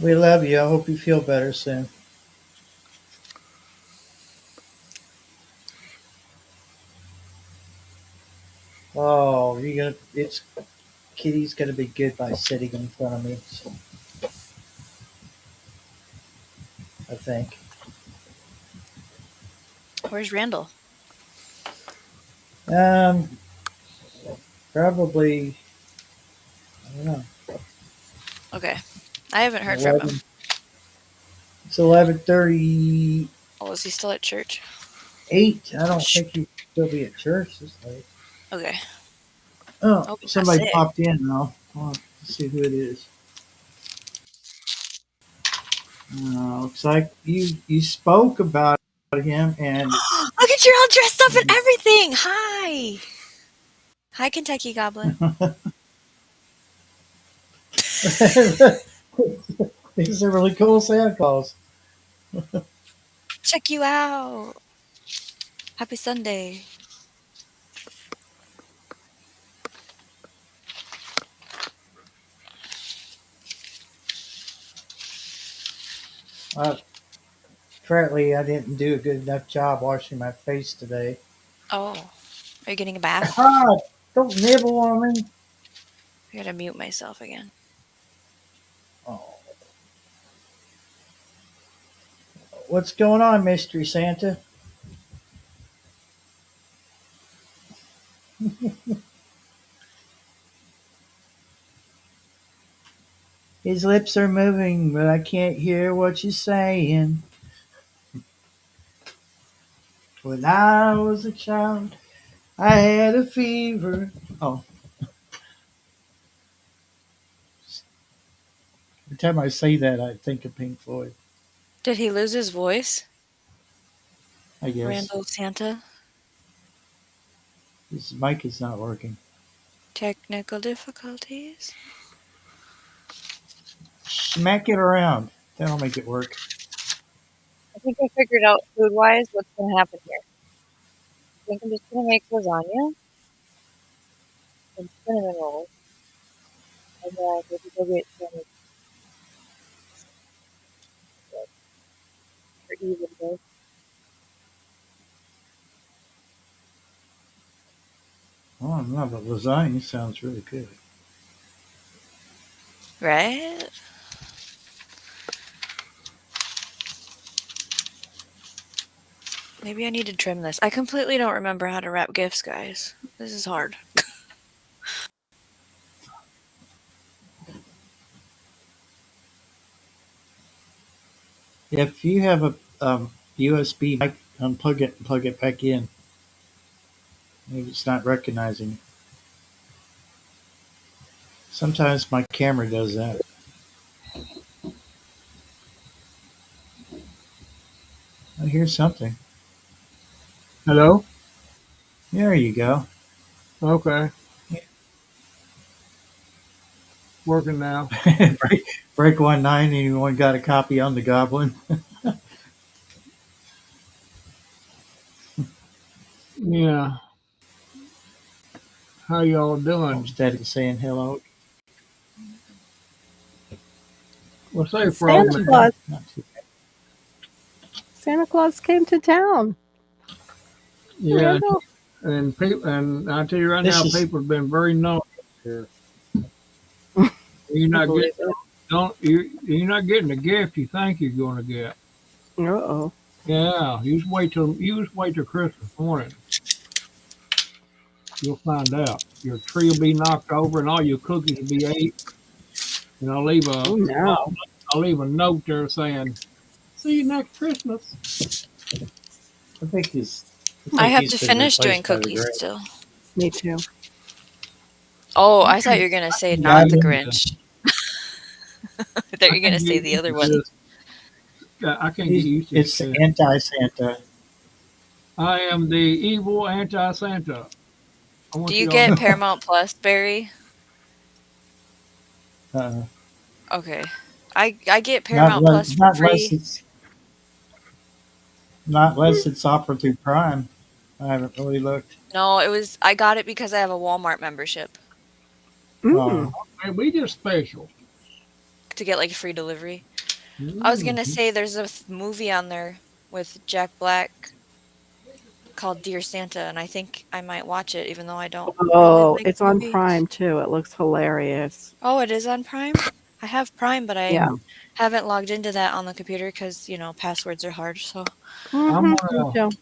We love you. I hope you feel better soon. Oh, you're gonna. It's Kitty's gonna be good by sitting in front of me. So I think. Where's Randall? Um, Probably. I don't know. Okay. I haven't heard from him. 11. It's 11:38. Oh, is he still at church? I don't Shh. think he'd still be at church this late. Okay. Oh, Hope he's not somebody sick. popped in now. Let's see who it is. Looks like you spoke about him, and Look at you all dressed up and everything. Hi. Hi, Kentucky Goblin. he's a really cool Santa Claus. Check you out. Happy Sunday. Uh, Apparently, I didn't do a good enough job washing my face today. Oh, are you getting a bath? Ah, don't nibble on me. I gotta mute myself again. Oh, what's going on, Mystery Santa? His lips are moving, but I can't hear what you're saying. When I was a child, I had a fever. Oh, every time I say that, I think of Pink Floyd, Did he lose his voice? I guess. Randall Santa? His mic is not working. Technical difficulties? Smack it around. That'll make it work. I think I figured out food-wise what's gonna happen here. I think I'm just gonna make lasagna, some cinnamon rolls, and then maybe go get some like, for even this. Oh, I don't know, but lasagna sounds really good. Right? Maybe I need to trim this. I completely don't remember how to wrap gifts, guys. This is hard. If you have a USB mic, unplug it and plug it back in. Maybe it's not recognizing it. Sometimes my camera does that. I hear something. Hello? There you go. Okay. Working now. Break 19, anyone got a copy on the Goblin? Yeah. How y'all doing? Homestead saying hello. Well, say Santa Frogman. Claus. Not too bad. Santa Claus came to town. Yeah, Randall. and people, and I tell you right This now, is- people have been very naughty here. You're I not believe getting it. you're not getting the gift you think you're going to get. Uh-oh. Yeah, you just wait till Christmas morning. You'll find out. Your tree will be knocked over and all your cookies will be ate. And Oh, no. I'll leave a note there saying, "See you next Christmas." I think I have he's to been finish doing replaced by the cookies Grinch. still. Me too. Oh, I thought you were gonna say Yeah, not the yeah. Grinch. I thought you were gonna say the other one. I can't get used to It's this. the anti-Santa. I am the evil anti-Santa. I want Do you y'all get to- Paramount Plus, Barry? Uh, Okay. I get not, Paramount Plus for not unless free. it's not unless it's offered through Prime. I haven't really looked. No, I got it because I have a Walmart membership Mm. Hey, we just special. to get like free delivery. I was gonna say there's a movie on there with Jack Black called Dear Santa, and I think I might watch it, even though I don't Oh, really like it's on movies. Prime too. It looks hilarious. Oh, it is on Prime? I have Prime, but I Yeah. haven't logged into that on the computer because, passwords are hard, so. I'm Me gonna. too.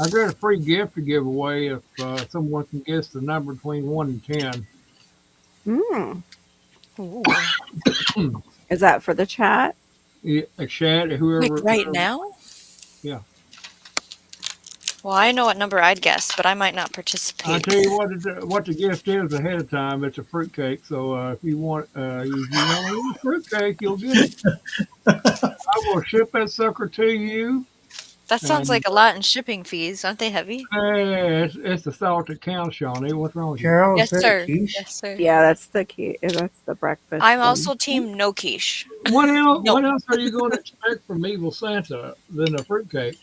I got a free gift to give away if someone can guess the number between 1 and 10. Mm. Ooh. Is that for the chat? A chat, whoever. Like right now? Yeah. Well, I know what number I'd guess, but I might not I participate. tell you what the gift is ahead of time. It's a fruitcake. So if you want a fruitcake, you'll get it. I will ship that sucker to you. That sounds like a lot in shipping fees. Aren't they heavy? It's the thought that counts, Shawnee. What's wrong with you? Carol, Yes, is there sir. a quiche? Yes, sir. Yeah, that's the key. That's the breakfast. I'm one. also team no quiche. What else? No. What else are you going to expect from Evil Santa than a fruitcake?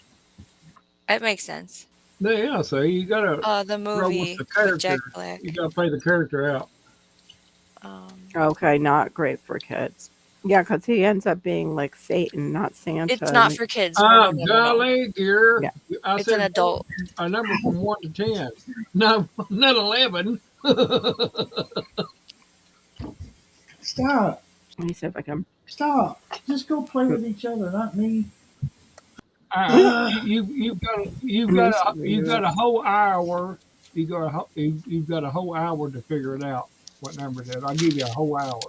That makes sense. Yeah, so you gotta The roll movie with the with Jack character. Black. You gotta play the character out. Okay, not great for kids. Yeah, because he ends up being like Satan, not Santa. It's not for kids. No, no, no, no, no. Golly, dear. Yeah. I It's said an adult. a number from 1 to 10. No, not 11. Stop! Let me see if I can. Stop! Just go play with each other, not me. You've got a whole hour. You've got a whole hour to figure it out. What number it is? I'll give you a whole hour.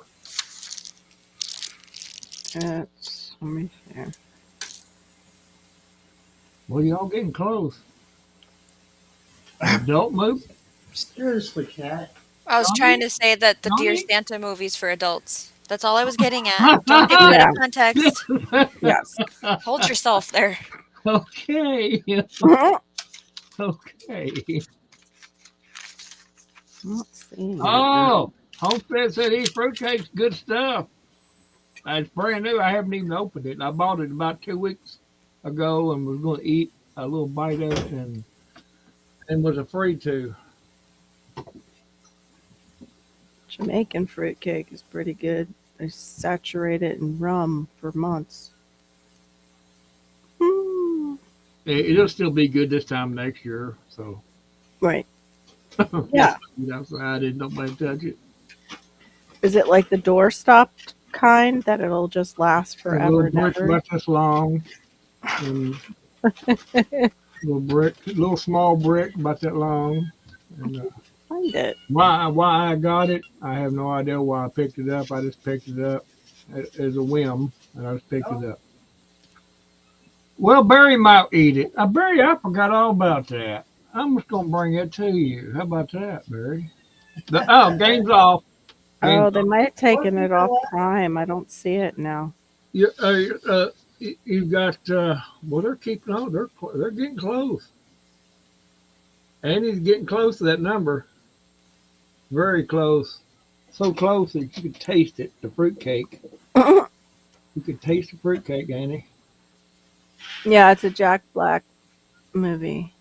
Let me see. Well, y'all getting close. Adult movie? Seriously, cat. I was Johnny? trying to say that the Dear Johnny? Santa movie's for adults. That's all I was getting at. Don't take it out of context. Yes. Hold yourself there. Okay. Let's Okay. see. Oh, Homestead said these fruitcakes good stuff. It's brand new. I haven't even opened it. I bought it about 2 weeks ago and was going to eat a little bite of it and was afraid to. Jamaican fruitcake is pretty good. They saturate it in rum for months. Mm. It'll still be good this time next year. So Right. Yeah. eat outside and nobody touch it. Is it like the doorstop kind that it'll just last A little forever and brick ever? about this long, and little small brick about that long. And Find it. why I got it, I have no idea why I picked it up. I just picked it up as a whim, and I just picked it up. Well, Barry might eat it. Barry, I forgot all about that. I'm just gonna bring it to you. How about that, Barry? Game's off. Oh, Game's they off. might have taken it off Prime. I don't see it now. You, you've got. Well, they're keeping on. They're getting close. Andy's getting close to that number. Very close. So close that you could taste it. The fruitcake. You could taste the fruitcake, Andy. Yeah, it's a Jack Black movie.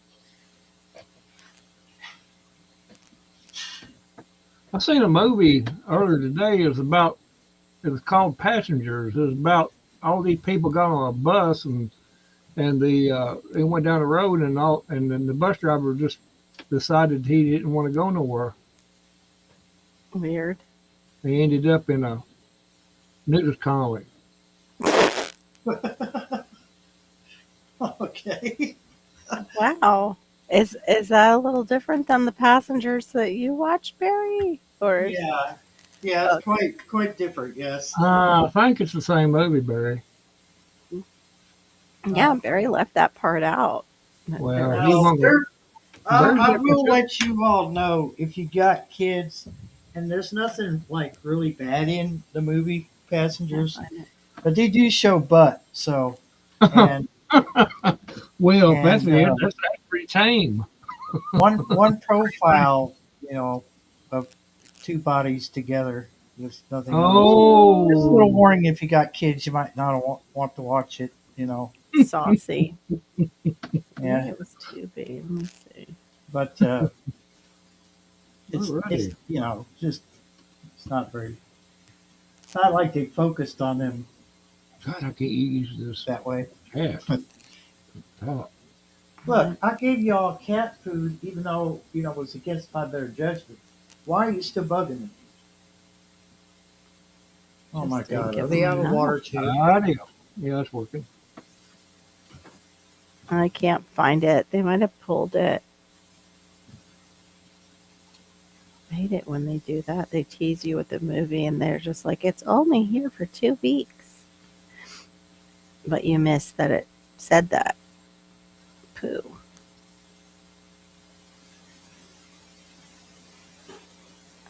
I seen a movie earlier today. It was called Passengers. It was about all these people got on a bus and they went down the road and then the bus driver just decided he didn't want to go nowhere. Weird. He ended up in a news comic. Okay. Wow. Is that a little different than the Passengers that you watched, Barry? Or Yeah. Yeah, it's quite different. Yes. I think it's the same movie, Barry. yeah, Barry left that part out. Well, There he was- won't. I will let you all know if you got kids, and there's nothing like really bad in the movie Passengers, but they do show butt. So, and Well, And, that's it. That's pretty tame. one profile, of two bodies together. There's nothing. Just a little Oh, warning: if you got kids, you might not want to watch it. saucy. Yeah. It was too big. Let me see. But it's Alrighty. just it's not very. It's not like they focused on them God, I can't use this that way. hat. Oh, Look, I gave y'all cat food, even though it was against my better judgment. Why are you still bugging me? Oh Just my didn't God! give Are they them out of enough. water too? Audio. Yeah, it's working. I can't find it. They might have pulled it. I hate it when they do that. They tease you with the movie and they're just like, it's only here for 2 weeks. But you miss that it said that. Pooh.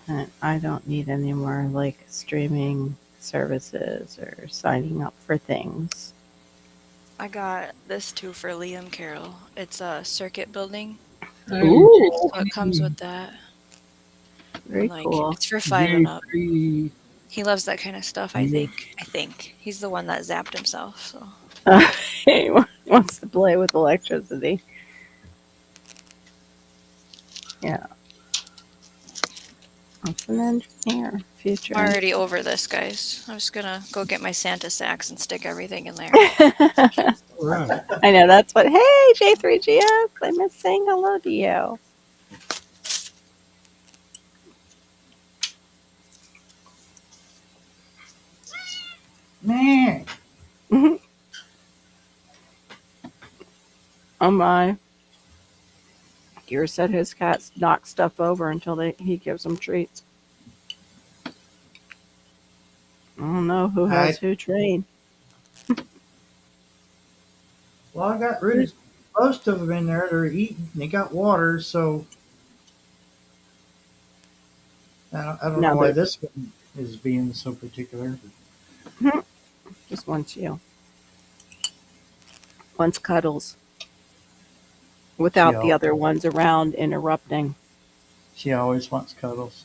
And I don't need any more like streaming services or signing up for things. I got this too for Liam Carroll. It's a circuit building, Ooh, so it comes with that. very Like cool. it's for 5 and up. J3. He loves that kind of stuff. I Yeah. think he's the one that zapped himself. So He wants to play with electricity. Yeah. That's an engineer. Future. I'm already over this, guys. I'm just gonna go get my Santa sacks and stick everything in there. All right. I know that's what. Hey, J3GS, I miss saying hello to you. Man, Oh my. Gear said his cats knock stuff over until he gives them treats. I don't know who has who trained. well, I got rid of most of them in there. They're eating. They got water, so I don't No, know why but- this one is being so particular. Just wants you. Wants cuddles. Without the Yeah. other ones around interrupting. She always wants cuddles.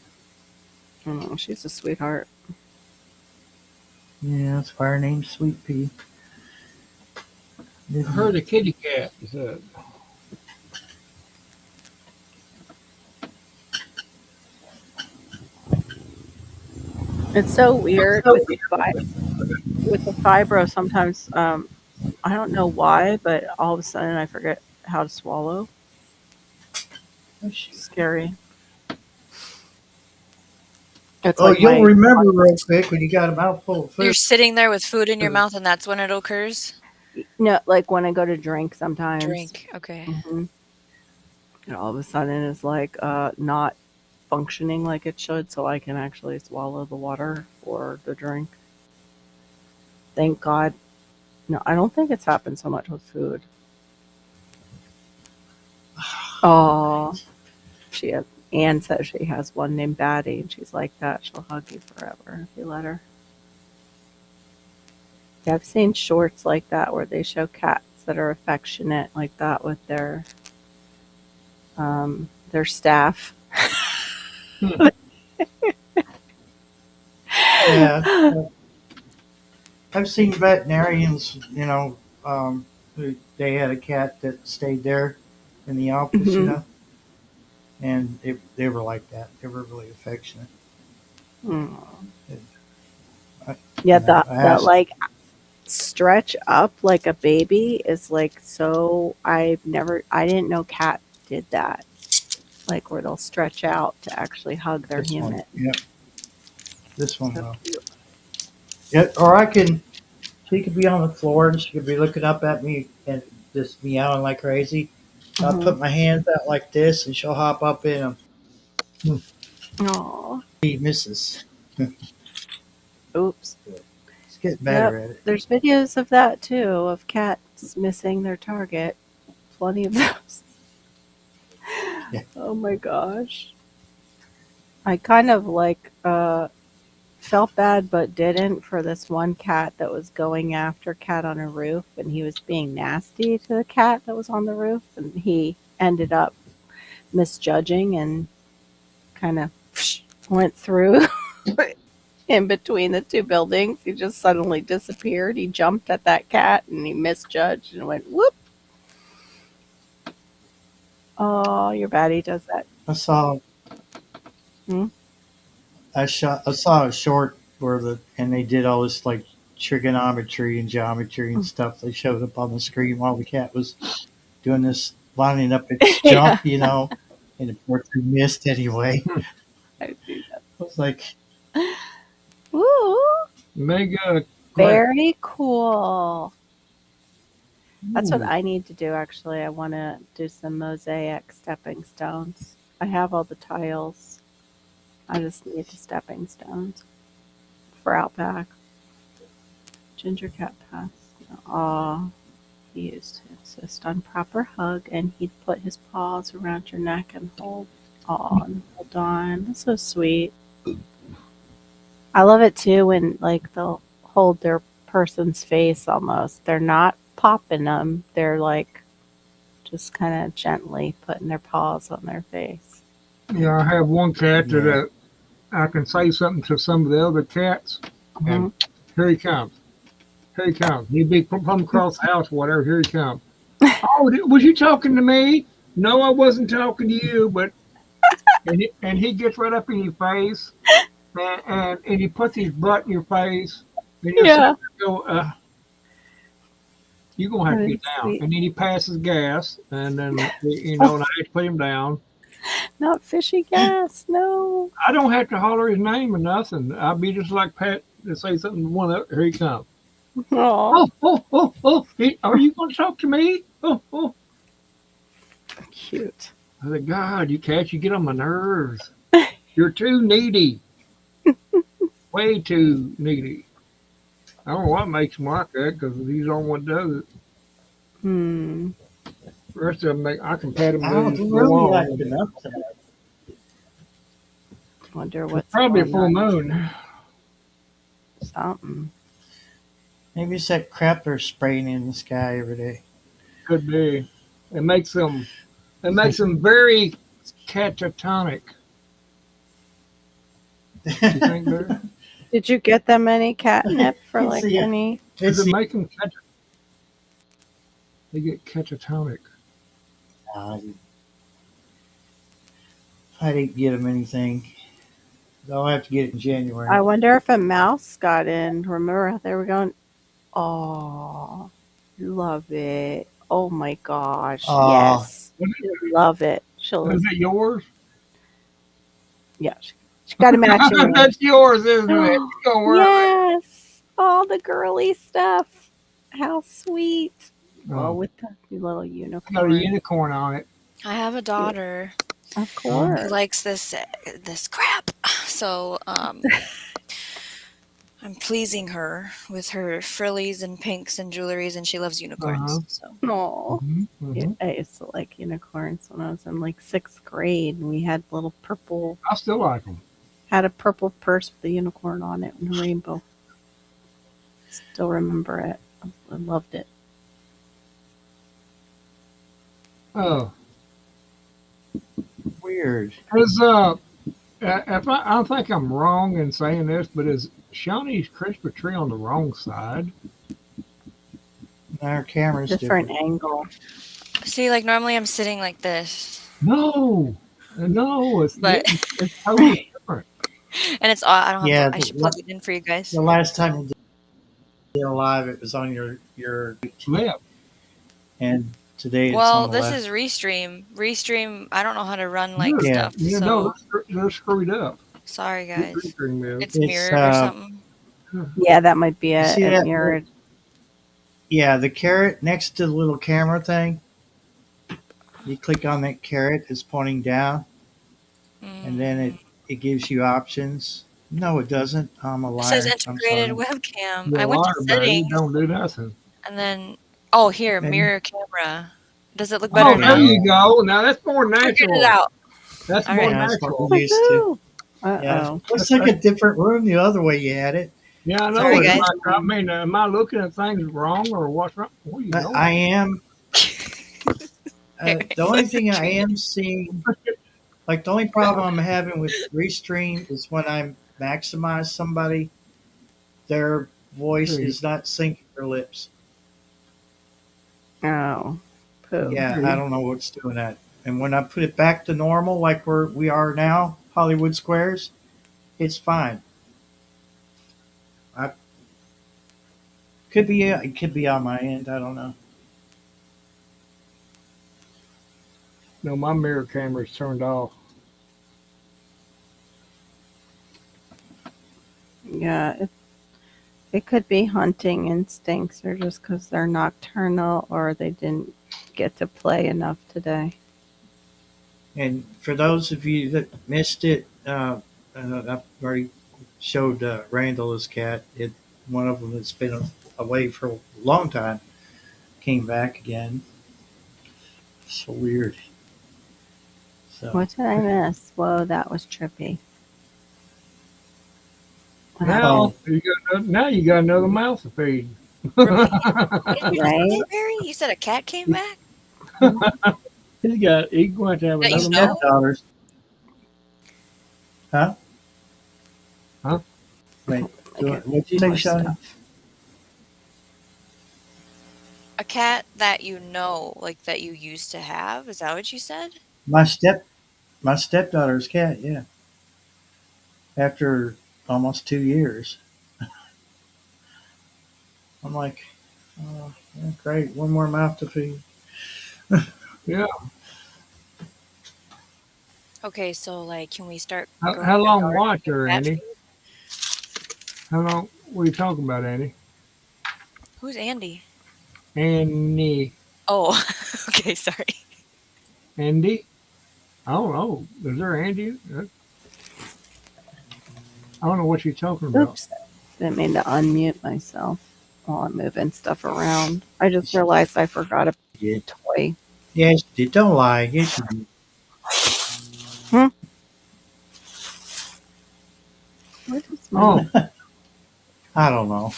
Oh, she's a sweetheart. Yeah, that's why her name's Sweet Pea. I heard a kitty cat. Is that? It's so weird with with the fibro. Sometimes I don't know why, but all of a sudden I forget how to swallow. Oh, shoot. Scary. It's Oh, like you'll my remember real quick when you got a mouthful of You're food. sitting there with food in your mouth, and that's when it occurs. no, like when I go to drink sometimes. Drink. Okay. hmm And all of a sudden it's like not functioning like it should, so I can actually swallow the water or the drink. Thank God. No, I don't think it's happened so much with food. Oh, she has, Anne says she has one named Batty, and she's like that. She'll hug you forever if you let her. Yeah, I've seen shorts like that where they show cats that are affectionate like that with their staff. Yeah. I've seen veterinarians, who they had a cat that stayed there in the office, Mhm. and they were like that. They were really affectionate. Mm. I, Yeah, I that asked, like stretch up like a baby is like so. I didn't know cats did that. Like where they'll stretch out to actually hug their this one, human. yep, this one So will. cute. Yeah, she could be on the floor and she could be looking up at me and just meowing like crazy. I hmm put my hands out like this and she'll hop up in them. Aw. He misses. Oops. He's getting Yep. better at it. There's videos of that too, of cats missing their target. Plenty of those. Yeah. Oh my gosh. I kind of like felt bad but didn't for this one cat that was going after cat on a roof, and he was being nasty to the cat that was on the roof, and he ended up misjudging and kind of went through in between the two buildings. He just suddenly disappeared. He jumped at that cat and he misjudged and went whoop. Oh, your baddie does that. I saw Hmm? I saw a short where and they did all this like trigonometry and geometry and stuff. They showed up on the screen while the cat was doing this, lining up its Yeah, jump, and of course he missed anyway. I see that. I was like, Ooh, Mega clap. very cool. That's what ooh, I need to do actually. I want to do some mosaic stepping stones. I have all the tiles. I just need the stepping stones for Outback. Ginger cat pass. Aw, he used to insist on proper hug, and he'd put his paws around your neck and hold on. That's so sweet. I love it too when like they'll hold their person's face almost. They're not popping them. They're like just kind of gently putting their paws on their face. Yeah, I have one cat that yeah. I can say something to some of the other cats, hmm and here he comes. Here he comes. He'd be from across the house, whatever. Here he comes. Oh, was you talking to me? No, I wasn't talking to you. But and he gets right up in your face, and he puts his butt in your face, and you'll sit Yeah, there and go, you're gonna have that to is get down. sweet. And then he passes gas, and then Oh, and I have to put him down. not fishy gas. No. I don't have to holler his name or nothing. I'll be just like Pat to say something to one of here he comes. Aw, Oh, oh, oh, oh, are you going to talk to me? Oh, oh. cute. I said, God, you cats, you get on my nerves. You're too needy. Way too needy. I don't know what makes him like that because he's the only one that does it. Hmm. The rest of them, I can pat him Oh, and he just go really on. acting up tonight. Wonder It's what's probably a going full on. moon. Something. Maybe it's that crap they're spraying in the sky every day. Could be. It makes them, it makes them very catatonic. You think, Barry? Did you get them any catnip for it's like the any? Does it's it the make them they get catatonic? I didn't get him anything. I'll have to get it in January. I wonder if a mouse got in. Remember, they were going, oh, love it. Oh my gosh. Aw. Yes. Love it. She'll, Is it yours? yeah, she got a matching one. That's yours, isn't it? You gonna wear it. Yes. All the girly stuff. How sweet. Oh, Oh, with the little got a unicorn. unicorn on it. I have a daughter Of who course. likes this crap. So I'm pleasing her with her frillies and pinks and jewelries, and she loves unicorns. Uh-huh. So Oh. Mhm. I used to like unicorns when I was in like 6th grade, and we had little purple, I still like them. had a purple purse with a unicorn on it and a rainbow. Still remember it. I loved it. Oh, Weird. is if I don't think I'm wrong in saying this, but is Shawnee's Christmas tree on the wrong side? Our camera's Different different. angle. see, like normally I'm sitting like this, No, no, But- it's totally different. and it's I don't have. Yeah, I should plug it in for you guys. The last time you did it live, it was on your Left. and today it's Well, on the this left. is Restream. Restream. I don't know how to run like Yeah. stuff. You so know, they're screwed up. sorry, guys. It's It's It's, mirrored or uh, something. Yeah, that might be You see a that? mirrored. Yeah, the carrot next to the little camera thing. You click on that carrot, it's pointing down, and then it gives you options. No, it doesn't. I'm a It liar. says I'm integrated sorry. webcam. You're I a went liar, to buddy. settings Don't do nothing. and then here And- mirror camera. Does it look better Oh, now? there you go. Now that's more Figured natural. it out. That's All more right. Yeah, that's what natural. we're used to. Uh Yeah, oh. looks like a different room the other way you had it. Yeah, I know. Sorry, It's guys. like, I mean, am I looking at things wrong or what's wrong? What are you doing? I am. It's The only like thing a I am seeing, like the only problem I'm having with Restream is when I maximize somebody, their voice Hmm. is not syncing their lips. Oh. Poo. Yeah, Hmm. I don't know what's doing that. And when I put it back to normal, like we are now, Hollywood Squares, it's fine. It could be on my end. I don't know. No, my mirror camera's turned off. Yeah, it could be hunting instincts or just because they're nocturnal or they didn't get to play enough today. And for those of you that missed it, I've already showed Randall his cat. One of them that's been away for a long time came back again. So weird. So What did I miss? Whoa, that was trippy. Now you got another mouse to feed. Right? Right? You said a cat came back? He's going to have That you another know? mouse. stepdaughters. Huh? Huh? Wait, Okay. what'd you say, More Sean? stuff. A cat that you know, like that you used to have? Is that what you said? My stepdaughter's cat. Yeah. After almost 2 years, I'm like, oh, yeah, great, one more mouth to feed. Yeah. Okay, so like, can we start? How, going how to long dark watch her, cat Andy? food? How long? What are you talking about, Andy? Who's Andy? Andy. Oh, okay, sorry. Andy? I don't know. Is there Andy? I don't know what you're talking about. Oops. Didn't mean to unmute myself while I'm moving stuff around. I just realized I forgot a Yeah. toy. Yes, you did. Don't lie. Yes, you did. Where is my Oh, I don't know.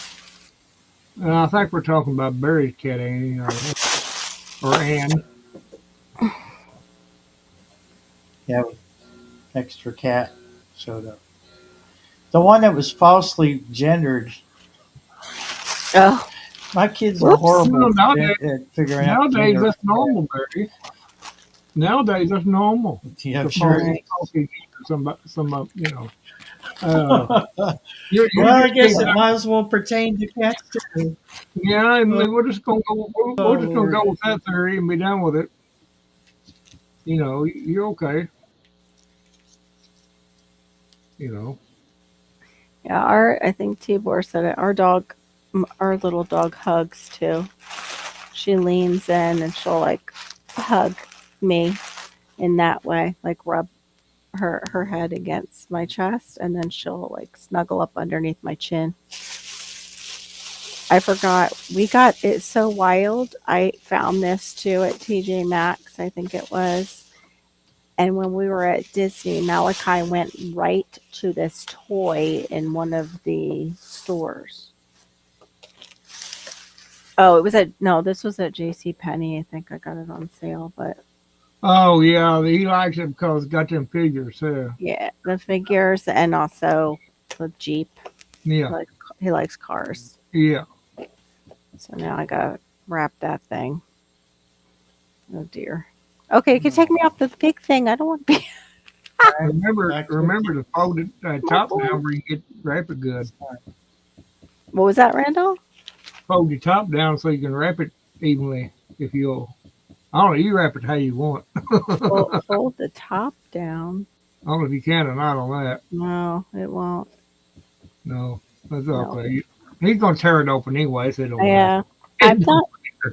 I think we're talking about Barry's cat, Andy, or Ann. Yeah, extra cat showed up. The one that was falsely gendered. Oh, My kids are Whoops. horrible No, nowadays- at figuring out. Nowadays, gender. that's normal, Barry. Nowadays, that's normal. Yeah, I'm To sure. fall it asleep or some, you know. is. You're Well, I just guess being, it might as well pertain to cats too. yeah, and Oh, we're just gonna go. We're just gonna Lord. go with that theory and be done with it. You know, you're okay. You know. Yeah, I think Tibor said it. Our little dog hugs too. She leans in and she'll like hug me in that way, like rub her head against my chest, and then she'll like snuggle up underneath my chin. I forgot we got it so wild. I found this too at TJ Maxx, I think it was. And when we were at Disney, Malachi went right to this toy in one of the stores. Oh, it was at no, this was at JC Penney. I think I got it on sale, but Oh yeah, he likes it because it's got them figures. Yeah. yeah, the figures and also the Jeep. Yeah. Like he likes cars. Yeah. So now I gotta wrap that thing. Oh dear. Okay, you can take me off the big thing. I don't want to be Back to Remember to fold it my top boy. down where you get wrap it good. What was that, Randall? Fold your top down so you can wrap it evenly. If you'll, I don't know, you wrap it how you want. Fold the top down. I don't know if you can or not on that. No, it won't. No, that's No. okay. He's gonna tear it open anyway, so it don't matter. Yeah. I've done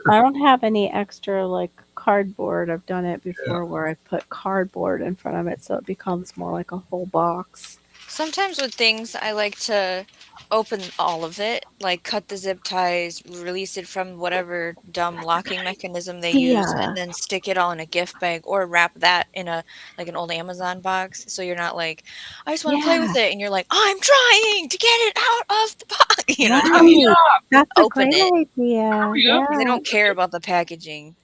I don't have any extra like cardboard. I've done it before where I put cardboard in front of it so it becomes more like a whole box. Sometimes with things, I like to open all of it, like cut the zip ties, release it from whatever dumb locking mechanism they use, Yeah. and then stick it all in a gift bag or wrap that in a like an old Amazon box. So you're not like, I just want to play Yeah. with it, and you're like, I'm trying to get it out of the box. You know, Right. That's a open great it. idea. Yeah. They Yeah. don't care about the packaging.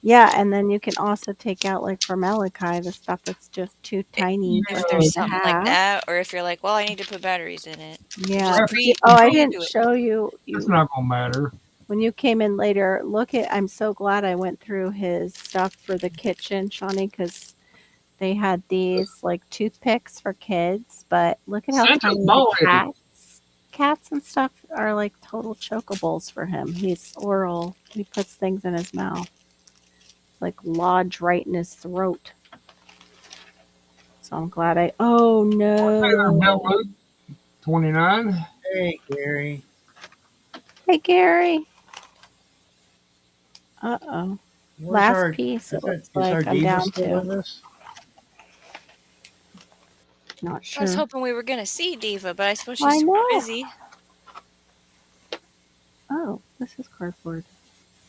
Yeah, and then you can also take out like for Malachi the stuff that's just too tiny If for there's him to something like have. that, or if you're like, well, I need to put batteries in it. Yeah. Wrap Just Oh, I pre didn't do it. show you It's not gonna matter. when you came in later. Look at I'm so glad I went through his stuff for the kitchen, Shawnee, because they had these like toothpicks for kids, but look at how Santa's tiny the bald-headed. cats and stuff are like total chokables for him. He's oral. He puts things in his mouth. It's like lodge right in his throat. So I'm glad oh Bell no. Loop 29. Hey, Gary. Hey Gary. Uh-oh. Where's Last our, piece it is looks our like I'm diva down still to. with us? Not I was sure. hoping we were gonna see Diva, but I suppose I she's super know. busy. Oh, this is cardboard.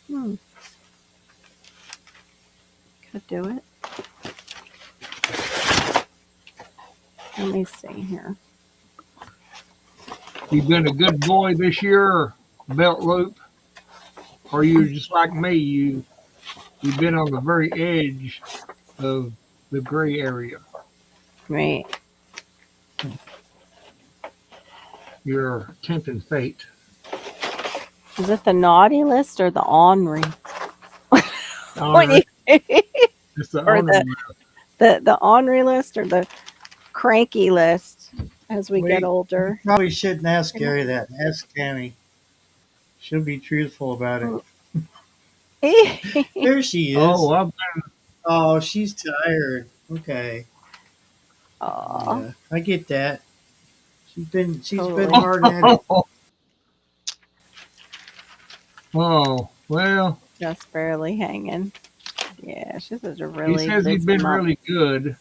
Hmm. Could do it. Let me see here. You've been a good boy this year, Belt Loop, or you just like me? You've been on the very edge of the gray area. Right. You're tempting fate. Is it the naughty list or the ornery? Honor, it's the Or honor. the ornery list or the cranky list as we get Wait. older? Probably shouldn't ask Gary that. Ask Tammy. She'll be truthful about it. There she is. Oh, Oh, she's tired. Okay. Aw. Yeah, I get that. She's been Totally. hard at it. oh, well, Just barely hanging. Yeah, she's a he really says he's busy been mom. really good.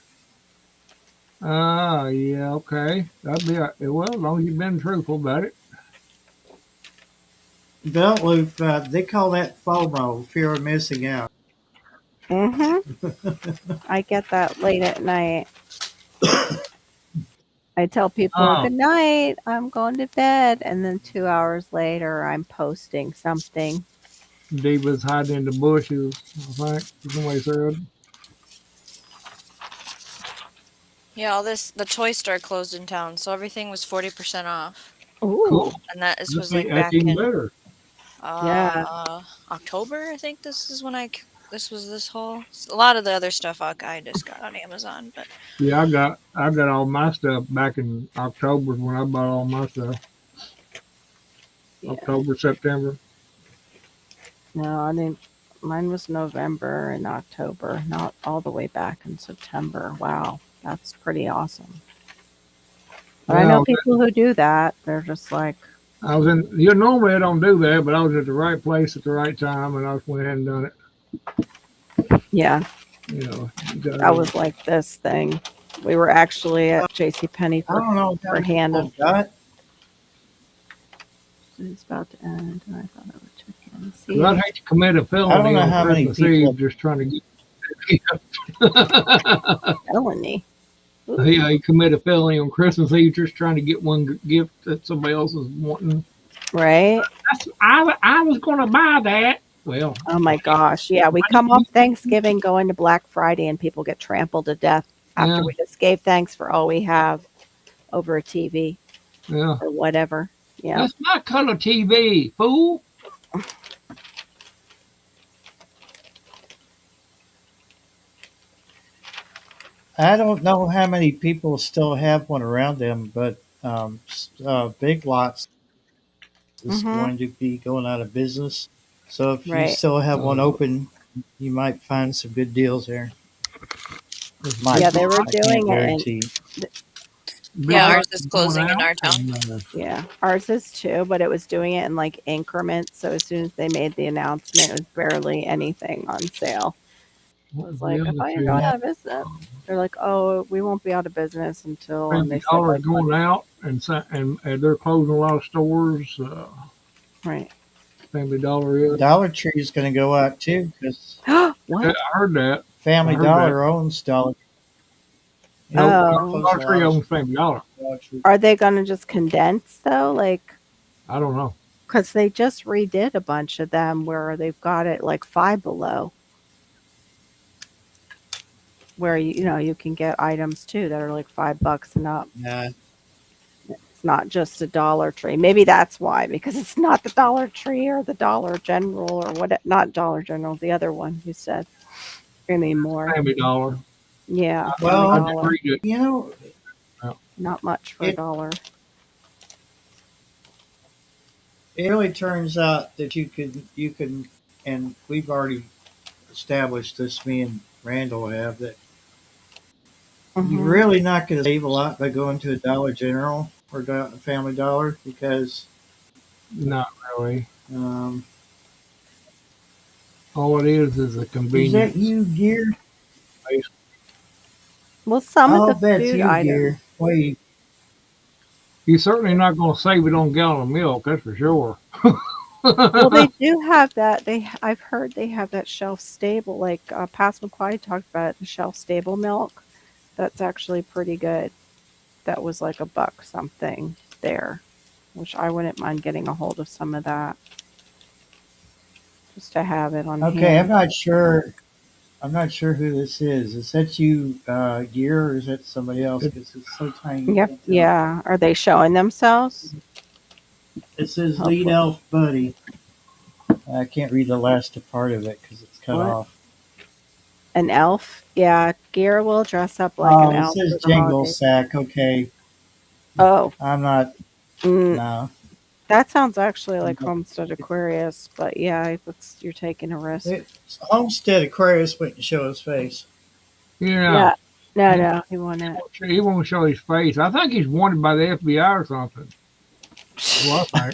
Yeah, okay. That'd be well, as long as you've been truthful about it. Belt loop. They call that FOMO, fear of missing out. Mm-hmm. I get that late at night. I tell people Oh. good night, I'm going to bed, and then 2 hours later I'm posting something. Diva's hiding in the bushes, I think. Somebody said. Yeah, the toy store closed in town, so everything was 40% off. Ooh. Cool. And this was That's like that's back even in better. Yeah. October, I think this is when I This was this haul. A lot of the other stuff I just got on Amazon, but Yeah, I got all my stuff back in October when I bought all my stuff. Yeah. October, September. No, I didn't. Mine was November and October, not all the way back in September. Wow, that's pretty awesome. But I Yeah, know people who do that. They're just like, I was in. You normally I don't do that, but I was at the right place at the right time, and I just went ahead and done it. yeah, You know, that was like this thing. We were actually at J.C. Penney I don't know how for many hand. people got. It's about to end. And I thought I would check in. 'cause See, I'd hate to commit a I don't felony know on how many Christmas people. Eve just trying to get. felony. Ooh. Yeah, you commit a felony on Christmas Eve just trying to get one gift that somebody else is wanting. Right? I was going to buy that. Well, Oh my gosh. Yeah, we come off Thanksgiving going to Black Friday and people get trampled to death after yeah, we just gave thanks for all we have over a TV yeah. or whatever. Yeah. That's my color TV, fool. I don't know how many people still have one around them, but Big Lots is Mm-hmm. going to be going out of business. So if you Right. still have one Uh, open, you might find some good deals there. Yeah, they were I can't doing it in guarantee. Big yeah, Lots ours is going closing in out, our town. and, yeah. Ours is too, but it was doing it in like increments. So as soon as they made the announcement, it was barely anything on sale. I what was was like, the I other thought you're two? going out of business. They're like, oh, we won't be out of business until, and Family they said Dollar like, going out, and they're closing a lot of stores. right. Family Dollar is. Dollar Tree is going to go out too because Yeah, What? I heard that. Family I heard that. Dollar owns Dollar. No, They're Oh, closing Dollar a Tree lot of owns Family Dollar. Dollar Tree. are they going to just condense though? Like, I don't know. because they just redid a bunch of them where they've got it like Five Below, where you can get items too that are like $5 and up. Nah, It's not just a Dollar Tree. Maybe that's why, because it's not the Dollar Tree or the Dollar General or what. Not Dollar General, the other one you said anymore. Family Dollar. Yeah, Family well, I just Dollar. read it. you know, Not much for a it dollar. it really turns out that you can, and we've already established this. Me and Randall have that you're Hmm. really not going to save a lot by going to a Dollar General or Family Dollar because Not really. um, All it is a is that convenience. you, Gear? Well, some of I'll the bet food you, items. Gear. Wait, You're certainly not going to save it on a gallon of milk, that's for sure. Well, they do have that. I've heard they have that shelf stable. Like Passamaquoddy talked about it, the shelf stable milk. That's actually pretty good. That was like $1 something there, which I wouldn't mind getting a hold of some of that just to have it on okay, I'm hand. not sure. I'm not sure who this is. Is that you, Gear, or is that somebody else? It- Because it's so tiny you Yep. can't tell. Yeah. Are they showing themselves? It says Lead Hopefully. Elf Buddy. I can't read the last part of it because it's cut What? off. An elf? Yeah. Gear will dress up like an Oh, it elf says for the Jingle holidays. Sack. Okay, Oh, I'm not. mm, No. that sounds actually like Homestead Aquarius, but yeah, you're taking a risk. It's Homestead Aquarius wouldn't show his face. Yeah. Yeah. No, he wouldn't. He won't show his face. I think he's wanted by the FBI or something. Well, I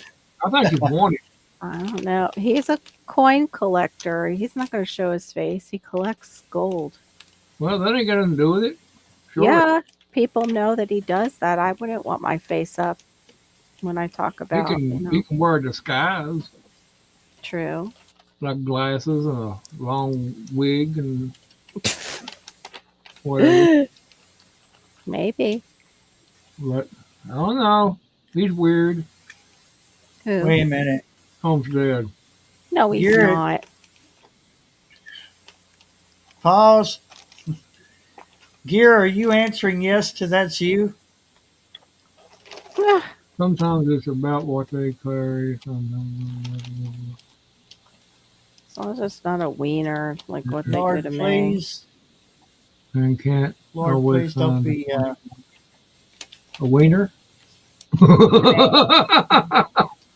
think he's wanted. I don't know. He's a coin collector. He's not going to show his face. He collects gold. Well, that ain't got nothing to do with it. Sure. Yeah, people know that he does that. I wouldn't want my face up when I talk He about, can wear a disguise, true. like glasses and a long wig and whatever. Maybe. But I don't know. He's weird. Who? Wait a minute. Homestead. No, he's You're- not. Pause. Gear, are you answering yes to that's you? Sometimes it's about what they carry. As long as it's not a wiener, like what they do Lord, to me. please. And can't Lord, always please don't find be. a wiener.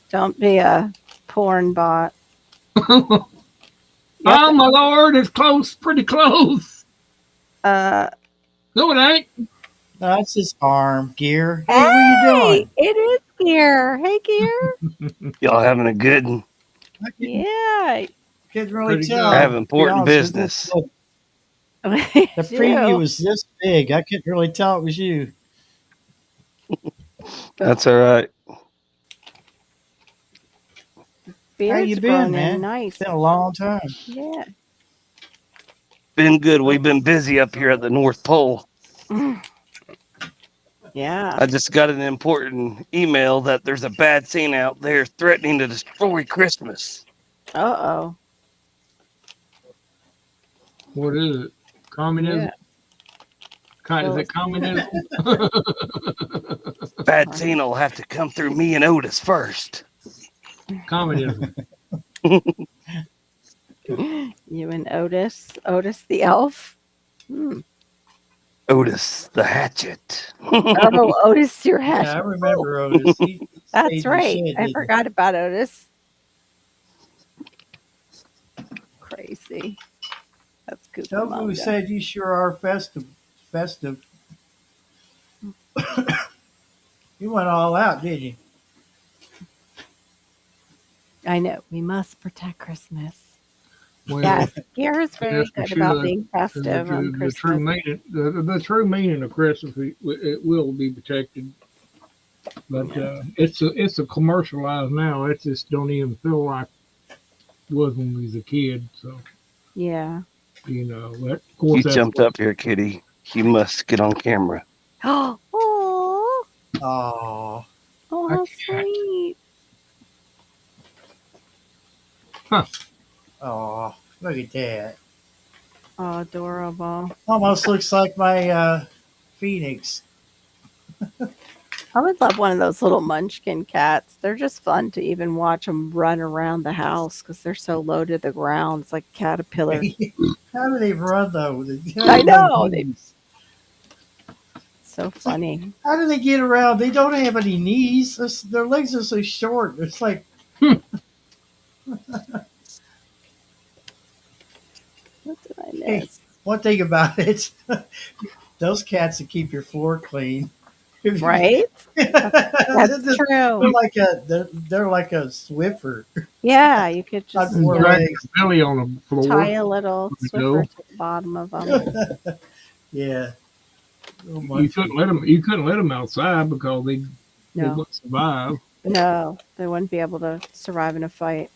Don't be a porn bot. Oh my lord, it's close, pretty close. Uh, No, it ain't. No, that's his arm, Gear. Hey, what are you doing? It is Gear. Hey, Gear. Y'all having a good one? I Yeah. couldn't really Pretty tell. good. I have to be important honest with you. business. The preview was this big. I couldn't really tell it was you. That's all right. How you Beard's been, grown man? in nice. It's been a long time. Yeah. Been good. We've been busy up here at the North Pole. Yeah. I just got an important email that there's a bad Santa out there threatening to destroy Christmas. Uh-oh. What is it? Communism? Yeah. Is it communism? Bad Santa will have to come through me and Otis first. Communism. You and Otis. Otis the elf. Hmm. Otis the hatchet. Oh, Otis your Yeah, I hat. remember Otis. He stayed That's in the right. shed, I didn't he? forgot about Otis. Crazy. That's Tofu Cucamonga. said you sure are festive. Festive. You went all out, didn't you? I know. We must protect Christmas. Well, Yeah, Garrett's very yes, we good about should. being festive on The true Christmas. meaning, the true meaning of Christmas, it will be protected. But it's a commercialized now. It just don't even feel like it was when we was a kid. So Yeah. but of You course that's jumped up here, kitty. You must get on camera. Oh, oh, Oh, oh, I how can't. sweet. oh, look at that. Oh, adorable. Almost looks like my Phoenix. I would love one of those little munchkin cats. They're just fun to even watch them run around the house because they're so low to the ground. It's like caterpillar. How do they run though? I know. So funny. How do they get around? They don't have any knees. Their legs are so short. It's like What did I Hey. miss? one thing about it. Those cats that keep your floor clean. Right? That's they're true. they're like a Swiffer Yeah, you could on just four drag legs. your belly on the floor. tie a little There we go. Swiffer to the bottom of them. Yeah. Oh, You couldn't let them. You couldn't let them outside because they No, wouldn't survive. no, they wouldn't be able to survive in a fight.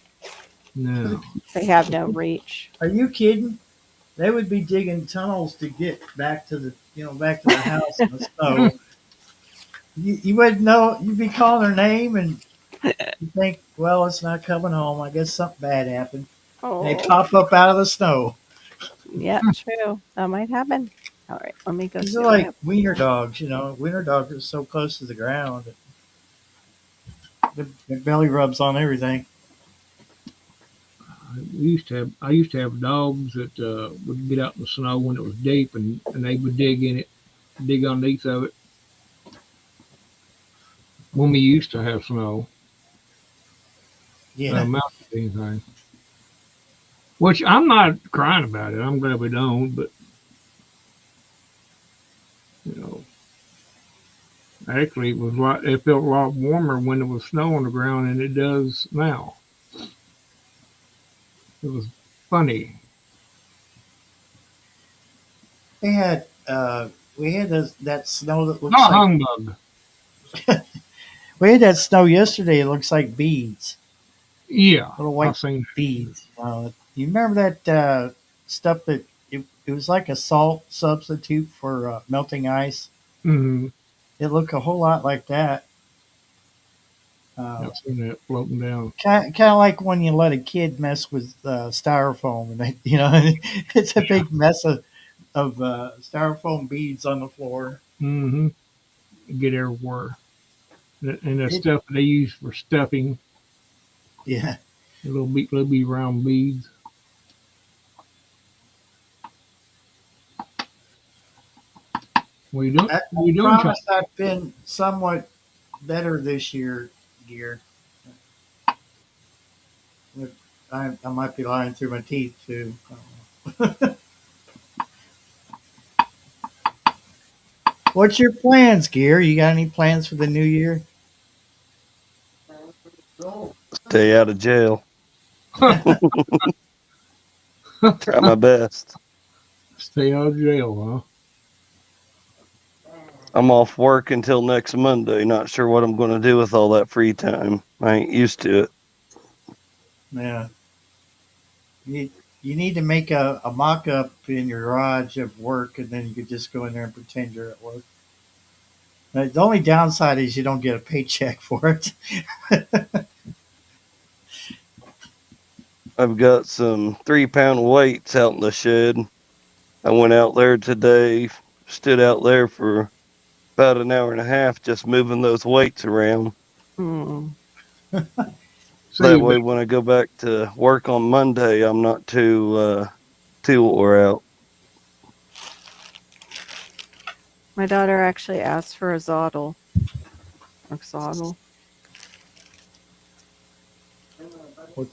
No. They have no reach. Are you kidding? They would be digging tunnels to get back to the house in the snow. You wouldn't know. You'd be calling her name, and you think, well, it's not coming home. I guess something bad happened. And they Oh, pop up out of the snow. yeah, true. That might happen. All right, let me go These see are what I like have. wiener dogs. Wiener dogs are so close to the ground. Their belly rubs on everything. I used to have dogs that would get out in the snow when it was deep, and they would dig in it, dig underneath of it. When we used to have snow, Yeah. mountains, anything. Which I'm not crying about it. I'm glad we don't, but you know, actually, it felt a lot warmer when there was snow on the ground than it does now. It was funny. They had we had that snow that looks Not like humbug. we had that snow yesterday. It looks like beads, Yeah, little I white seen. beads. You remember that stuff that it was like a salt substitute for melting ice. Mm-hmm. It looked a whole lot like that. I've seen that floating down. Kind of like when you let a kid mess with styrofoam, and it's a big mess of styrofoam beads on the floor. Mm-hmm. Get everywhere. And the It- stuff they use for stuffing, Yeah, the little bitty round beads. We do. I We doing? promise I've been somewhat better this year, Gear. I might be lying through my teeth too. What's your plans, Gear? You got any plans for the new year? Stay out of jail. Try my best. Stay out of jail, I'm off work until next Monday. Not sure what I'm going to do with all that free time. I ain't used to it. Yeah. You, you need to make a mock up in your garage of work, and then you could just go in there and pretend you're at work. The only downside is you don't get a paycheck for it. I've got some 3-pound weights out in the shed. I went out there today, stood out there for about an hour and a half just moving those weights around. Hmm. huh? That way, when I go back to work on Monday, I'm not too wore out. My daughter actually asked for a Zottle. Axolotl.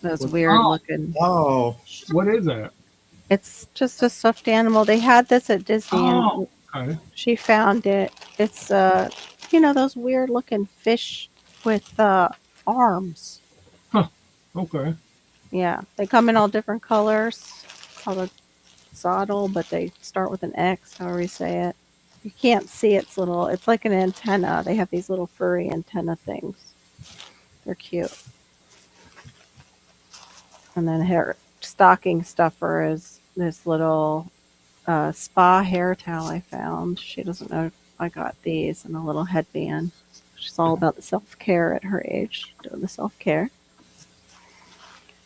Those What- weird Oh. looking. oh, What is that? It's just a stuffed animal. They had this at Disney, Oh, and okay. she found it. It's those weird looking fish with arms. Okay. Yeah, they come in all different colors. Called a Zottle, but they start with an X. However you say it. You can't see its little. It's like an antenna. They have these little furry antenna things. They're cute. And then her stocking stuffer is this little spa hair towel I found. She doesn't know I got these and a little headband. She's all about the self care at her age, doing the self care.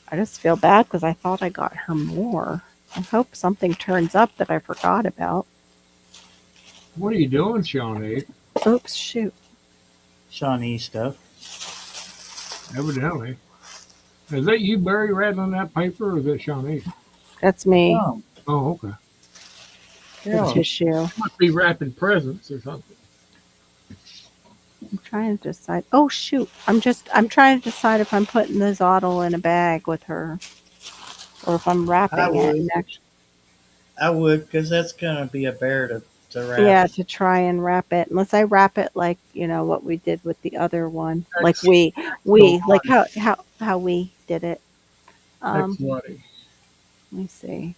I just feel bad because I thought I got her more. I hope something turns up that I forgot about. What are you doing, Shawnee? Oops, shoot. Shawnee stuff. Evidently. Is that you, Barry, rattling that paper, or is that Shawnee? That's me. Oh, Oh, okay. The yeah. tissue. Must be wrapping presents or something. I'm trying to decide. Oh shoot! I'm trying to decide if I'm putting the Zottle in a bag with her, or if I'm wrapping I it. would. And actually, I would, because that's gonna be a bear to wrap. yeah, to try and wrap it. Unless I wrap it like what we did with the other one, like That's we like how we did it. That's bloody. Let me see.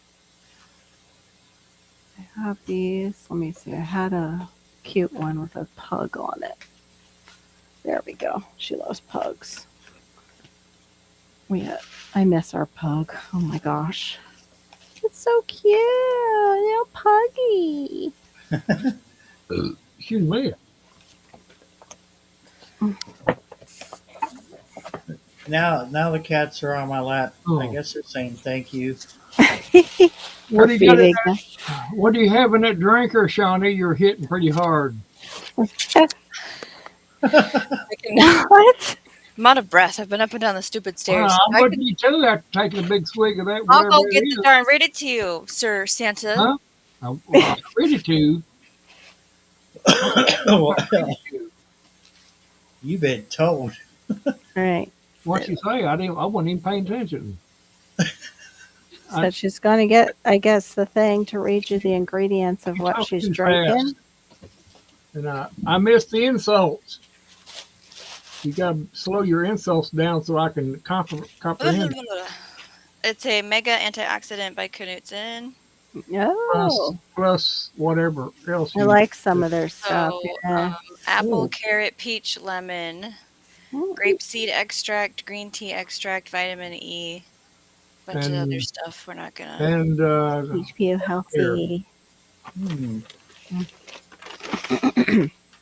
I have these. Let me see. I had a cute one with a pug on it. There we go. She loves pugs. I miss our pug. Oh my gosh. It's so cute. Little puggy. Excuse me. Now the cats are on my lap. Oh. I guess they're saying thank you. What do you got? feeding What do you have in that drinker, Shawnee? You're hitting pretty hard. What? I'm out of breath. I've been up and down the stupid stairs. Well, I would be too after taking a big swig of that. I'll Whatever go it get is. the darn read it to you, Sir Santa. Huh? I'm ready to. You've been told. Right. What you say? I wasn't even paying attention. So she's going to get, I guess, the thing to read you the ingredients of You what talk she's too drinking. And I missed the insults. You gotta slow your insults down so I can comprehend. It's a mega antioxidant by Knudsen. Oh, Plus whatever else. I like some of their stuff. So, Yeah. apple, Ooh. carrot, peach, lemon, Mm, grapeseed extract, green tea extract, vitamin E, bunch of other And- stuff. We're not gonna. And keep you healthy. Hmm.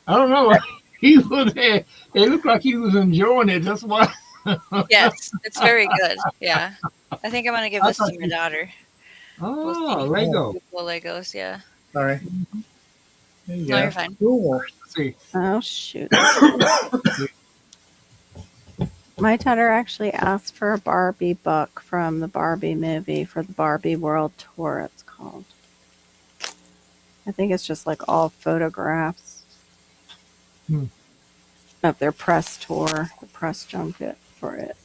I don't know. He was. It looked like he was enjoying it. That's why. Yes, it's very good. Yeah, I think I'm gonna give I this to thought my daughter. Oh, see. Lego. Couple Legos, yeah. Sorry. There you No, go. you're fine. Cool. Let's see. Oh, shoot. My daughter actually asked for a Barbie book from the Barbie movie for the Barbie World Tour, it's called. I think it's just like all photographs Hmm. of their press tour, the press junket for it.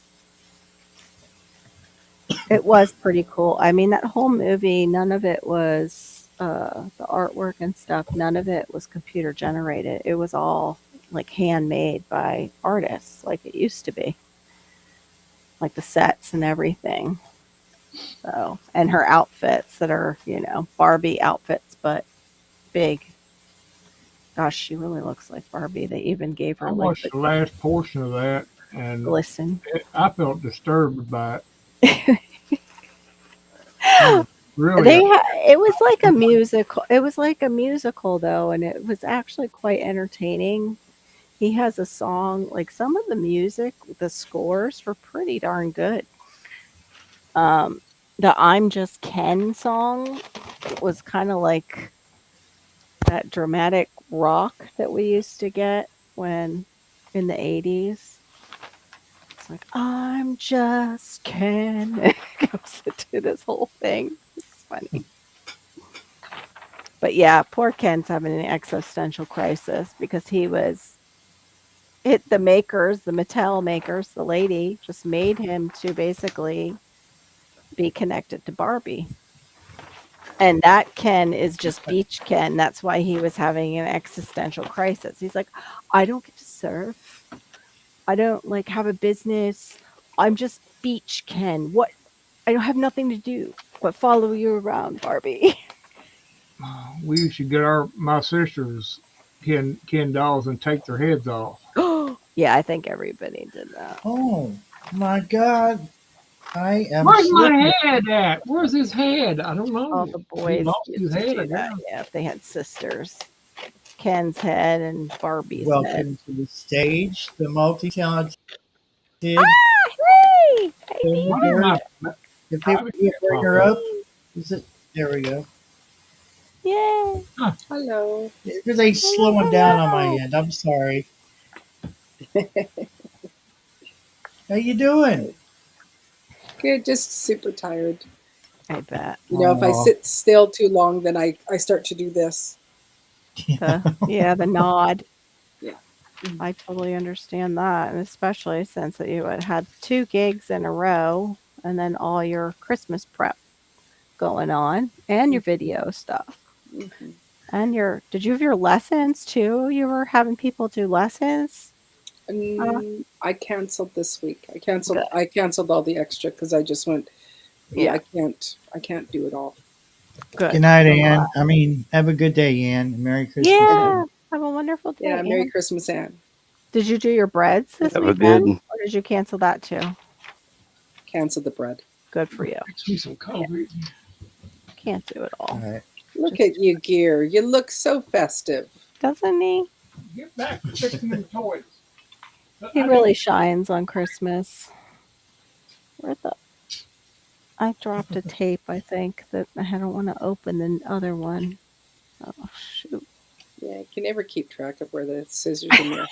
It was pretty cool. I mean, that whole movie, none of it was the artwork and stuff, none of it was computer generated. It was all like handmade by artists, like it used to be, like the sets and everything. So, and her outfits that are, Barbie outfits, but big. Gosh, she really looks like Barbie. They even gave I her like watched the the last portion of that, and glisten. I felt disturbed by it. I was really, It was like a musical. It was like a musical though, and it was actually quite entertaining. He has a song, like some of the music, the scores were pretty darn good. The I'm Just Ken song was kind of like that dramatic rock that we used to get when in the 80s. It's like, I'm just Ken. It goes into this whole thing. It's funny. But yeah, poor Ken's having an existential crisis because the makers, the Mattel makers, the lady just made him to basically be connected to Barbie. And that Ken is just Beach Ken. That's why he was having an existential crisis. He's like, I don't get to surf. I don't like have a business. I'm just Beach Ken. What? I don't have nothing to do but follow you around, Barbie. we used to get my sisters Ken dolls and take their heads off. Yeah, I think everybody did that. Oh my God! I am Where's my slipping. head at? Where's his head? I don't know. All the He boys lost used his to head, I do that. guess. Yeah, if they had sisters. Ken's head and Barbie's head. Welcome to the stage, the multi-talented. Hooray! Hey, What is my If they bring her up, is it? There we go. Yay! Hello. Because they slowing down on my end. I'm sorry. How you doing? Good, just super tired. I bet. You know, if I Aw. sit still too long, then I start to do this. The nod. Yeah. I totally understand that, and especially since that you had 2 gigs in a row, and then all your Christmas prep going on, and your video stuff, Mhm. and did you have your lessons too? You were having people do lessons. I canceled this week. I Good. canceled all the extra because I just went. Yeah. I can't do it all. Good. Good night, I'm Ann. glad. I mean, have a good day, Ann. Merry Christmas. Yeah. Have a wonderful day. Yeah, Merry Ann. Christmas, Ann. Did you do your breads this Have a weekend, good. or did you cancel that too? Cancel the bread. Good for you. Fix me some coffee. Can't do it all, All right. Look at you, Gear. You look so festive. doesn't he? Get back to fixing them toys. He really shines on Christmas. I dropped a tape, I think, that I don't want to open the other one. Oh, shoot. Yeah, you can never keep track of where the scissors in there.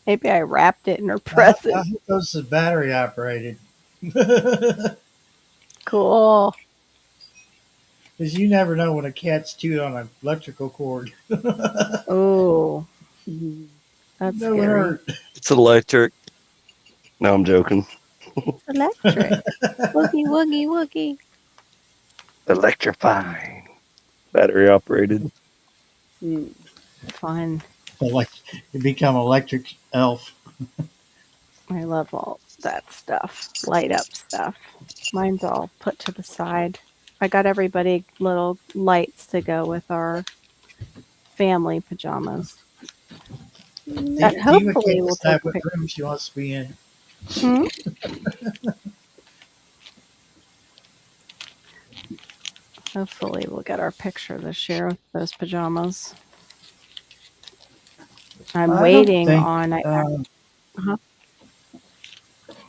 Maybe I wrapped it in her I present. hope those are battery operated. Because Cool. you never know when a cat's chewed on an electrical cord. Oh, Mhm. that's Never scary. hurt. It's electric. No, I'm joking. It's electric. Woogie, woogie, woogie. Electrifying. Battery operated. Mm. Fun. Like you become electric elf. I love all that stuff. Light up stuff. Mine's all put to the side. I got everybody little lights to go with our family pajamas. That Dima hopefully can't will decide take what pictures. room she wants to be in. Hmm? Hopefully we'll get our picture this year with those pajamas. I'm I don't waiting think, on.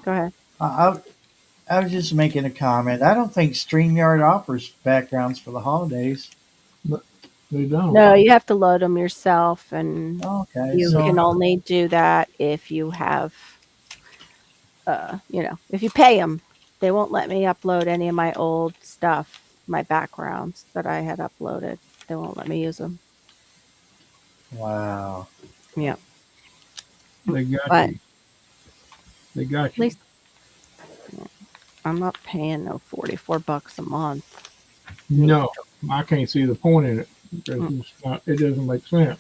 Go ahead. I was just making a comment. I don't think StreamYard offers backgrounds for the holidays. They don't. No, you have to load them yourself, and Okay, you so can only do that if you have, if you pay them. They won't let me upload any of my old stuff my backgrounds that I had uploaded. They won't let me use them. Wow. Yeah, They got but you. They got at you. least I'm not paying no $44 a month. No, I can't see the point in it. It doesn't make sense.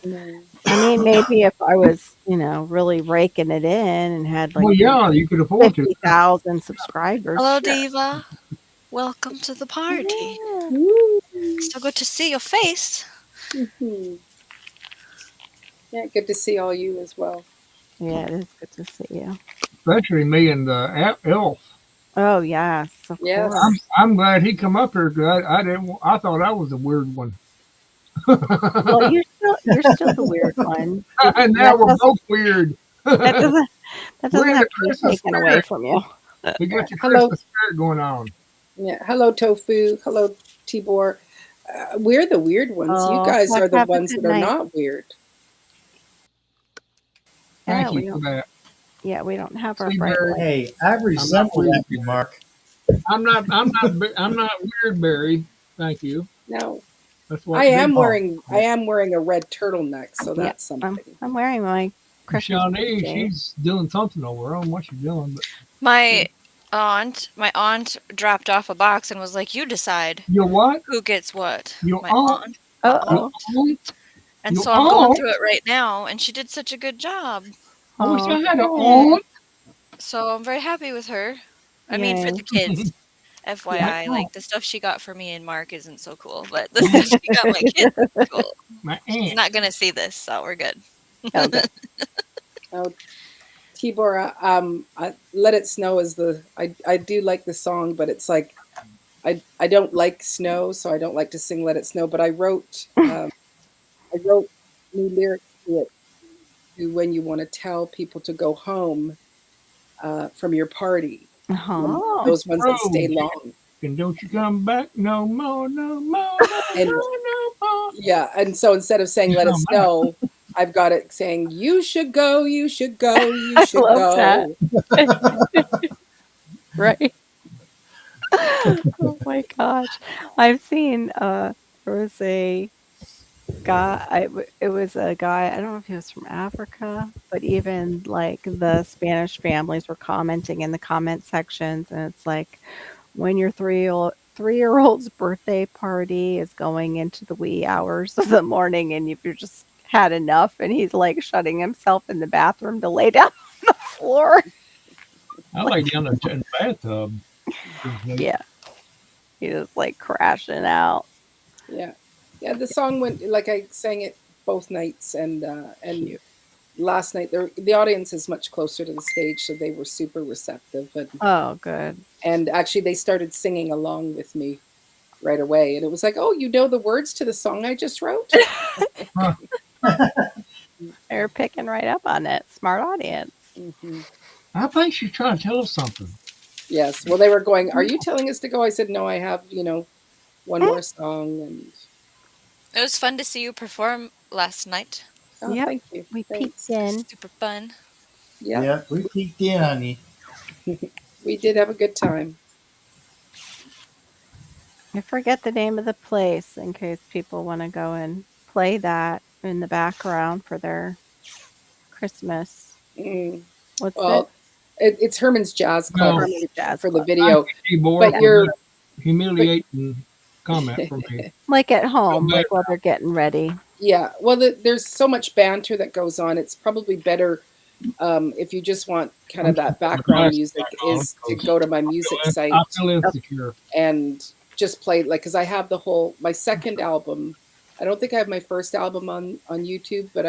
No. I mean, maybe if I was, really raking it in and had like Well, yeah, you could afford to. 50,000 subscribers. Hello, sure. Diva. Welcome to the party. Yeah. Woo. So good to see your face. Mhm. Yeah, good to see all you as well. Yeah, it is good to see you. Especially me and the elf. Oh yes, of Yes. course. I'm glad he come up here because I didn't. I thought I was the weird one. Well, you're still the weird one. And now That we're doesn't both weird. that doesn't that We're doesn't in have the to be Christmas taken away spirit. from you. We got the Hello. Christmas spirit going on. Yeah. Hello, Tofu. Hello, Tibor. We're the weird ones. You Oh, guys are the have a ones good that are night. not weird. Thank we you for don't. that. Yeah, we don't have our See, bright Barry, lights. Hey, I I'm not resemble weird. that remark. I'm not weird, Barry. Thank you. No. That's what I am big wearing a red turtleneck, so Yeah, that's something. I'm wearing my Christmas Shawnee. PJs. She's doing something over. I don't know what she's doing, but My aunt dropped off a box and was like, "You decide you what? who gets what." You My aunt? aunt. Uh-oh. And You so I'm going aunt? through it right now, and she did such a good job. I wish I Oh, had an good. aunt. So I'm very happy with her. I mean, for Yay. the kids, Yeah. FYI, like the stuff she got for me and Mark isn't so cool, but the stuff she got my kids is cool. My She's aunt. not gonna see this, so we're good. Oh, good. Oh, Tibor, Let It Snow is I do like the song, but it's like I don't like snow, so I don't like to sing Let It Snow. But I wrote new lyrics to it to when you want to tell people to go home from your party. Oh, Those ones that stay Oh, long. and don't you come back no more, no more, no And more, no more. yeah, and so instead of saying Let It Oh, man. Snow, I've got it saying you should go, you should go, you I should love that. go. Right. Oh my gosh. I've seen there was a guy it was a guy, I don't know if he was from Africa, but even like the Spanish families were commenting in the comment sections, and it's like when your 3-year-old's birthday party is going into the wee hours of the morning and you've just had enough, and he's like shutting himself in the bathroom to lay down on the floor. I lay down in the bathtub. Yeah. He was like crashing out. Yeah. Yeah, the song went like I sang it both nights and Cute. last night the audience is much closer to the stage, so they were super receptive Oh, good. and actually they started singing along with me right away, and it was like, "Oh, you know the words to the song I just wrote?" They're picking right up on it. Smart audience. Hmm. I think she's trying to tell us something. Yes. Well, they were going, "Are you telling us to go?" I said, "No, I have, one more song." And It was fun to see you perform last night. oh, Yep. thank you. We Thanks. peeked in. Super fun. Yeah, Yeah, we peeked in on you. we did have a good time. I forget the name of the place in case people want to go and play that in the background for their Christmas. Mm. What's it? Well, it's Herman's Jazz Club No. Herman's Jazz for the Club. video, Keyboard, but you're humiliating comment from me. Like at home, bad like while they're getting ready. yeah. Well, there's so much banter that goes on. It's probably better if you just want kind of that background music is to go to my music site I feel insecure. and just play like because I have my second album. I don't think I have my first album on YouTube, but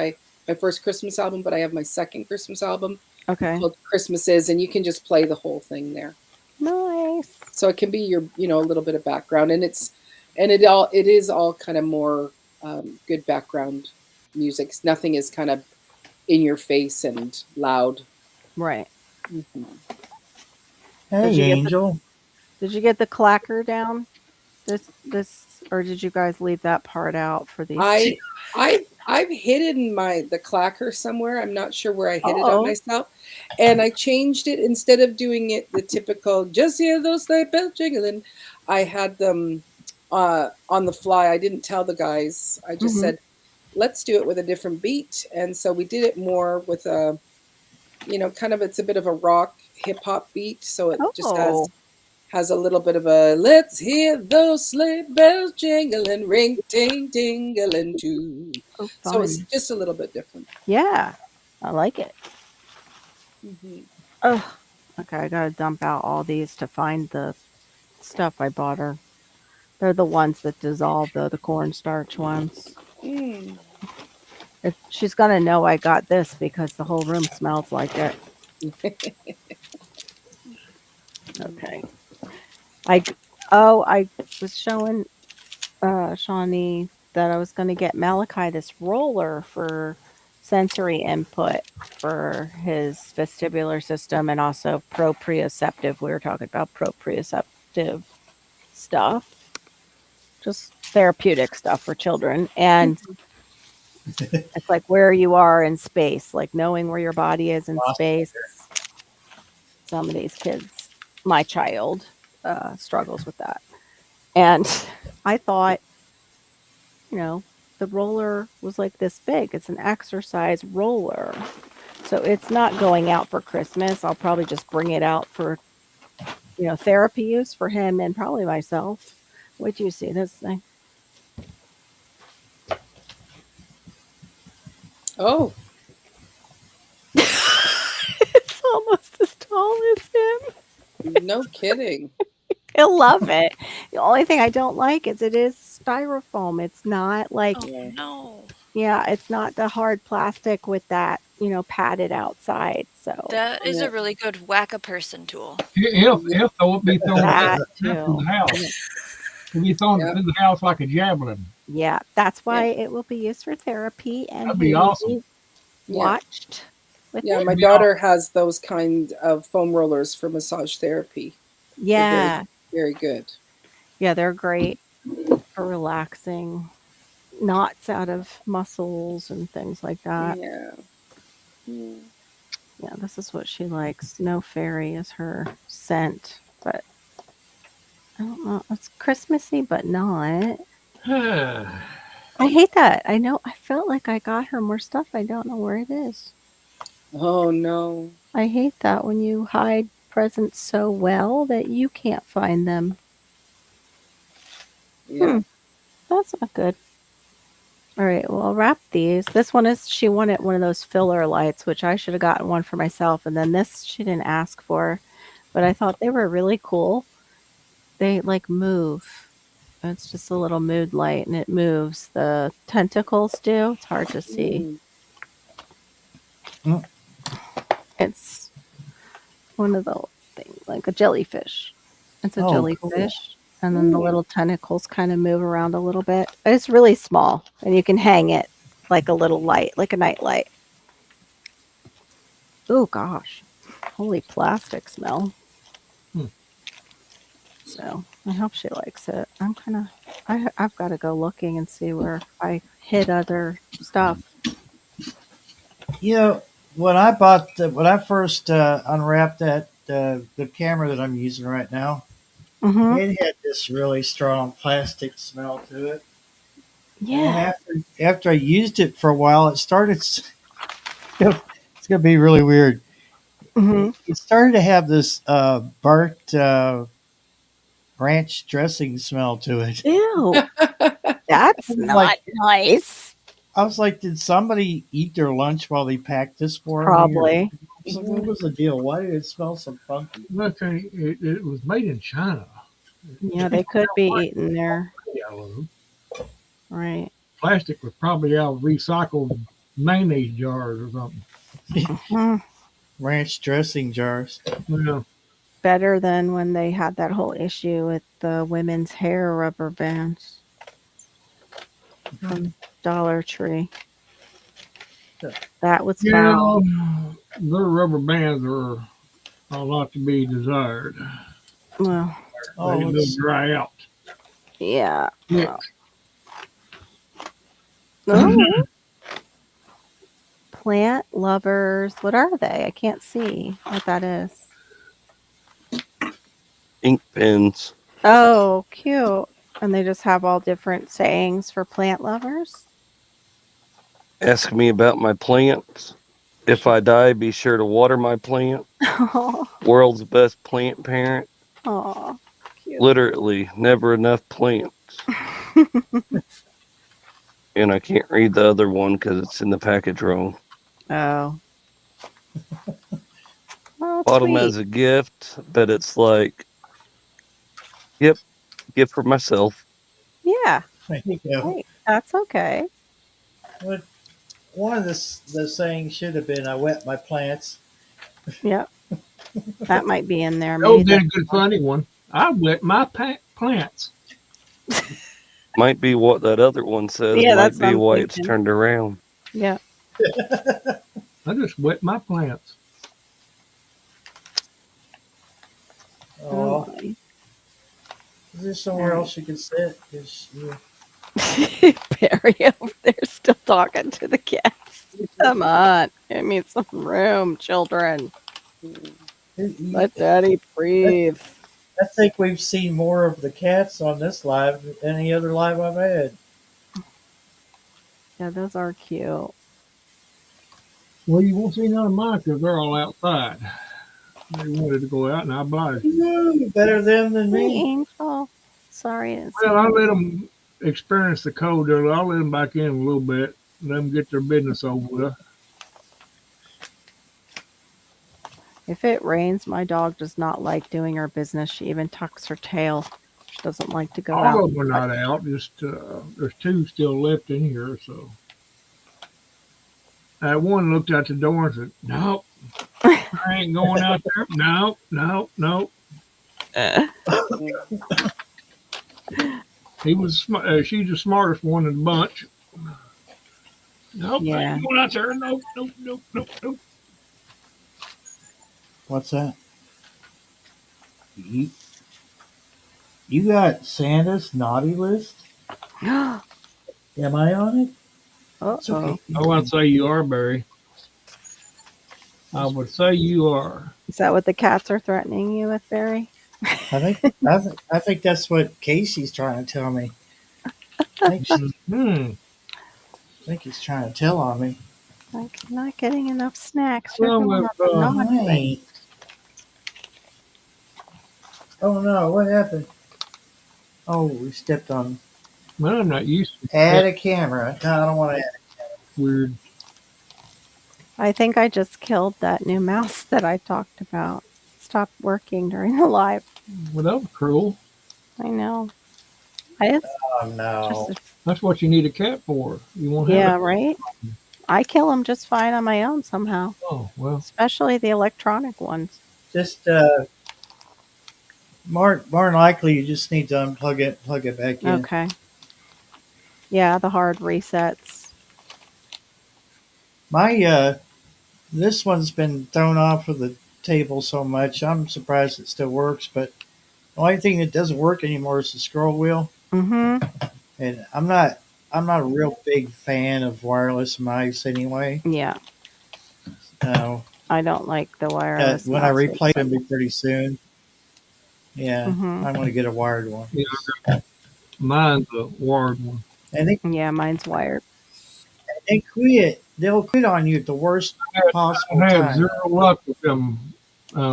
my first Christmas album, but I have my second Christmas album Okay. called Christmases, and you can just play the whole thing there. Nice. So it can be your a little bit of background, and it is all kind of more good background music. Nothing is kind of in your face and loud. Right. Mhm. Hey, Did you get the- Angel. Did you get the clacker down? This or did you guys leave that part out for these? I've hidden the clacker somewhere. I'm not sure where I hid it Uh-oh. on myself, and I changed it instead of doing it the typical just hear those sleigh bells jingling. I had them on the fly. I didn't tell the guys. I just Mhm. said, let's do it with a different beat. And so we did it more with a, kind of, it's a bit of a rock hip hop beat. So it just Oh, has a little bit of a let's hear those sleigh bells jingling, ring ting tingling too. oh, So it's fun. just a little bit different. Yeah, I like it. Hmm. Oh, okay. I gotta dump out all these to find the stuff I bought her. They're the ones that dissolve, though, the cornstarch ones. Mm. She's gonna know I got this because the whole room smells like it. Okay. I I was showing Shawnee that I was gonna get Malachi this roller for sensory input for his vestibular system and also proprioceptive. We were talking about proprioceptive stuff, just therapeutic stuff for children. And it's like where you are in space, like knowing where your body is in Lost space. Some of these kids, my child, struggles with that. And I thought, you know, the roller was like this big. It's an exercise roller. So it's not going out for Christmas. I'll probably just bring it out for, therapy use for him and probably myself. What do you see this thing? Oh, It's almost as tall as him. no kidding. He'll love it. The only thing I don't like is it is styrofoam. It's not like, Oh Yeah. no. yeah, it's not the hard plastic with that, padded outside. So That is Yeah. a really good whack a person tool. He'll be throwing that through too. the house. He'll be throwing it Yeah. through the house like a javelin. Yeah, that's Yeah. why it will be used for therapy and That'd he be will awesome. be Yeah. watched with Yeah. it. My That'd be awesome. daughter has those kind of foam rollers for massage therapy. They're Yeah. very good. Yeah, they're great for relaxing knots out of muscles and things like that. Yeah. Yeah. Yeah, this is what she likes. Snow Fairy is her scent, but I don't know. It's Christmassy, but not. I hate that. I know. I felt like I got her more stuff. I don't know where it is. Oh no. I hate that when you hide presents so well that you can't find them. Yeah. That's not good. All right, well, I'll wrap these. This one is, she wanted one of those filler lights, which I should have gotten one for myself. And then this she didn't ask for, but I thought they were really cool. They like move. It's just a little mood light and it moves. The tentacles do. It's hard to see. Mm. It's one of the things, like a jellyfish. It's a Oh, jellyfish. And then the Mm. little tentacles kind of move around a little bit. It's really small and you can hang it like a little light, like a night light. Oh gosh. Holy plastic smell. Hmm. So I hope she likes it. I've got to go looking and see where I hid other stuff. When I bought when I first unwrapped that the camera that I'm using right now, Mm-hmm. it had this really strong plastic smell to it. And then Yeah. after I used it for a while, it started. It's gonna be really weird. Mm-hmm. It started to have this burnt ranch dressing smell to it. Ew. That's I'm not like, nice. I was like, did somebody eat their lunch while they packed this for me? Probably. So what was the deal? Why did it smell so funky? Look, it was made in China. Yeah, they could be eating there. Yellow. Right. Plastic was probably out of recycled mayonnaise jars or something. Mm. Ranch dressing jars. Well, Better than when they had that whole issue with the women's hair rubber bands from Dollar Tree. That was foul. their rubber bands are a lot to be desired. Well, Oh, They'll let's- dry out. yeah. Yeah. Oh. Plant lovers. What are they? I can't see what that is. Ink pens. Oh, cute. And they just have all different sayings for plant lovers. Ask me about my plants. If I die, be sure to water my plant. Oh, World's best plant parent. oh, cute. Literally, never enough plants. And I can't read the other one because it's in the package wrong. Oh. Oh, Bought them sweet. as a gift, but it's like, yep, gift for myself. Yeah. There you go. Hey, that's okay. But one of the sayings should have been, "I wet my plants." Yep. That might be in there. That would Maybe have been a good funny one. I wet my plants. Might be what that other one says. Yeah, Might that's what be I'm why it's thinking. turned around. Yeah. I just wet my plants. Oh, Oh, is there somewhere else you can sit? 'Cause you- Barry over there still talking to the cats. Come on. Give me some room, children. Let Daddy breathe. I think we've seen more of the cats on this live than any other live I've had. Yeah, those are cute. Well, you won't see none of mine because they're all outside. They wanted to go out, and I obliged. Woo, better them than Hey, me. Angel. Sorry. I didn't see Well, I you. let them experience the cold. I'll let them back in a little bit. Let them get their business over with. If it rains, my dog does not like doing her business. She even tucks her tail. She doesn't like to go All out. of them are not out. Just there's two still left in here. So one looked out the door and said, "Nope, I ain't going out there. No, no, no." He was. She's the smartest one in the bunch. Nope, I Yeah. ain't going out there. Nope, nope, nope, nope, nope. What's that? You, you got Santa's naughty list? Uh Am I on it? It's oh. okay. I would say you are, Barry. I would say you are. Is that what the cats are threatening you with, Barry? I think that's what Casey's trying to tell me. I think he's trying to tell on me. Like, you're not getting enough snacks. You're Well, going with, on the I naughty list. ain't. Oh no, what happened? Oh, we stepped on. well, I'm not used to Add that. a camera. No, I don't want to add. Weird. I think I just killed that new mouse that I talked about. Stopped working during the live. Well, that was cruel. I know. It's Oh no. just That's what you need a cat for. You won't yeah, have it. right? I kill them just fine on my own somehow, Oh, well. especially the electronic ones. Just more than likely, you just need to unplug it, plug it back in. Okay. Yeah, the hard resets. My this one's been thrown off of the table so much. I'm surprised it still works. But the only thing that doesn't work anymore is the scroll wheel. Mm-hmm. And I'm not a real big fan of wireless mice anyway. Yeah. No, I don't like the wireless. when I mouse replace with- them pretty soon. Yeah, Mhm. I'm going to get a wired one. Yeah, mine's a wired one. And Yeah, mine's wired. they quit. They'll quit on you at the worst possible I have time. zero luck with them mic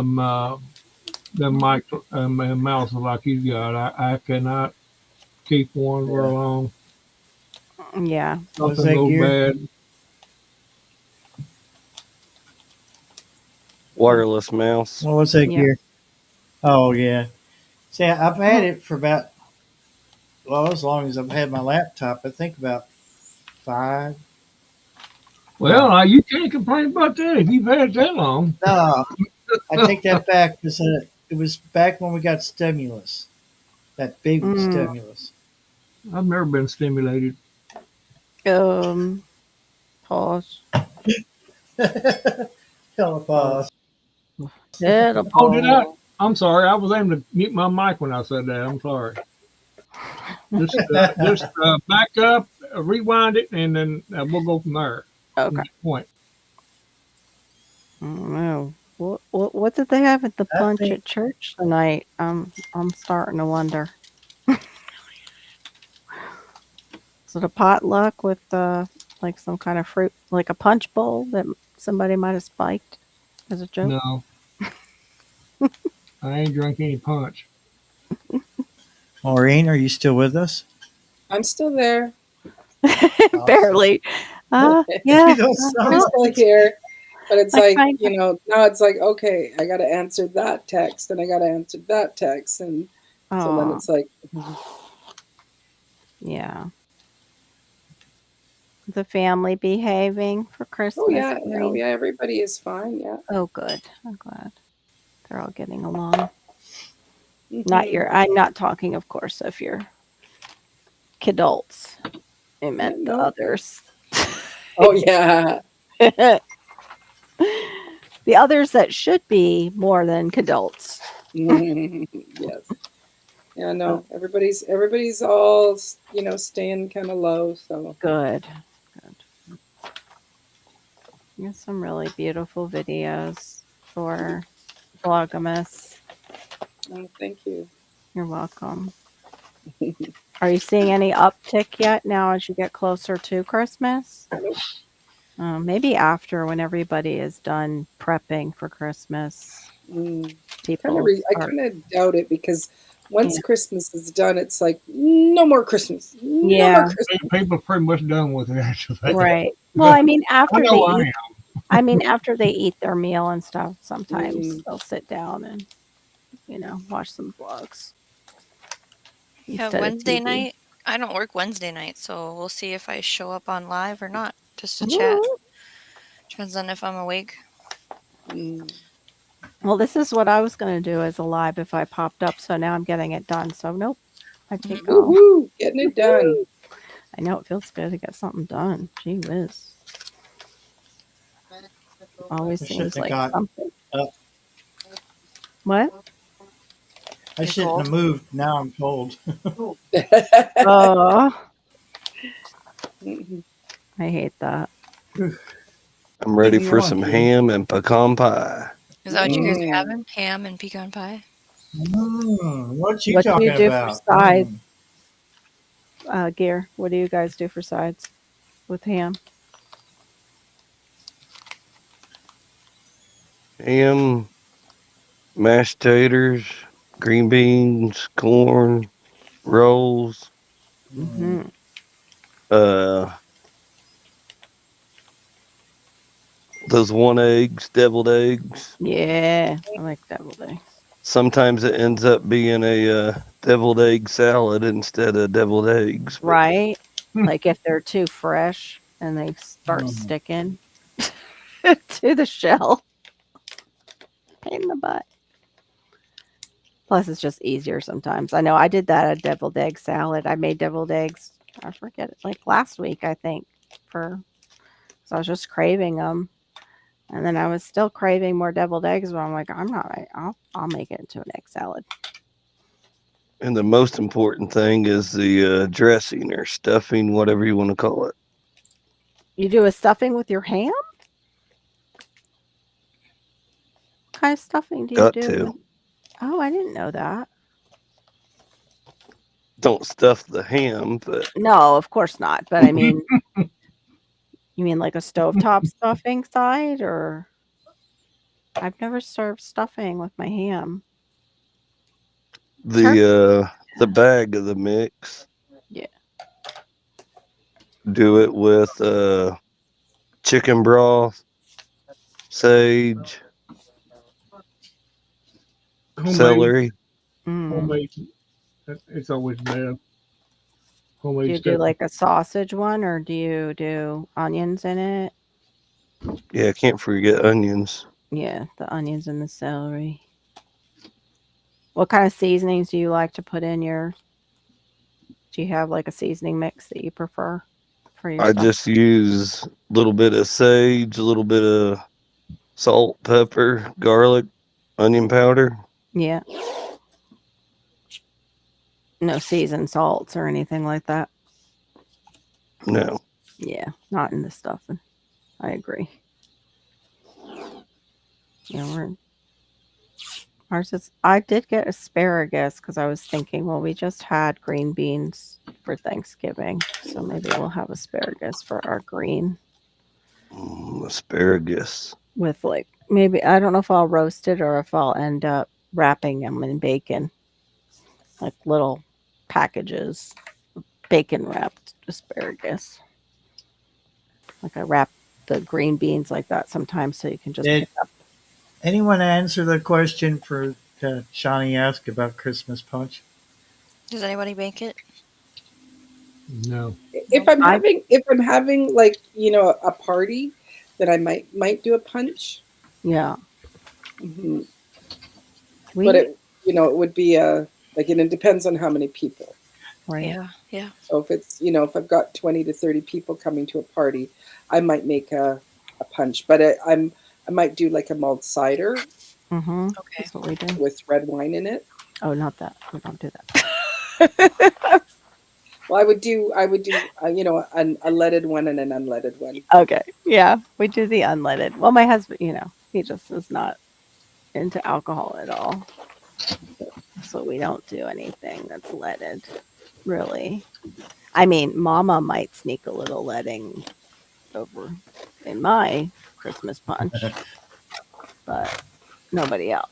mouses like he's got. I cannot keep one very long. Yeah. What's Something that, goes Gear? bad. Wireless mouse. What was that, Yeah. Gear? Oh yeah. See, I've had it for about as long as I've had my laptop. I think about 5. Well, you can't complain about that if you've had it that long. No, I take that back because it was back when we got stimulus, that big Mm. stimulus. I've never been stimulated. Pause. Telepause. It'll Oh, did I? pause. I'm sorry. I was aiming to mute my mic when I said that. I'm sorry. Just back up, rewind it, and then we'll go from there. Okay. Point. Oh, no. What did they have at the I punch think at church tonight? I'm starting to wonder. Is it a potluck with like some kind of fruit, like a punch bowl that somebody might have spiked as a joke? No, I ain't drunk any punch. Maureen, are you still with us? I'm still there. Barely. You Yeah. don't I'm sound still here. But it's I like, kind you know, now it's like, okay, I got to answer that text and I got to answer that text. And so then Oh, it's like, yeah. The family behaving for oh Christmas, yeah, oh Maureen? yeah, everybody is fine. Yeah. Oh, good. I'm glad they're all getting along. Not Mhm. your. I'm not talking, of course, of your kidults. I Yeah, meant the no. others. Oh yeah. The others that should be more than kidults. Yes. Yeah, no. Everybody's all, you know, staying kind of low. So Good. Good. Here's some really beautiful videos for Vlogmas. thank you. You're welcome. Are you seeing any uptick yet now as you get closer to Christmas? Nope. Maybe after when everybody is done prepping for Christmas, Mm. people I start. kind of doubt it because once Yeah. Christmas is done, it's like no more Christmas, no Yeah. more Christmas. People pretty much done with it, actually. Right. Well, I mean, I after they know I eat, am. I mean, after they eat their meal and stuff, sometimes Mm. they'll sit down and, watch some vlogs Yeah, instead of Wednesday TV. night. I don't work Wednesday night, so we'll see if I show up on live or not, just to chat. Ooh. Depends on if I'm awake. Mm. Well, this is what I was going to do as a live if I popped up. So now I'm getting it done. So nope, I take off. Woohoo! Getting it done. I know it feels good to get something done. Gee whiz. Always I shouldn't seems have like got something. up. What? I You're shouldn't cold? have moved. Now I'm cold. Oh, Mhm. I hate that. I'm ready Anything you for want, some kid. ham and pecan pie. Is that what you guys are Mm. having? Ham and pecan pie? What you What do you talking do for about? sides, Gear? What do you guys do for sides with ham? Ham, mashed taters, green beans, corn, rolls, Mm. Hmm. uh, those one eggs, deviled eggs. Yeah, I like deviled eggs. Sometimes it ends up being a deviled egg salad instead of deviled eggs. But Right? Like if they're too fresh and they start Mm. sticking to the shell. Pain in the butt. Plus, it's just easier sometimes. I know I did that at deviled egg salad. I made deviled eggs. I forget it, like last week, I think. So I was just craving them, and then I was still craving more deviled eggs. But I'm like, I'm not. I'll make it into an egg salad. and the most important thing is the dressing or stuffing, whatever you want to call it. You do a stuffing with your ham? What kind of stuffing do you Got do? to. Oh, I didn't know that. Don't stuff the ham, but No, of course not. But I mean, you mean like a stovetop stuffing side, or I've never served stuffing with my ham. Turkey. the bag of the mix. Yeah. Do it with chicken broth, sage, Homemade, celery. Mm. homemade. It's always better. Do Homemade you stuff. do like a sausage one, or do you do onions in it? Yeah, can't forget onions. Yeah, the onions and the celery. What kind of seasonings do you like to put in your? Do you have like a seasoning mix that you prefer for your I stuff? just use a little bit of sage, a little bit of salt, pepper, garlic, onion powder. Yeah. No seasoned salts or anything like that. No. Yeah, not in the stuffing. I agree. Yeah, ours is. I did get asparagus because I was thinking, well, we just had green beans for Thanksgiving, so maybe we'll have asparagus for our green Asparagus. with like maybe I don't know if I'll roast it or if I'll end up wrapping them in bacon, like little packages, bacon wrapped asparagus. Like I wrap the green beans like that sometimes, so you can just Did pick up. anyone answer the question for Shawnee asked about Christmas punch? Does anybody make it? No. If I'm I having like, you know, a party, then I might do a punch. yeah Hmm. we But it, you know, it would be like, and it depends on how many people. right Yeah, yeah. So if it's, you know, if I've got 20 to 30 people coming to a party, I might make a punch. But I might do like a mulled cider mm-hmm. Okay. That's what we do. with red wine in it. Oh, not that we don't do that. Well, I would do you know, a leaded one and an unleaded one. Okay, yeah, we do the unleaded. Well, my husband, he just is not into alcohol at all, so we don't do anything that's leaded, really. I mean, Mama might sneak a little leading over in my Christmas punch, but nobody else.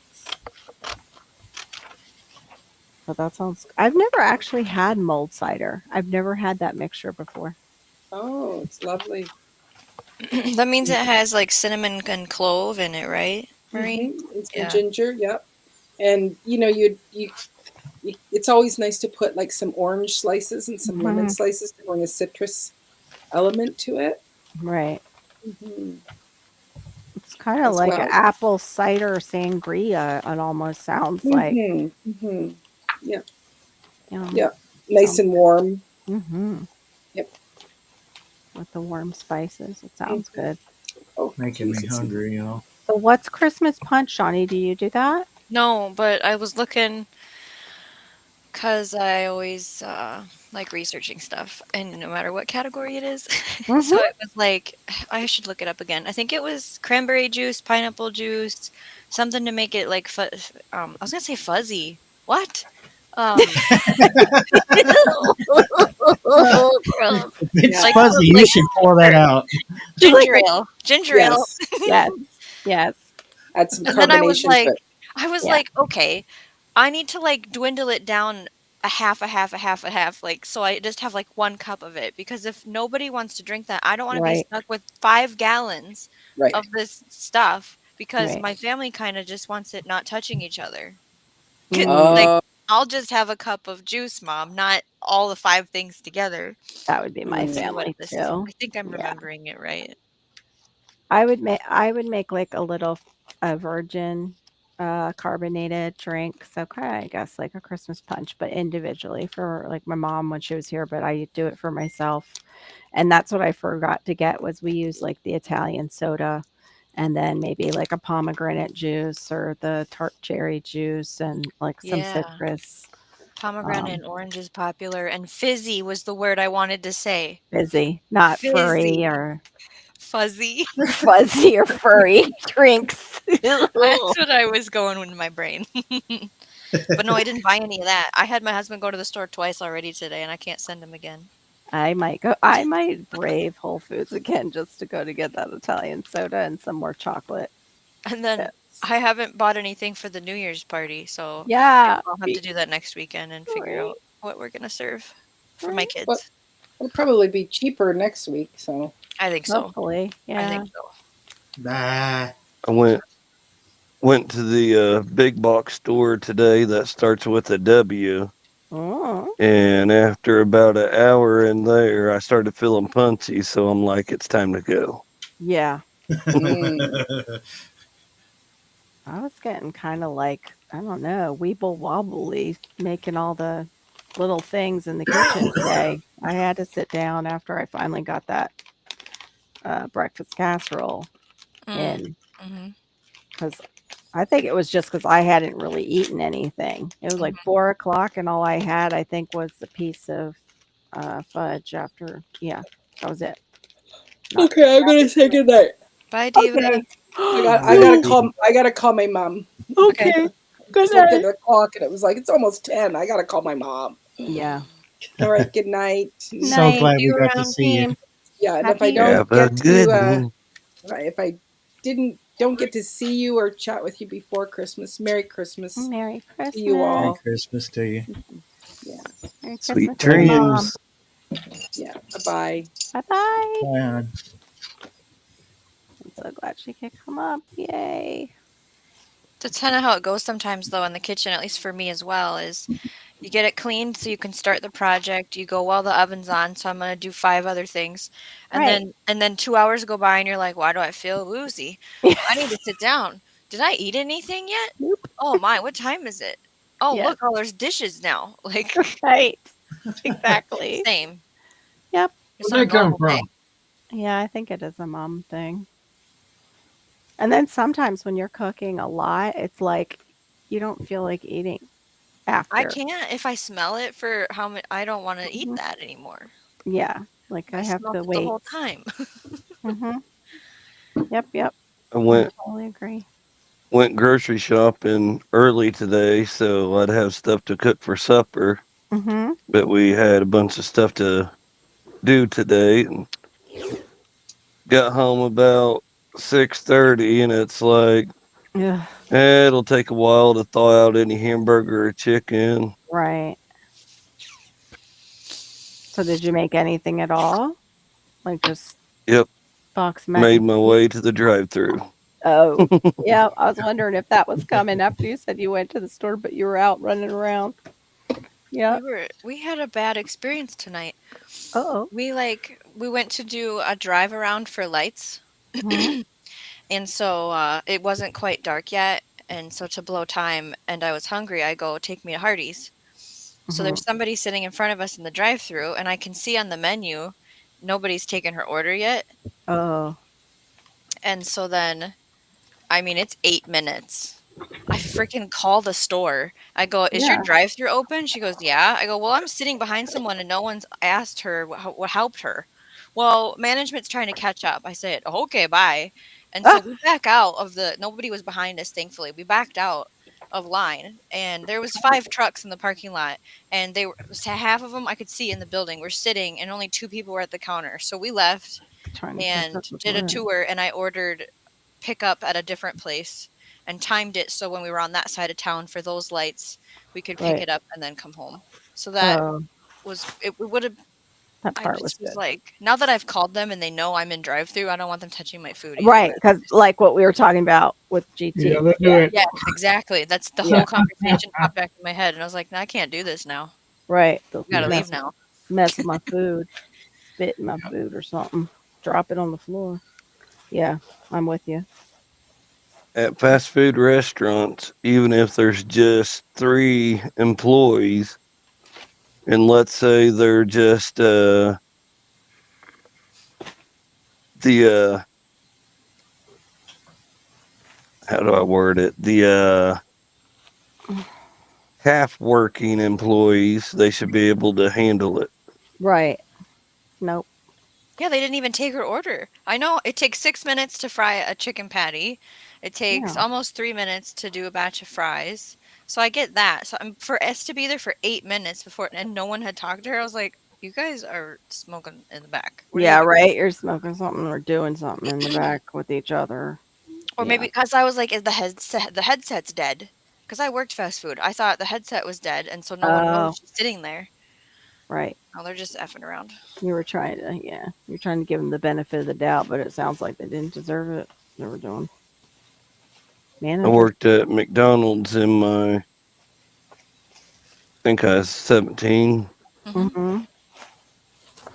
But that sounds. I've never actually had mulled cider. I've never had that mixture before. Oh, it's lovely. That means it has like cinnamon and clove in it, right, Marie? And some Yeah. ginger, yep. And you know, it's always nice to put like some orange slices and some lemon Mhm. slices to bring a citrus element to it. Right. Hmm. It's kind of As like an well. apple cider sangria. It almost sounds like. Hmm. Yeah, You know, yeah. Nice and warm. Mm-hmm. Yep. With the warm spices. It sounds Mhm. good. Oh, Making me Jesus. hungry, So what's Christmas punch, Shawnee? Do you do that? No, but I was looking because I always like researching stuff, and no matter what category it is. So it was like, I should look it up again. I think it was cranberry juice, pineapple juice, something to make it like I was gonna say fuzzy. What? Gross. If it's Like fuzzy, you like should pour that out. ginger ale. Ginger ale. Yes. Yes. Yes. Add some And then I was carbonation to like, it. okay, I need to like dwindle it down a half, like so I just have like 1 cup of it, because if nobody wants to drink that, I don't want to be Right. stuck with 5 gallons Right. of this stuff, because Right. my family kind of just wants it not touching each other. Mm, Like, Oh, I'll just have a cup of juice, Mom, not all the 5 things together. that would be my Mm. See what family this is. too. I think I'm Yeah. remembering it right. I would make like a virgin carbonated drink. So kind of I guess like a Christmas punch, but individually for like my mom when she was here, but I do it for myself. And that's what I forgot to get was we use like the Italian soda and then maybe like a pomegranate juice or the tart cherry juice and like some Yeah. citrus. Pomegranate and orange is popular, and fizzy was the word I wanted to say. Fizzy, not furry Fizzy. or Fuzzy. fuzzy or furry drinks. That's what I was going with in my brain. But no, I didn't buy any of that. I had my husband go to the store twice already today, and I can't send him again. I might brave Whole Foods again just to go to get that Italian soda and some more chocolate. And then chips. I haven't bought anything for the New Year's party, so Yeah. I'll have to do that next weekend and figure Right. out what we're gonna serve for my Right. kids. Well, it'll probably be cheaper next week. So I think so. Hopefully. I Yeah. think so. Nah. I went to the big box store today that starts with a W, Oh. and after about an hour in there, I started feeling punchy. So I'm like, it's time to go. Yeah. mm. I was getting kind of like, I don't know, weeble wobbly making all the little things in the kitchen today. I had to sit down after I finally got that breakfast casserole Mm, in hmm because I think it was just because I hadn't really eaten anything. It was like 4 o'clock, and all I had, I think, was a piece of fudge after. Yeah, that was it. Not- Okay, I'm gonna say goodnight. Bye, Diva. Okay. I gotta call my mom. Okay. Good Just looked at night. the clock and it was like it's almost 10. I gotta call my mom. Yeah. All right, good night. So Night. glad See we you got to around, see you. team. Yeah, and if I Happy- don't Have a get good to one. if I don't get to see you or chat with you before Christmas, Merry Christmas Merry Christmas. to you Merry all. Christmas to you. Yeah, Merry Sweet Christmas to Mom. dreams. yeah. Bye-bye. Bye-bye. Bye, hon. I'm so glad she could come up. Yay. That's kind of how it goes sometimes, though, in the kitchen, at least for me as well, is you get it cleaned so you can start the project. You go, well, the oven's on, so I'm going to do 5 other things. And Right. then 2 hours go by and you're like, why do I feel woozy? I need to sit down. Did I eat anything yet? Nope. Oh my, what time is it? Oh, Yes. look, oh, there's dishes now. Like, Right. Exactly. same. Yep. It's Where'd not they a come normal day. from? Yeah, I think it is a mom thing. And then sometimes when you're cooking a lot, it's like you don't feel like eating after. I can't if I smell it for how much. I don't want to eat Mhm. that anymore. Yeah. Like I have smelled to it the wait. whole time. Mm-hmm. Yep. I I went totally agree. grocery shopping early today, so I'd have stuff to cook for supper. Mm-hmm. But we had a bunch of stuff to do today, and got home about 6:30, and it's like Yeah. it'll take a while to thaw out any hamburger or chicken. Right. So did you make anything at all? Like just Yep, box mac made and my cheese? way to the drive-through. Oh, yeah. I was wondering if that was coming after you said you went to the store, but you were out running around. Yeah. We had a bad experience tonight. Oh. We went to do a drive around for lights. Mhm. And so it wasn't quite dark yet, and so to blow time and I was hungry, I go, take me to Hardee's. So Mhm. there's somebody sitting in front of us in the drive-through, and I can see on the menu nobody's taken her order yet. Oh. And so then, I mean, it's 8 minutes. I freaking call the store. I go, is your Yeah. drive-through open? She goes, yeah. I go, well, I'm sitting behind someone and no one's asked her what helped her. Well, management's trying to catch up. I said, okay, bye. And so Ah. we back out of nobody was behind us, thankfully. We backed out of line and there was 5 trucks in the parking lot and half of them I could see in the building were sitting and only 2 people were at the counter. So we left Trying to catch and up with did a Lori. tour and I ordered pickup at a different place and timed it so when we were on that side of town for those lights, we could pick Right. it up and then come home. So that Oh, it would have. that I part was just was good. like, now that I've called them and they know I'm in drive-through, I don't want them touching my food either. Right, because like what we were talking about with GT. Yeah, let's do it. Yeah, exactly. That's the Yeah. whole conversation popped back in my head, and I was like, no, I can't do this now. Right. They'll We gotta mess, leave now. mess with my food, spit in my food or something, drop it on the floor. Yeah, I'm with you. At fast food restaurants, even if there's just 3 employees, and let's say they're just the how do I word it? The half working employees, they should be able to handle it. Right. Nope. Yeah, they didn't even take her order. I know it takes 6 minutes to fry a chicken patty. It takes Yeah. almost 3 minutes to do a batch of fries. So I get that. So for us to be there for 8 minutes before and no one had talked to her, I was like, you guys are smoking in the back. What are you Yeah, doing? right. You're smoking something or doing something in the back with each other. Or Yeah. maybe because I was like, is the headset's dead? Because I worked fast food. I thought the headset was dead, and so no one Oh. knows she's sitting there. Right. Oh, they're just effing around. You were trying to, yeah, you're trying to give them the benefit of the doubt, but it sounds like they didn't deserve it. They were doing. I Manager. worked at McDonald's in my, I think I was 17. Mm-hmm.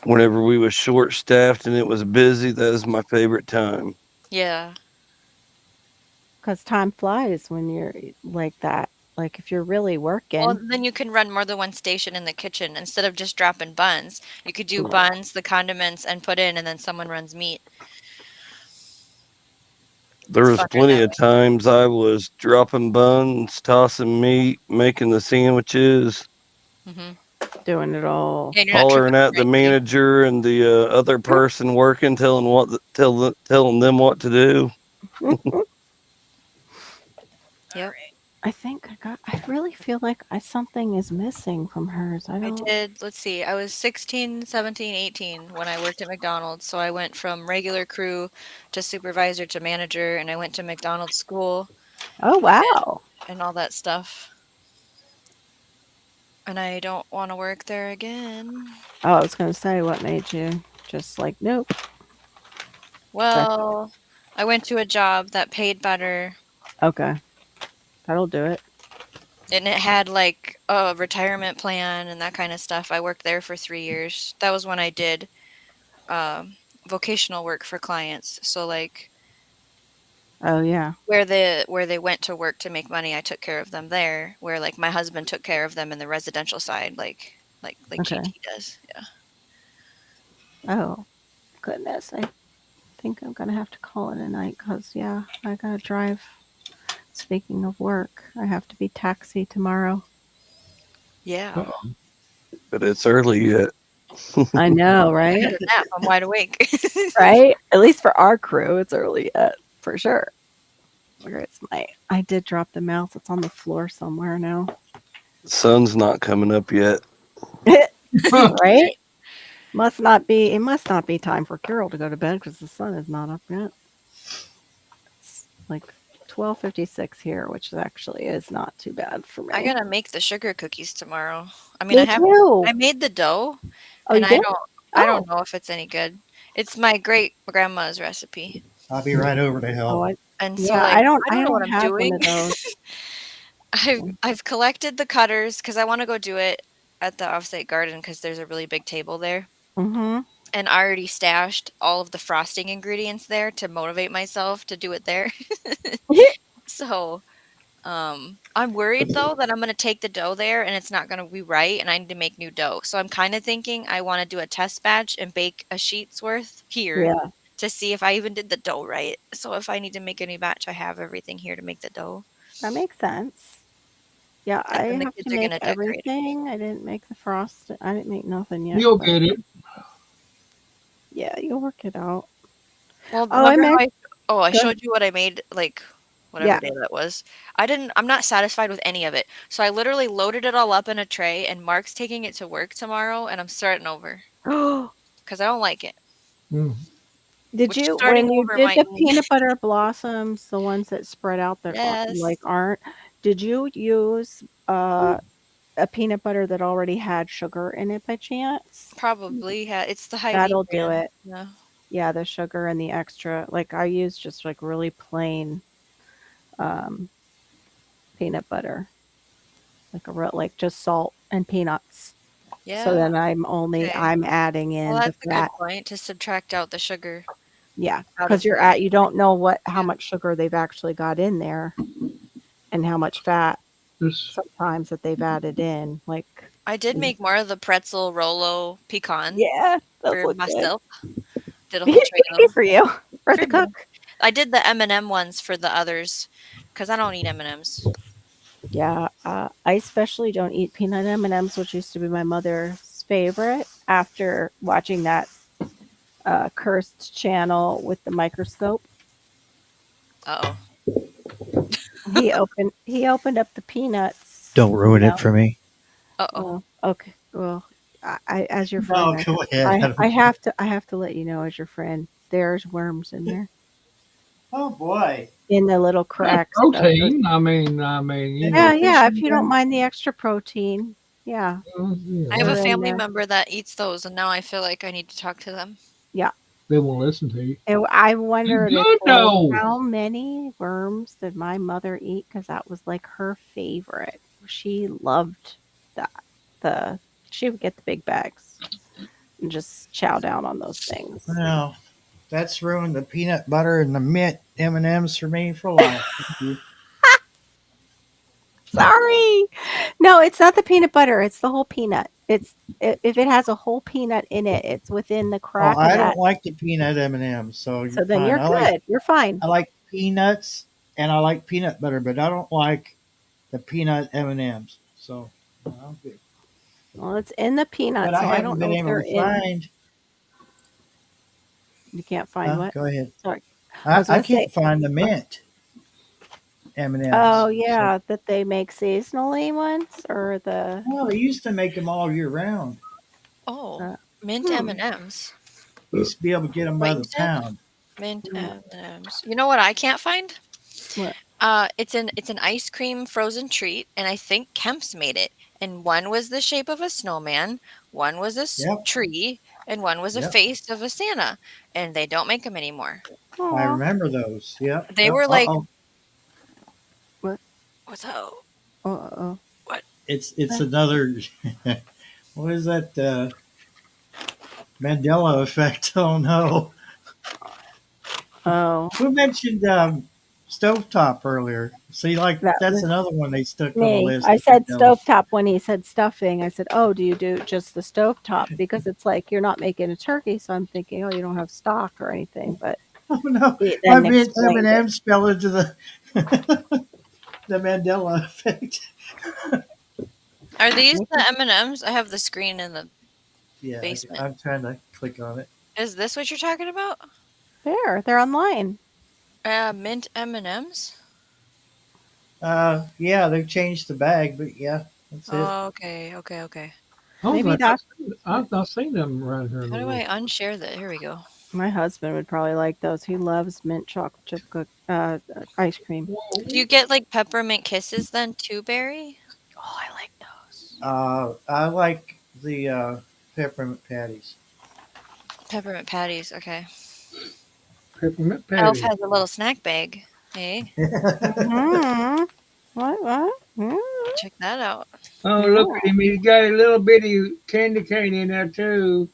Whenever we was short staffed and it was busy, that was my favorite time. Yeah. Because time flies when you're like that. Like if you're really working. Well, then you can run more than one station in the kitchen instead of just dropping buns. You could do buns, the condiments, and put in, and then someone runs meat. There It's was funner plenty that of times I was dropping buns, tossing meat, making the sandwiches, Mm-hmm. doing it all. Yeah, you're not hollering tripping at the crazy. manager and the other person working, telling them what to do. Yep. I really feel like something is missing from hers. I I don't. did, let's see, I was 16, 17, 18 when I worked at McDonald's. So I went from regular crew to supervisor to manager, and I went to McDonald's school Oh, wow. and all that stuff. And I don't want to work there again. Oh, I was going to say, what made you just like, nope. Well, I went to a job that paid better, Okay. That'll do it. and it had like a retirement plan and that kind of stuff. I worked there for 3 years. That was when I did vocational work for clients. So like Oh, yeah. where they went to work to make money, I took care of them there. Where like my husband took care of them in the residential side, like Okay. GT does. Yeah. Oh, goodness. I think I'm going to have to call it a night because, yeah, I got to drive. Speaking of work, I have to be taxi tomorrow. Yeah. Uh-oh. But it's early yet. I know, I right? had a nap. I'm wide awake. Right? At least for our crew, it's early yet, for sure. Where is I did drop the mouse. It's on the floor somewhere now. The sun's not coming up yet. Right? It must not be time for Carol to go to bed because the sun is not up yet. It's like 12:56 here, which actually is not too bad for me. I gotta make the sugar cookies tomorrow. I mean, Me too. I made the dough, Oh, and you did? I don't know if it's any good. It's my great grandma's recipe, I'll be right over to Oh, help. and so yeah. like I don't know what I'm have one doing. of those. I've collected the cutters because I want to go do it at the offsite garden because there's a really big table there, Mm-hmm. and I already stashed all of the frosting ingredients there to motivate myself to do it there. So I'm worried though that I'm gonna take the dough there and it's not gonna be right, and I need to make new dough. So I'm kind of thinking I want to do a test batch and bake a sheet's worth here Yeah, to see if I even did the dough right. So if I need to make a new batch, I have everything here to make the dough. that makes sense. Yeah, And I then the have kids to are make gonna decorate it. everything. I didn't make the frost. I didn't make nothing yet. You'll but get it. yeah, you'll work it out. Well, Oh, I remember how meant I good. showed you what I made like whatever Yeah. day that was. I'm not satisfied with any of it. So I literally loaded it all up in a tray, and Mark's taking it to work tomorrow, and I'm starting over because I don't like it. Mm. Did Which you starting when you over did might the mean peanut butter blossoms, the ones that spread out that yes. aren't? Did you use a peanut butter that already had sugar in it by chance? Probably, yeah, it's the Hy-Vee That'll do brand. it. Yeah. Yeah, the sugar and the extra. Like I use just like really plain um, peanut butter, like just salt and peanuts. So Yeah. then Okay. I'm adding Well, in the that's a good fat. point to subtract out the sugar Yeah, out because of the you don't know how yeah. much sugar they've actually got in there and how much fat This sometimes that they've added in. Like, I did make more of the pretzel Rolo pecan yeah, those for look good. myself. Did a whole tray of them. For you, for For the me. cook. I did the M&M ones for the others because I don't eat M&Ms. Yeah, I especially don't eat peanut M&Ms, which used to be my mother's favorite. After watching that cursed channel with the microscope, Uh-oh. he opened up the peanuts. Don't ruin You it know, for me. Uh-oh. well, okay, well, I as your friend, No, go ahead. I don't care. I have to let you know as your friend, there's worms in there Oh boy. in the little that's cracks. protein. I mean, you know. Yeah, if you don't mind the extra protein, yeah, You I have know, a they're in family there. member that eats those, and now I feel like I need to talk to them. Yeah. they won't listen to you. And I They're wondered if good though. how many worms did my mother eat because that was like her favorite. She loved that. She would get the big bags and just chow down on those things. Well, that's ruined the peanut butter and the mint M&Ms for me for life. Thank you. Sorry. No, it's not the peanut butter. It's the whole peanut. If it has a whole peanut in it, it's within the Oh, crack of I that. don't like the peanut M&Ms, so you're So then fine. you're good. You're fine. I like peanuts and I like peanut butter, but I don't like the peanut M&Ms. So I'm good. Well, it's in the But peanut, I so I haven't don't been know if able they're to in. find. You can't find what? Go ahead. Sorry. I was I gonna say, can't find the mint M&Ms. oh So, yeah, that they make seasonally ones or the well, they used to make them all year round. Oh, uh, mint M&Ms. Used to be able to get them by What you the said? pound. Mint mm, M&Ms. You know what I can't find? what? It's an ice cream frozen treat, and I think Kemp's made it. And one was the shape of a snowman, one was a Yep, tree, and one was a yep. face of a Santa. And they don't make them anymore. I Aw, remember those. Yep, They yep. were Uh like, oh. what? what's up? Uh-oh. What? It's another. What is that? Mandela effect. Oh no. Oh, Who mentioned stovetop earlier? See, like that that's was another one they stuck on the me. list I of said Mandela. stovetop when he said stuffing. I said, "Oh, do you do just the stovetop?" Because it's like you're not making a turkey, so I'm thinking, "Oh, you don't have stock or anything." But Oh no, he I then meant explained it. M&M spell into the the Mandela effect. Are these the M&Ms? I have the screen in the Yeah, basement. I'm trying to click on it. Is this what you're talking about? They're online. Mint M&Ms? Yeah, they've changed the bag, but yeah, that's it. Oh, okay, okay, okay. I was Maybe like, that's I've not seen them around here in How a do I little. unshare that? Here we go. my husband would probably like those. He loves mint chocolate chip ice cream. Do you get like peppermint kisses then too, Barry? Oh, I like those. I like the peppermint patties. Peppermint patties, okay. Peppermint Elf patty. has a little snack bag. Hey, Mm-hmm. What? Mm-hmm. check that out. Oh, look Yeah. at him. He's got a little bitty candy cane in there, too.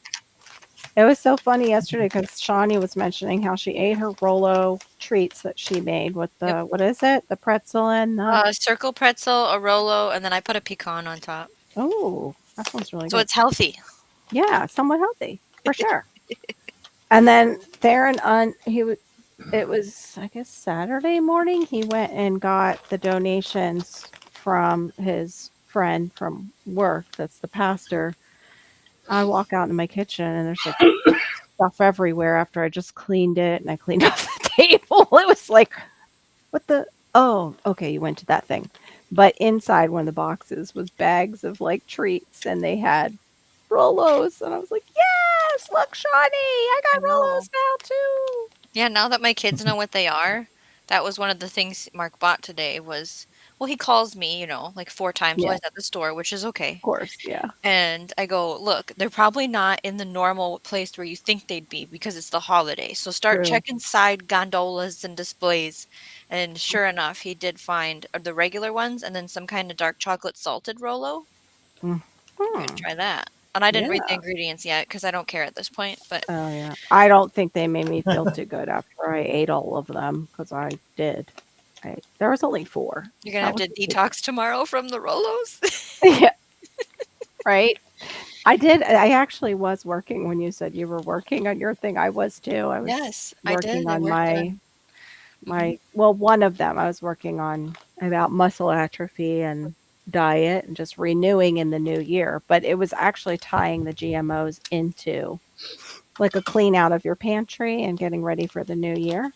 It was so funny yesterday because Shawnee was mentioning how she ate her Rolo treats that she made with Yep. the what is it? The pretzel and the Circle pretzel, a Rolo, and then I put a pecan on top. oh, that sounds really So good. it's healthy. Yeah, somewhat healthy for sure. And then Theron it was I guess Saturday morning he went and got the donations from his friend from work that's the pastor. I walk out in my kitchen and there's like stuff everywhere after I just cleaned it and I cleaned off the table. It was like, what the? Oh, okay, you went to that thing. But inside one of the boxes was bags of like treats and they had Rolos. And I was like, yes, look, Shawnee, I I got know. Rolos now too. Yeah, now that my kids know what they are, that was one of the things Mark bought today was, well, he calls me, like 4 times while Yeah, he's at the store, which is okay. of course. Yeah. And I go, look, they're probably not in the normal place where you think they'd be because it's the holiday. So start True. checking side gondolas and displays. And sure enough, he did find the regular ones and then some kind of dark chocolate salted Rolo. Hmm. You could try that. And I didn't read the Yeah. ingredients yet because I don't care at this point. But Oh, yeah. I don't think they made me feel too good after I ate all of them because I did. There was only 4. you're going to That have was to detox tomorrow from the Rolos. yeah, right. I did. I actually was working when you said you were working on your thing. I was too. I was Yes, I working did. I on worked on. Mhm. well, one of them I was working on about muscle atrophy and diet and just renewing in the new year. But it was actually tying the GMOs into like a clean out of your pantry and getting ready for the new year.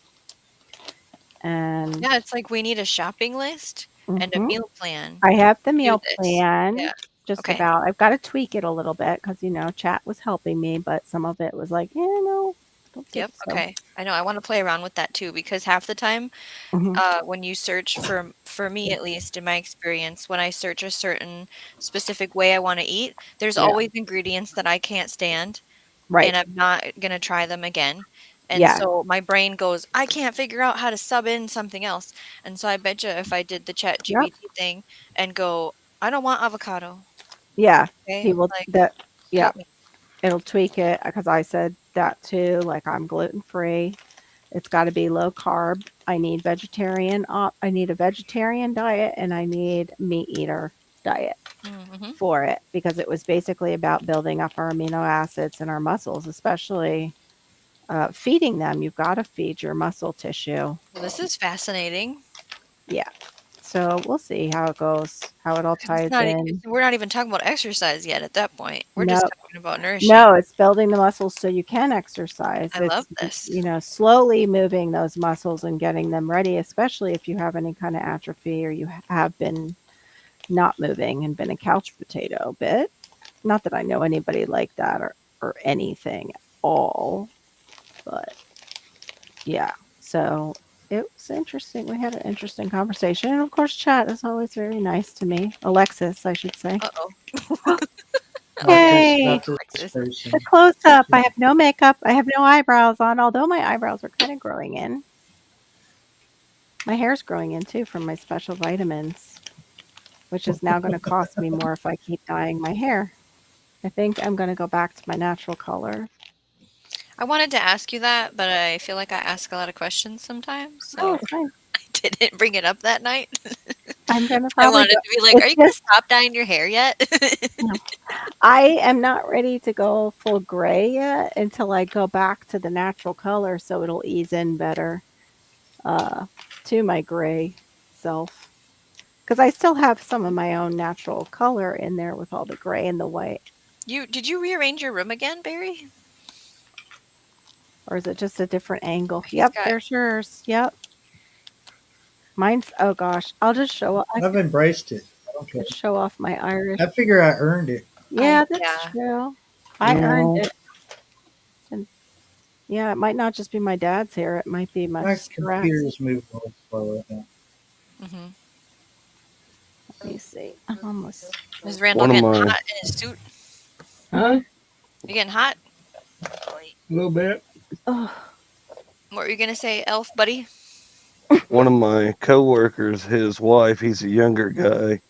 And Yeah, it's like we need a shopping list and a mhm. meal plan I have the to do meal this. plan Yeah. just Okay. about. I've got to tweak it a little bit because, chat was helping me, but some of it was like, no, don't think Yep. so. Okay. I know. I want to play around with that too because half the time, Mhm. when you search for me at least in my experience, when I search a certain specific way I want to eat, there's Yeah. always ingredients that I can't stand, Right. and I'm not gonna try them again. And Yeah. so my brain goes, I can't figure out how to sub in something else. And so I bet you if I did the Chat Yep. GPT thing and go, I don't want avocado. Yeah. Okay, He will like that yeah, help me. it'll tweak it because I said that too. Like I'm gluten free. It's got to be low carb. I need a vegetarian diet and I need meat eater diet Mm-hmm. for it because it was basically about building up our amino acids and our muscles, especially feeding them. You've got to feed your muscle tissue. Well, this is fascinating. Yeah. So we'll see how it goes, how it all 'Cause ties in. we're not even talking about exercise yet at that point. We're No, just talking about nourishing. no, it's building the muscles so you can exercise. I love It's, this. you know, slowly moving those muscles and getting them ready, especially if you have any kind of atrophy or you have been not moving and been a couch potato a bit. Not that I know anybody like that or anything at all, but yeah. So it was interesting. We had an interesting conversation. And of course, chat is always very nice to me. Alexis, I should say. Uh-oh. Yay. Not this Alexis. person. A close up. I have no makeup. I have no eyebrows on, although my eyebrows are kind of growing in. My hair's growing in too from my special vitamins, which is now going to cost me more if I keep dyeing my hair. I think I'm going to go back to my natural color. I wanted to ask you that, but I feel like I ask a lot of questions sometimes, Oh, so it's fine. I didn't bring it up that night. I'm going to I probably wanted go. to be like, "Are It's you gonna just, stop dyeing your hair yet?" I am not ready to go full gray yet until I go back to the natural color so it'll ease in better to my gray self. Because I still have some of my own natural color in there with all the gray and the white. Did you rearrange your room again, Barry? Or is it just a different angle? He's Yep, got there's yours. Yep. Mine's, oh gosh, I'll just show I I've could embraced it. I don't care. just show off my Irish. I figure I earned it. Yeah, that's yeah. true. I You earned know, it. And yeah, it might not just be my dad's hair. It might be my my stress. computer's moving a little slow right now. hmm Let me see. I'm almost. Is Randall One of getting my hot in his suit? Huh? You getting hot? A little bit. Oh, What were you gonna say, Elf buddy? one of my coworkers, his wife, he's a younger guy.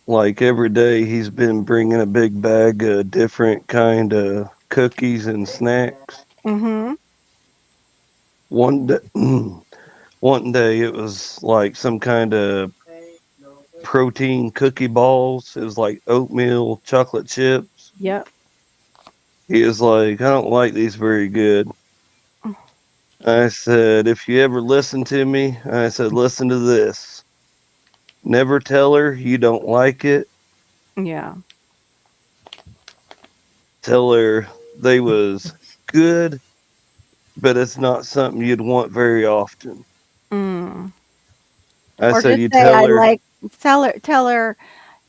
Like every day, he's been bringing a big bag of different kind of cookies and snacks. mm-hmm. One day, one day it was like some kind of protein cookie balls. It was like oatmeal chocolate chips. Yep. He was like, I don't like these very good. I said, if you ever listen to me, I said, listen to this. Never tell her you don't like it. Yeah. Tell her they was good, but it's not something you'd want very often. Mm. I Or said, just you say tell I her, like tell her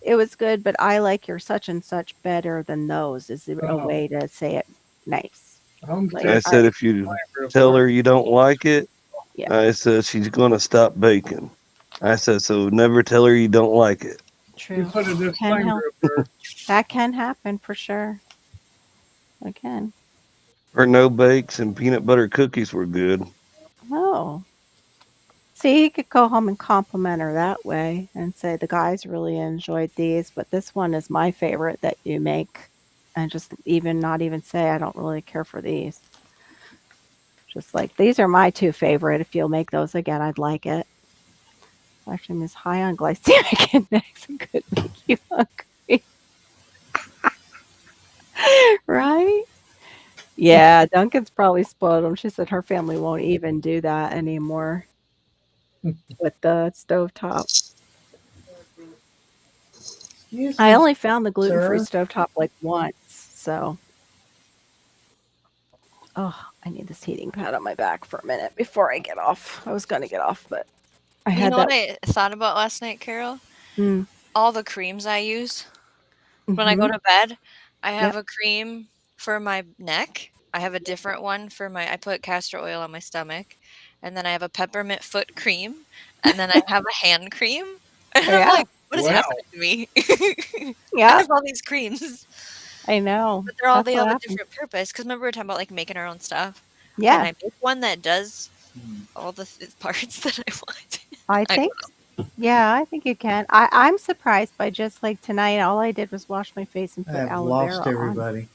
it was good, but I like your such and such better than those is a Oh. way to say it nice. I'm Like, I said, if you tell her you don't like it, Yeah. I said, she's going to stop baking. I said, so never tell her you don't like it. True. You put a Can disclaimer help. up there. That can happen for sure. It can. Her no bakes and peanut butter cookies were good. Oh. See, you could go home and compliment her that way and say, the guys really enjoyed these, but this one is my favorite that you make. And just even not even say, I don't really care for these. Just like, these are my two favorite. If you'll make those again, I'd like it. Actually, is high on glycemic index and could make you hungry. Right? Yeah, Duncan's probably spoiled them. She said her family won't even do that anymore with the stovetop. Excuse I me, only found the gluten-free sir. stovetop like once, so. Oh, I need this heating pad on my back for a minute before I get off. I was gonna get off, but I You had know that. what I thought about last night, Carol? Mm, All the creams I use when I mhm. go to bed. I Yep. have a cream for my neck. I have a different one for I put castor oil on my stomach. And then I have a peppermint foot cream. And then I have a hand cream. And I'm Yeah, like, what is Wow. happening to me? I yeah, have all these creams, I know. but That's they what have a happened. different purpose. Because remember we were talking about like making our own stuff. And Yeah, I make one that does Hmm. all the parts that I want. I I think. Yeah, I think you can. I'm surprised by just like tonight. All I did was wash my face and I put have aloe lost vera on. everybody.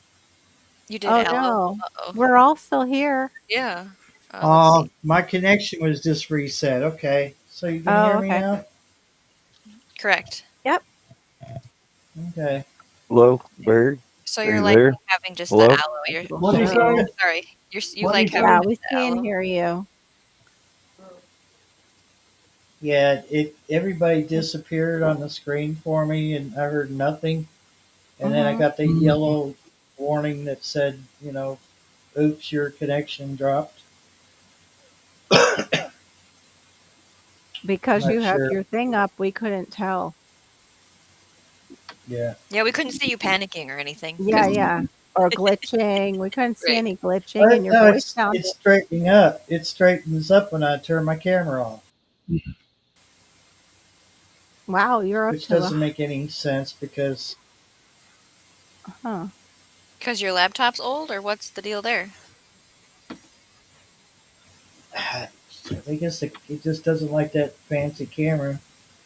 You did Oh aloe. no, Uh-oh. we're all still here. Yeah. Let's see. My connection was just reset. Okay, so you can Oh, hear me okay. now? Correct. Yep. Okay. Hello, Barry? So Are you're you like there? having just Hello? the aloe. You're What do you Show. say? sorry. You What do like you having Yeah, say? we just the see and aloe. hear you. Yeah, it everybody disappeared on the screen for me, and I heard nothing. And then I Mhm. got the yellow warning that said, oops, your connection dropped. I'm Because not you have sure. your thing up, we couldn't tell. Yeah. Yeah, we couldn't see you panicking or anything. Yeah, yeah. Or glitching. We couldn't see Right. any glitching, and your No, voice it's sounded. straightening up. It straightens up when I turn my camera off, Wow, you're up which to doesn't a. make any sense because Huh. Because your laptop's old, or what's the deal there? I guess it just doesn't like that fancy camera.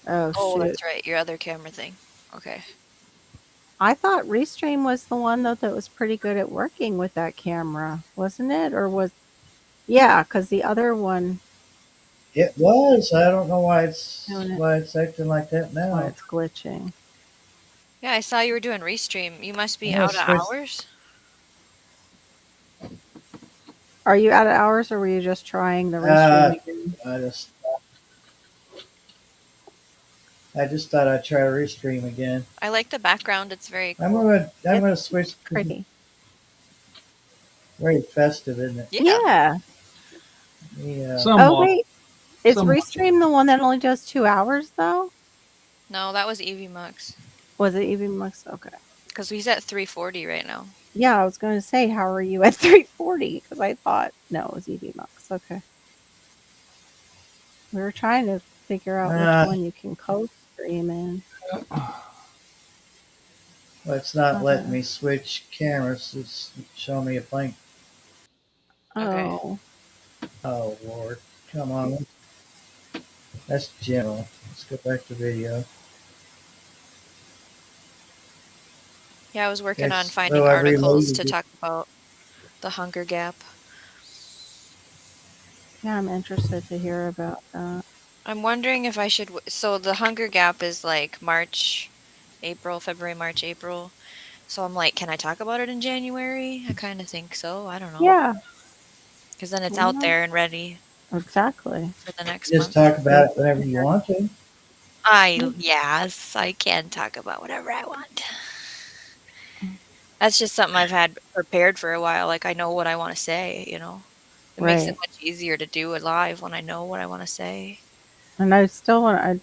Oh, Oh, shoot. that's right, your other camera thing. Okay. I thought Restream was the one, though, that was pretty good at working with that camera, wasn't it? Or was. Yeah, because the other one, It was. I don't know why doing it, why it's acting like that why now. it's glitching. Yeah, I saw you were doing Restream. You must I'm be gonna out of switch. hours? Are you out of hours, or were you just trying the Restream Uh, again? I just I just thought I'd try Restream again. I like the background, it's very I'm cool. gonna switch It's to pretty. very festive, isn't it? Yeah. Yeah. Yeah. Oh, Somewhat. wait. Is Somewhat. Restream the one that only does 2 hours, though? No, that was Evie Mux. Was it even Mux? Okay. Because he's at 340 right now. Yeah, I was going to say, how are you at 340? Because I thought, no, it was EV Mux. Okay. We were trying to figure out which Uh, one you can co-stream in. well, it's not letting Uh, me switch cameras. It's showing me a blank. Okay. oh. Oh Lord, come on. That's general. Let's go back to video. Yeah, I was working on Yes. finding Oh, I articles reloaded to it. talk about the Hunger Gap. Yeah, I'm interested to hear about that. I'm wondering if I should. So the Hunger Gap is like March, April, February, March, April. So I'm like, can I talk about it in January? I kind of think so. I don't know. Yeah. Because then it's Why out not? there and ready Exactly. for the next Just month. talk about it whenever you want to. Yes, I can talk about whatever I want. That's just something I've had prepared for a while. Like I know what I want to say, you know. It makes it Right. much easier to do it live when I know what I want to say. And I'd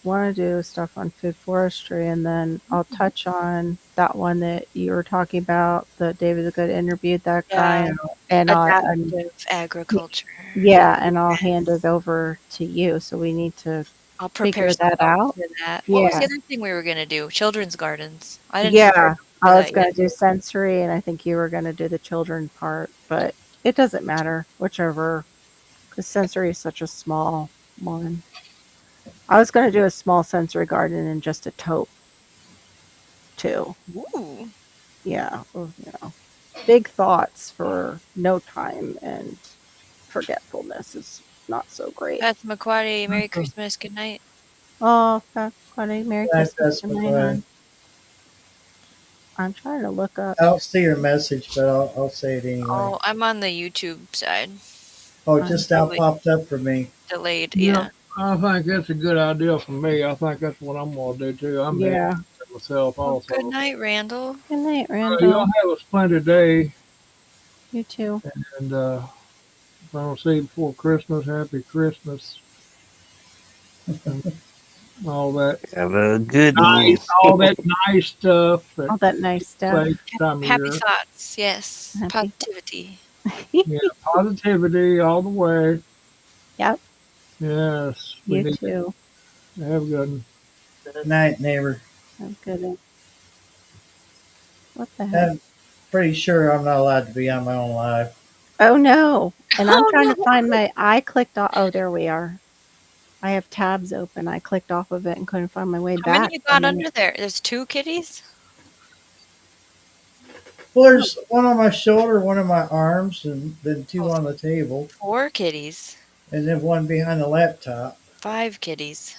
want to do stuff on food forestry, and then I'll touch on that one that you were talking about, that David the Good interviewed that guy, Yeah, and adaptive agriculture. yeah, and I'll hand it over to you. So we need to I'll prepare figure some that notes out. for that. What was the Yeah. other thing we were gonna do? Children's gardens. I didn't prepare Yeah. for I was that going yet. to do sensory, and I think you were going to do the children part, but it doesn't matter, whichever, because sensory is such a small one. I was going to do a small sensory garden and just a taupe too. Ooh, Yeah. Big thoughts for no time, and forgetfulness is not so great. Beth McQuarrie, Merry Christmas, good night. Oh, that's funny. Merry Christmas That's to what my hon. I'm trying to look up. I don't see your message, but I'll say it anyway. Oh, I'm on the YouTube side. Oh, it I'm just now Probably popped up for me. delayed. Yeah, Yeah. I think that's a good idea for me. I think that's what I'm gonna do too. I'm heading Yeah. to myself Well, good also. night, Randall. Good night, Y'all Randall. have a splendid day, You too. and if I don't see you before Christmas, happy Christmas and all that Have a good nice, one. all that nice stuff that All that nice stuff. takes time of Happy year. thoughts. Yes. Happy. Positivity. Yeah, positivity all the way. Yep. Yes, we You need too. to have a good one. Good night, neighbor. Have a good one. What the heck? I'm pretty sure I'm not allowed to be on my own live. Oh no. And I'm Oh trying no. to find I clicked off. Oh, there we are. I have tabs open. I clicked off of it and couldn't find my way How many back. you I got mean, under there? There's 2 kitties? Well, there's one on my shoulder, one on my arms, and then two Oh, on the table, 4 kitties. and then one behind the laptop. 5 kitties.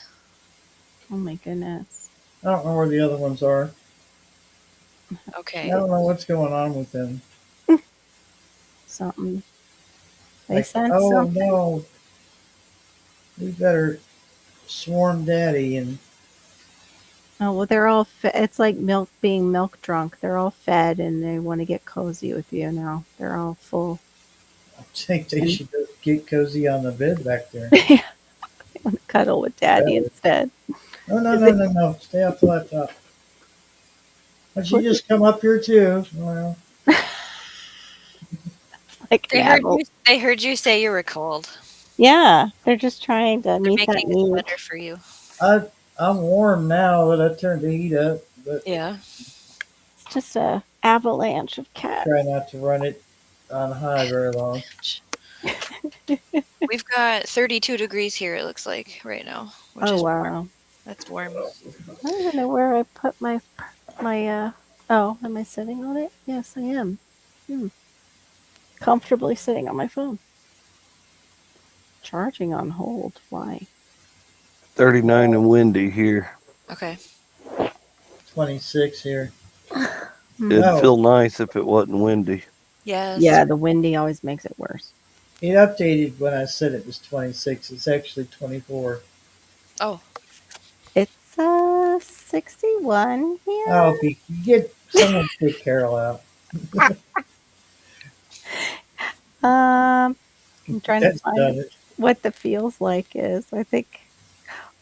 oh my goodness. I don't know where the other ones are. I Okay. don't know what's going on with them. Something. They Like, sent oh something. no, we better Swarm Daddy, and Oh well, they're all. It's like milk being milk drunk. They're all fed and they want to get cozy with you now. They're all full. I think they And should go get cozy on the bed back there. they want to cuddle with Daddy Better. instead. No, no, Is no, it no, no. Stay off the laptop. Why don't you look just come up here too? Well, like an They heard adult? you. They heard you say you were cold. Yeah, they're just trying to They're meet that making a need. sweater for you. I'm warm now that I turned the heat up, but Yeah. It's just a avalanche of cats. try not to run it on high very long. We've got 32 degrees here. It looks like right now, which Oh is warm. wow! That's warm. I don't even know where I put my. Oh, am I sitting on it? Yes, I am. Hmm. Comfortably sitting on my phone. Charging on hold. Why? 39 and windy here. Okay. 26 here. Hmm. It'd No, feel nice if it wasn't windy. Yes. Yeah, the windy always makes it worse. it updated when I said it was 26. It's actually 24. Oh, It's 61 here. Oh, if you get someone to take Carol out. I'm trying to That's find done it. what the feels like is. I think.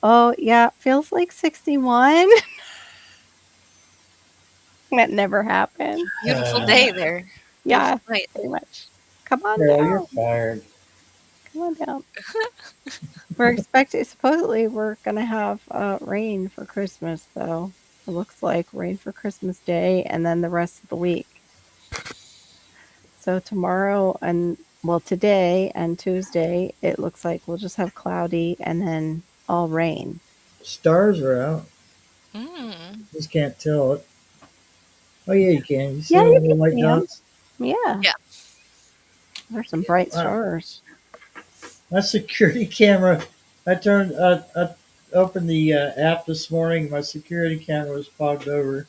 Oh yeah, it feels like 61. That never happened. beautiful Uh, day there. Yeah, Beautiful night. pretty much. Come on Carol, you're down. fired. Come on down. We're expecting. Supposedly, we're gonna have rain for Christmas, though. It looks like rain for Christmas Day, and then the rest of the week. So tomorrow and well, today and Tuesday, it looks like we'll just have cloudy and then all rain. Stars are out. Mm. Just can't tell it. Oh, yeah, you can. You see Yeah, all you the can white see 'em. dots? Yeah. Yeah. There's some bright Wow. stars. My security camera, I opened the app this morning. My security camera was fogged over.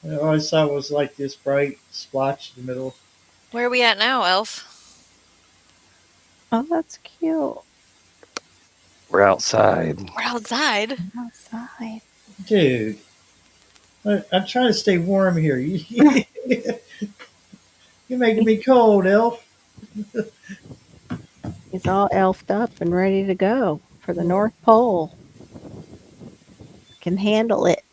And all I saw was like this bright splotch in the middle. Where are we at now, Elf? Oh, that's cute. We're outside. We're outside. Outside. Dude, I'm trying to stay warm here. You're making me cold, Elf. He's all elfed up and ready to go for the North Pole. Can handle it.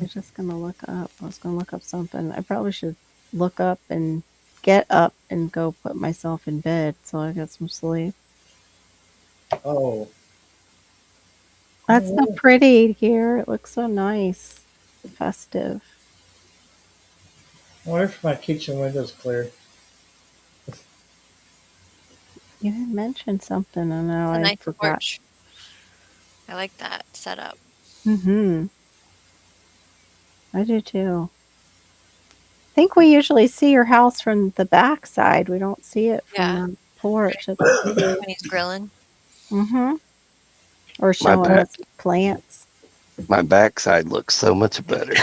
I'm just gonna look up. I was gonna look up something. I probably should look up and get up and go put myself in bed so I get some sleep. Oh, That's so pretty here. It looks so nice. Festive. I wonder if my kitchen window's clear. You had mentioned something and now A I nice forgot. porch. I like that setup. Mm-hmm. I do too. I think we usually see your house from the back side. We don't see it from Yeah. the porch. When he's grilling. Mm-hmm. Or My showing back, us plants. my backside looks so much better.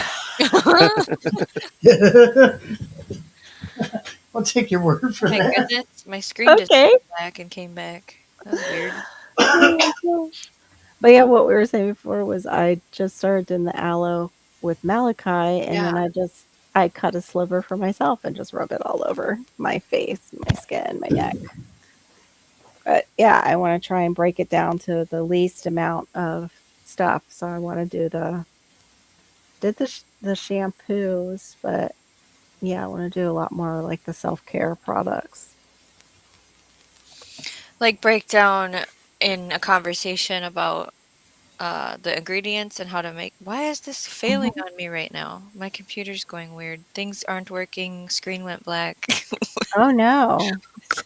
I'll take your word for My that. goodness, my screen just Okay. came back and came back. That was weird. But yeah, what we were saying before was I just started in the aloe with Malachi, and then I cut a sliver for myself and just rub it all over my face, my skin, my neck. But yeah, I want to try and break it down to the least amount of stuff. So I want to do the shampoos, but yeah, I want to do a lot more like the self-care products. Like break down in a conversation about the ingredients and how to make. Why is this failing on me right now? My computer's going weird. Things aren't working. Screen went black. Oh no.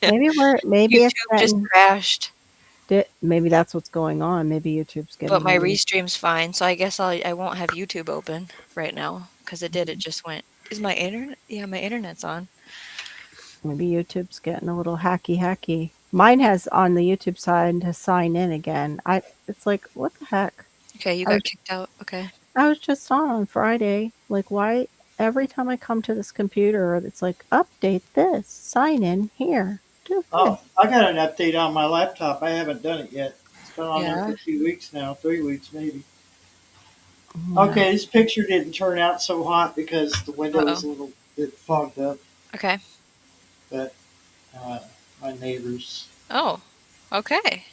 Maybe it's YouTube just getting crashed. maybe that's what's going on. Maybe YouTube's getting But my ready. restream's fine, so I guess I won't have YouTube open right now because it did. It just went. Is my internet? Yeah, my internet's on. Maybe YouTube's getting a little hacky. Mine has on the YouTube side to sign in again. It's like, what the heck? Okay, you I got was, kicked out. Okay. I was just on Friday. Like, why every time I come to this computer, it's like, update this, sign in here, Good. Oh, I got an update on my laptop. I haven't done it yet. It's been on there Yeah. for a few weeks now, 3 weeks maybe. Yeah. Okay, this picture didn't turn out so hot because the window was a Uh-oh. little bit fogged up, Okay. but uh, my neighbors Oh. Okay.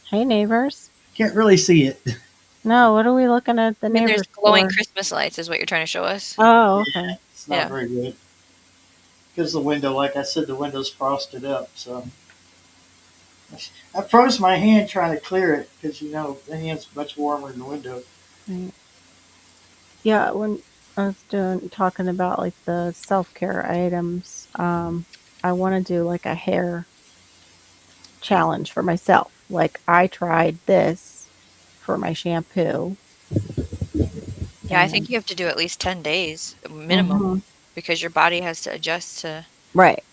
Hey, neighbors. can't really see it. No, what are we looking at the I mean, there's neighbors glowing for? Christmas lights, is what you're trying to show us. Oh, okay. It's not Yeah. very good because the window, like I said, the window's frosted up. So I froze my hand trying to clear it because you know the hand's much warmer than the window. Right. Yeah, when I was talking about like the self-care items, I want to do like a hair challenge for myself. Like I tried this for my shampoo. Yeah, I And think you have to do at least 10 days minimum Mhm. because your body has to adjust to Right.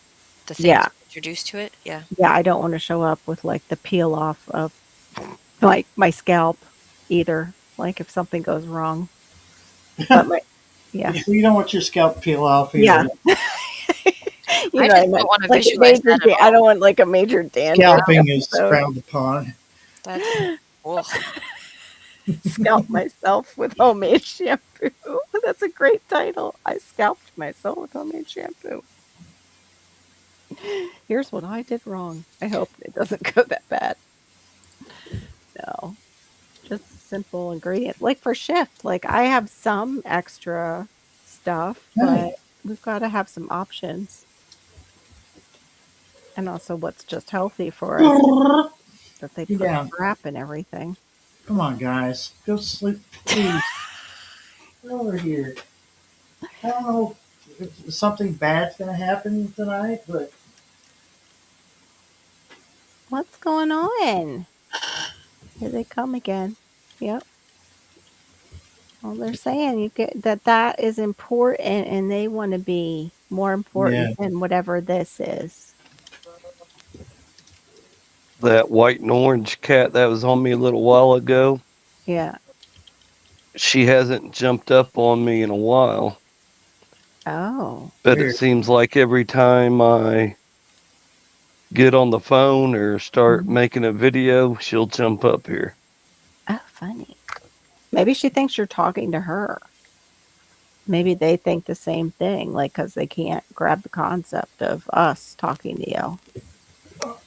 the things Yeah. introduced to it. Yeah. Yeah, I don't want to show up with like the peel off of like my scalp either. Like if something goes wrong. But yeah. You don't want your scalp to peel off Yeah. either. You I know, just don't want to like a visualize major that at I all. don't want like a major dandruff Scalping is episode. frowned upon. That's ugh. Scalp myself with homemade shampoo. That's a great title. I scalped myself with homemade shampoo. Here's what I did wrong. I hope it doesn't go that bad. No, just simple ingredients. Like for shift, like I have some extra stuff, but we've got to have some options. And also what's just healthy for us that they Get put down. crap and everything. Come on, guys. Go sleep, please. Get over here. I don't know if something bad's going to happen tonight, but What's going on? Here they come again. Yep. Well, they're saying you get that is important and they want to be more important than whatever this is. That white and orange cat that was on me a little while ago, Yeah. she hasn't jumped up on me in a while. Oh. But Weird. it seems like every time I get on the phone or start Mhm. making a video, she'll jump up here. Oh, funny. Maybe she thinks you're talking to her. Maybe they think the same thing, like because they can't grab the concept of us talking to you.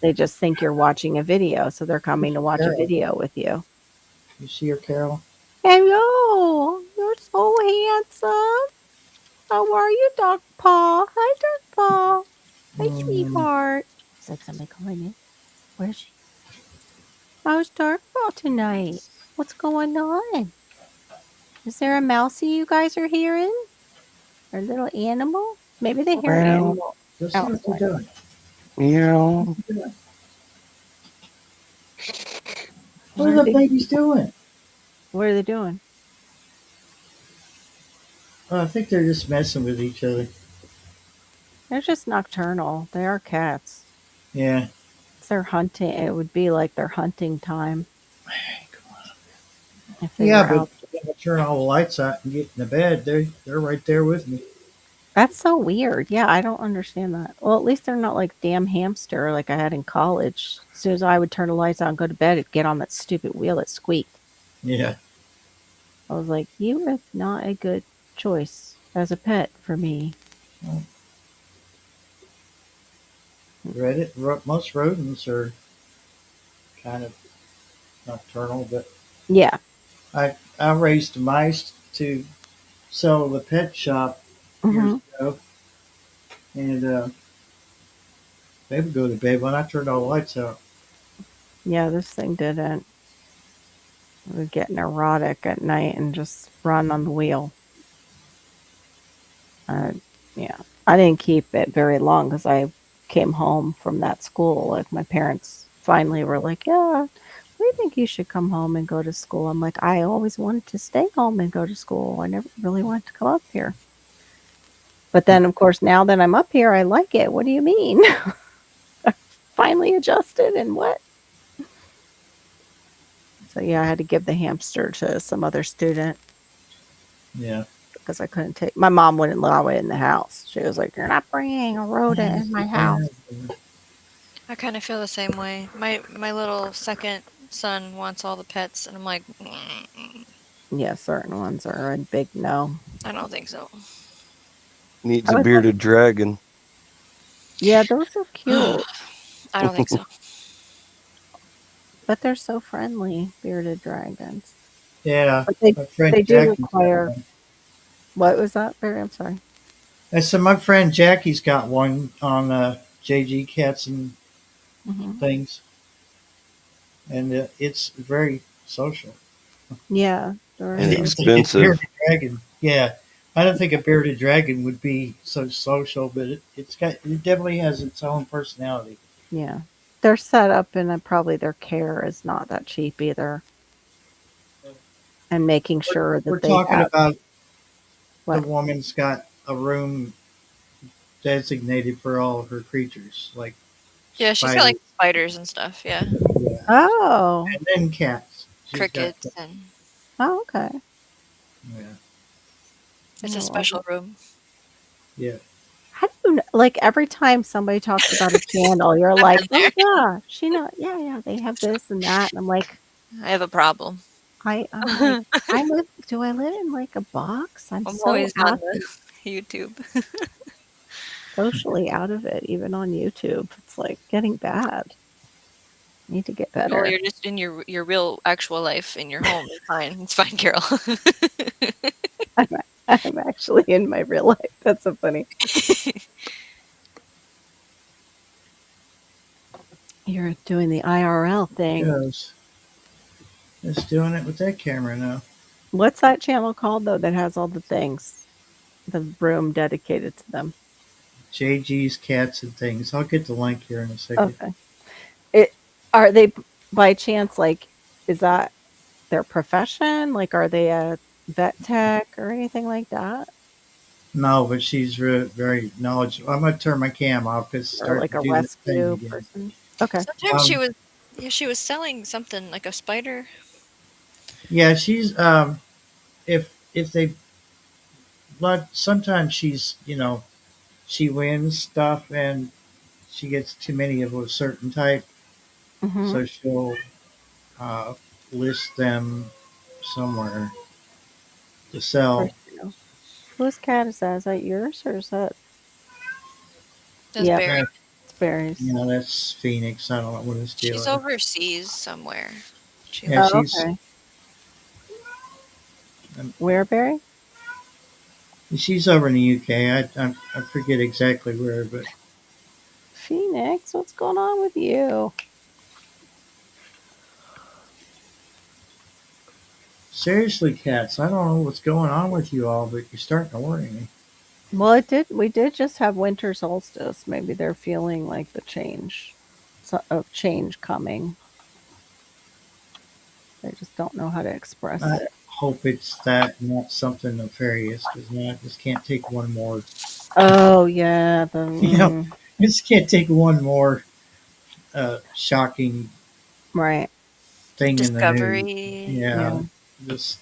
They just think you're watching a video, so they're coming to watch a video with you. You see her, Carol? Hello, you're so handsome. How are you, Dog Paw? Hi, Dog Paw. Hi, sweetheart. Is that somebody calling me? Where is she? How's Dark Paw tonight? What's going on? Is there a mousey you guys are hearing? Or a little animal? Maybe they hear an Well, animal Go see what outside. they're doing. yeah. What are the babies doing? What are they doing? I think they're just messing with each other. They're just nocturnal. They are cats. Yeah. It's their hunting. It would be like their hunting time. If they Yeah, were but out. when I turn all the lights out and get in the bed, they're right there with me. That's so weird. Yeah, I don't understand that. Well, at least they're not like damn hamster like I had in college. As soon as I would turn the lights on and go to bed, it'd get on that stupid wheel that squeaked. Yeah. I was like, you are not a good choice as a pet for me. Most rodents are kind of nocturnal, but Yeah. I raised mice to sell at the pet shop years hmm ago, and they would go to bed when I turned all the lights out. Yeah, this thing didn't. It would get neurotic at night and just run on the wheel. Yeah. I didn't keep it very long because I came home from that school. Like my parents finally were like, yeah, we think you should come home and go to school. I'm like, I always wanted to stay home and go to school. I never really wanted to come up here. But then, of course, now that I'm up here, I like it. What do you mean? Finally adjusted and what? So, yeah, I had to give the hamster to some other student Yeah. because I couldn't my mom wouldn't allow it in the house. She was like, you're not bringing a rodent in my house. I kind of feel the same way. My little second son wants all the pets, and I'm like, Yeah, certain ones are a big no. I don't think so. Needs I a would bearded dragon. Yeah, those are cute, I don't think so. but they're so friendly, bearded dragons. Yeah, But they my friend they do Jackie's got require. one. What was that, Barry? I'm sorry. I said my friend Jackie's got one on JG Cats and Hmm. things, and it's very social. Yeah, they're I And didn't so think a expensive. bearded dragon. Yeah, I don't think a bearded dragon would be so social, but it definitely has its own personality. yeah. They're set up, and probably their care is not that cheap either. And making We're, sure we're that they talking have about the what? woman's got a room designated for all of her creatures, like Yeah, she's got spiders, like spiders and stuff. Yeah, yeah, Oh, and then cats. She's got crickets, and oh, okay. yeah, it's a Oh, well, special room. yeah. how do you like every time somebody talks about a channel, you're I've like, been oh there. yeah, she know, yeah, yeah, they have this and that, and I'm like, I have a problem. I'm like, I'm do I live in like a box? I'm so always on out the YouTube. socially out of it, even on YouTube. It's like getting bad. Need to get Well, better. you're just in your real actual life in your home. It's fine. It's fine, Carol. I'm, I'm actually in my real life. That's so funny. You're doing the IRL thing. Goes. It's doing it with that camera now. What's that channel called though that has all the things? The room dedicated to them. JG's Cats and Things. I'll get the link here in a second. Okay. It are they by chance like is that their profession? Like are they a vet tech or anything like that? No, but she's very knowledgeable. I'm gonna turn my cam off because it's Or starting like to a do that thing rescue again. person? Okay. Sometimes Um, she was selling something like a spider. yeah, she's if they but sometimes she's she wins stuff and she gets too many of a certain type, Mm-hmm. so she'll uh, list them somewhere to sell. Whose cat is that? Is that yours or is that That's Yep, Barry. Yeah, it's Barry's. that's Phoenix. I don't know what his deal She's is. overseas somewhere. She Yeah, lives. Oh, she's okay. um, Where, Barry? she's over in the UK. I forget exactly where, but Phoenix, what's going on with you? seriously, cats, I don't know what's going on with you all, but you're starting to worry me. Well, we did just have winter solstice. Maybe they're feeling like the change, of change coming. They just don't know how to express I it. hope it's that, not something nefarious, because I just can't take one more. Oh, yeah. You know, I just can't take one more shocking Right. thing in the news. Discovery. Yeah. Yeah, just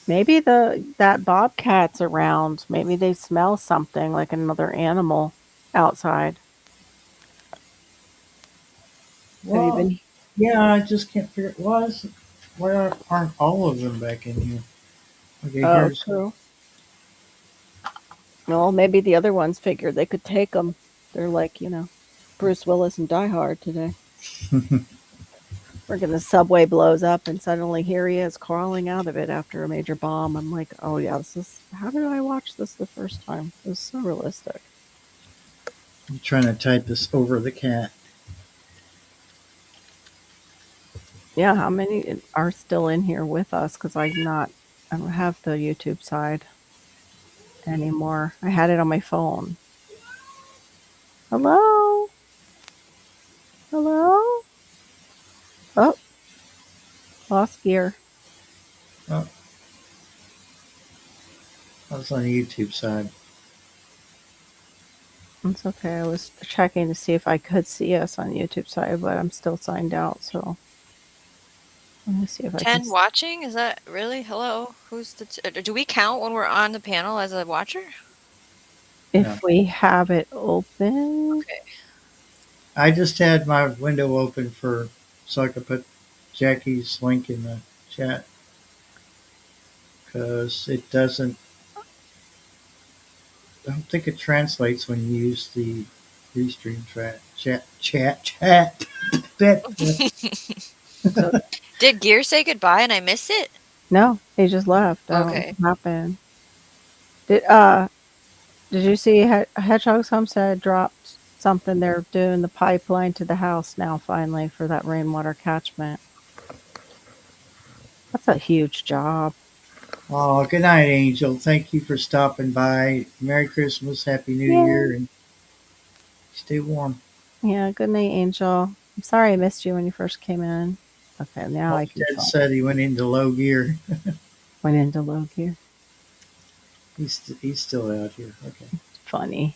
Maybe that bobcat's around. Maybe they smell something like another animal outside. Have you well, been? yeah. I just can't figure. Why aren't all of them back in here? Okay, Oh, here's. true. Well, maybe the other ones figured they could take them. They're like, Bruce Willis and Die Hard today. Freaking the subway blows up, and suddenly here he is crawling out of it after a major bomb. I'm like, oh yeah, how did I watch this the first time? It was so realistic. I'm trying to type this over the cat. Yeah, how many are still in here with us? Because I don't have the YouTube side anymore. I had it on my phone. Hello? Hello? Oh, lost gear. Oh, I was on the YouTube side. It's okay. I was checking to see if I could see us on YouTube side, but I'm still signed out. So let me see if I can. 10 watching? Is that really? Hello? Who's do we count when we're on the panel as a watcher? If Yeah. we have it open. Okay. I just had my window open for so I could put Jackie's link in the chat because it doesn't. I don't think it translates when you use the restream chat. So Did Gear say goodbye and I miss it? no, he just left. I don't know Okay. what happened. Did did you see Hedgehog's Homestead dropped something? They're doing the pipeline to the house now finally for that rainwater catchment. That's a huge job. Oh, good night, Angel. Thank you for stopping by. Merry Christmas, Happy New Yeah. Year, and stay warm. Yeah, good night, Angel. I'm sorry I missed you when you first came in. Okay, now I can Ted talk. said he went into low gear. Went into low gear. He's still out here. Okay. Funny.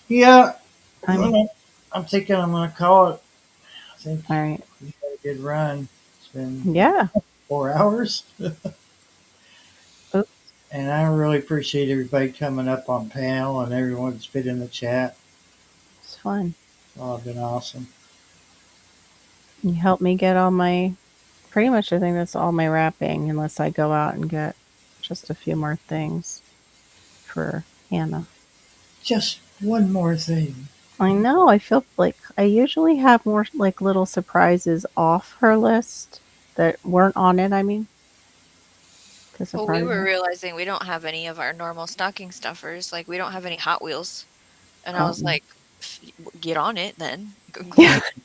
Yeah, I'm I'm thinking I'm gonna call it. I think all right. we had a good run. It's been Yeah. 4 hours, Oops. and I really appreciate everybody coming up on panel and everyone that's been in the chat. It's fun. Oh, it's been awesome. You helped me get all my pretty much I think that's all my wrapping unless I go out and get just a few more things for Hannah. Just one more thing. I know. I feel like I usually have more like little surprises off her list that weren't on it. I mean, because Well, we were realizing we don't have any of our normal stocking stuffers. Like, we don't have any Hot Wheels. And I was like, get on it then.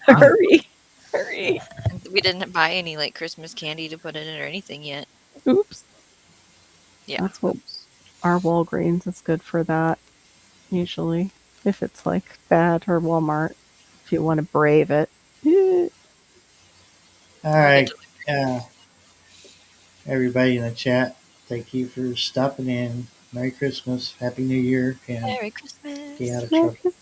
hurry, hurry. And we didn't buy any like Christmas candy to put in it or anything yet. Oops. Yeah. That's what our Walgreens is good for that usually. If it's like bad or Walmart, if you want to brave it. All right. Everybody in the chat, thank you for stopping in. Merry Christmas, Happy New Year, and Merry Christmas. stay out of Merry trouble.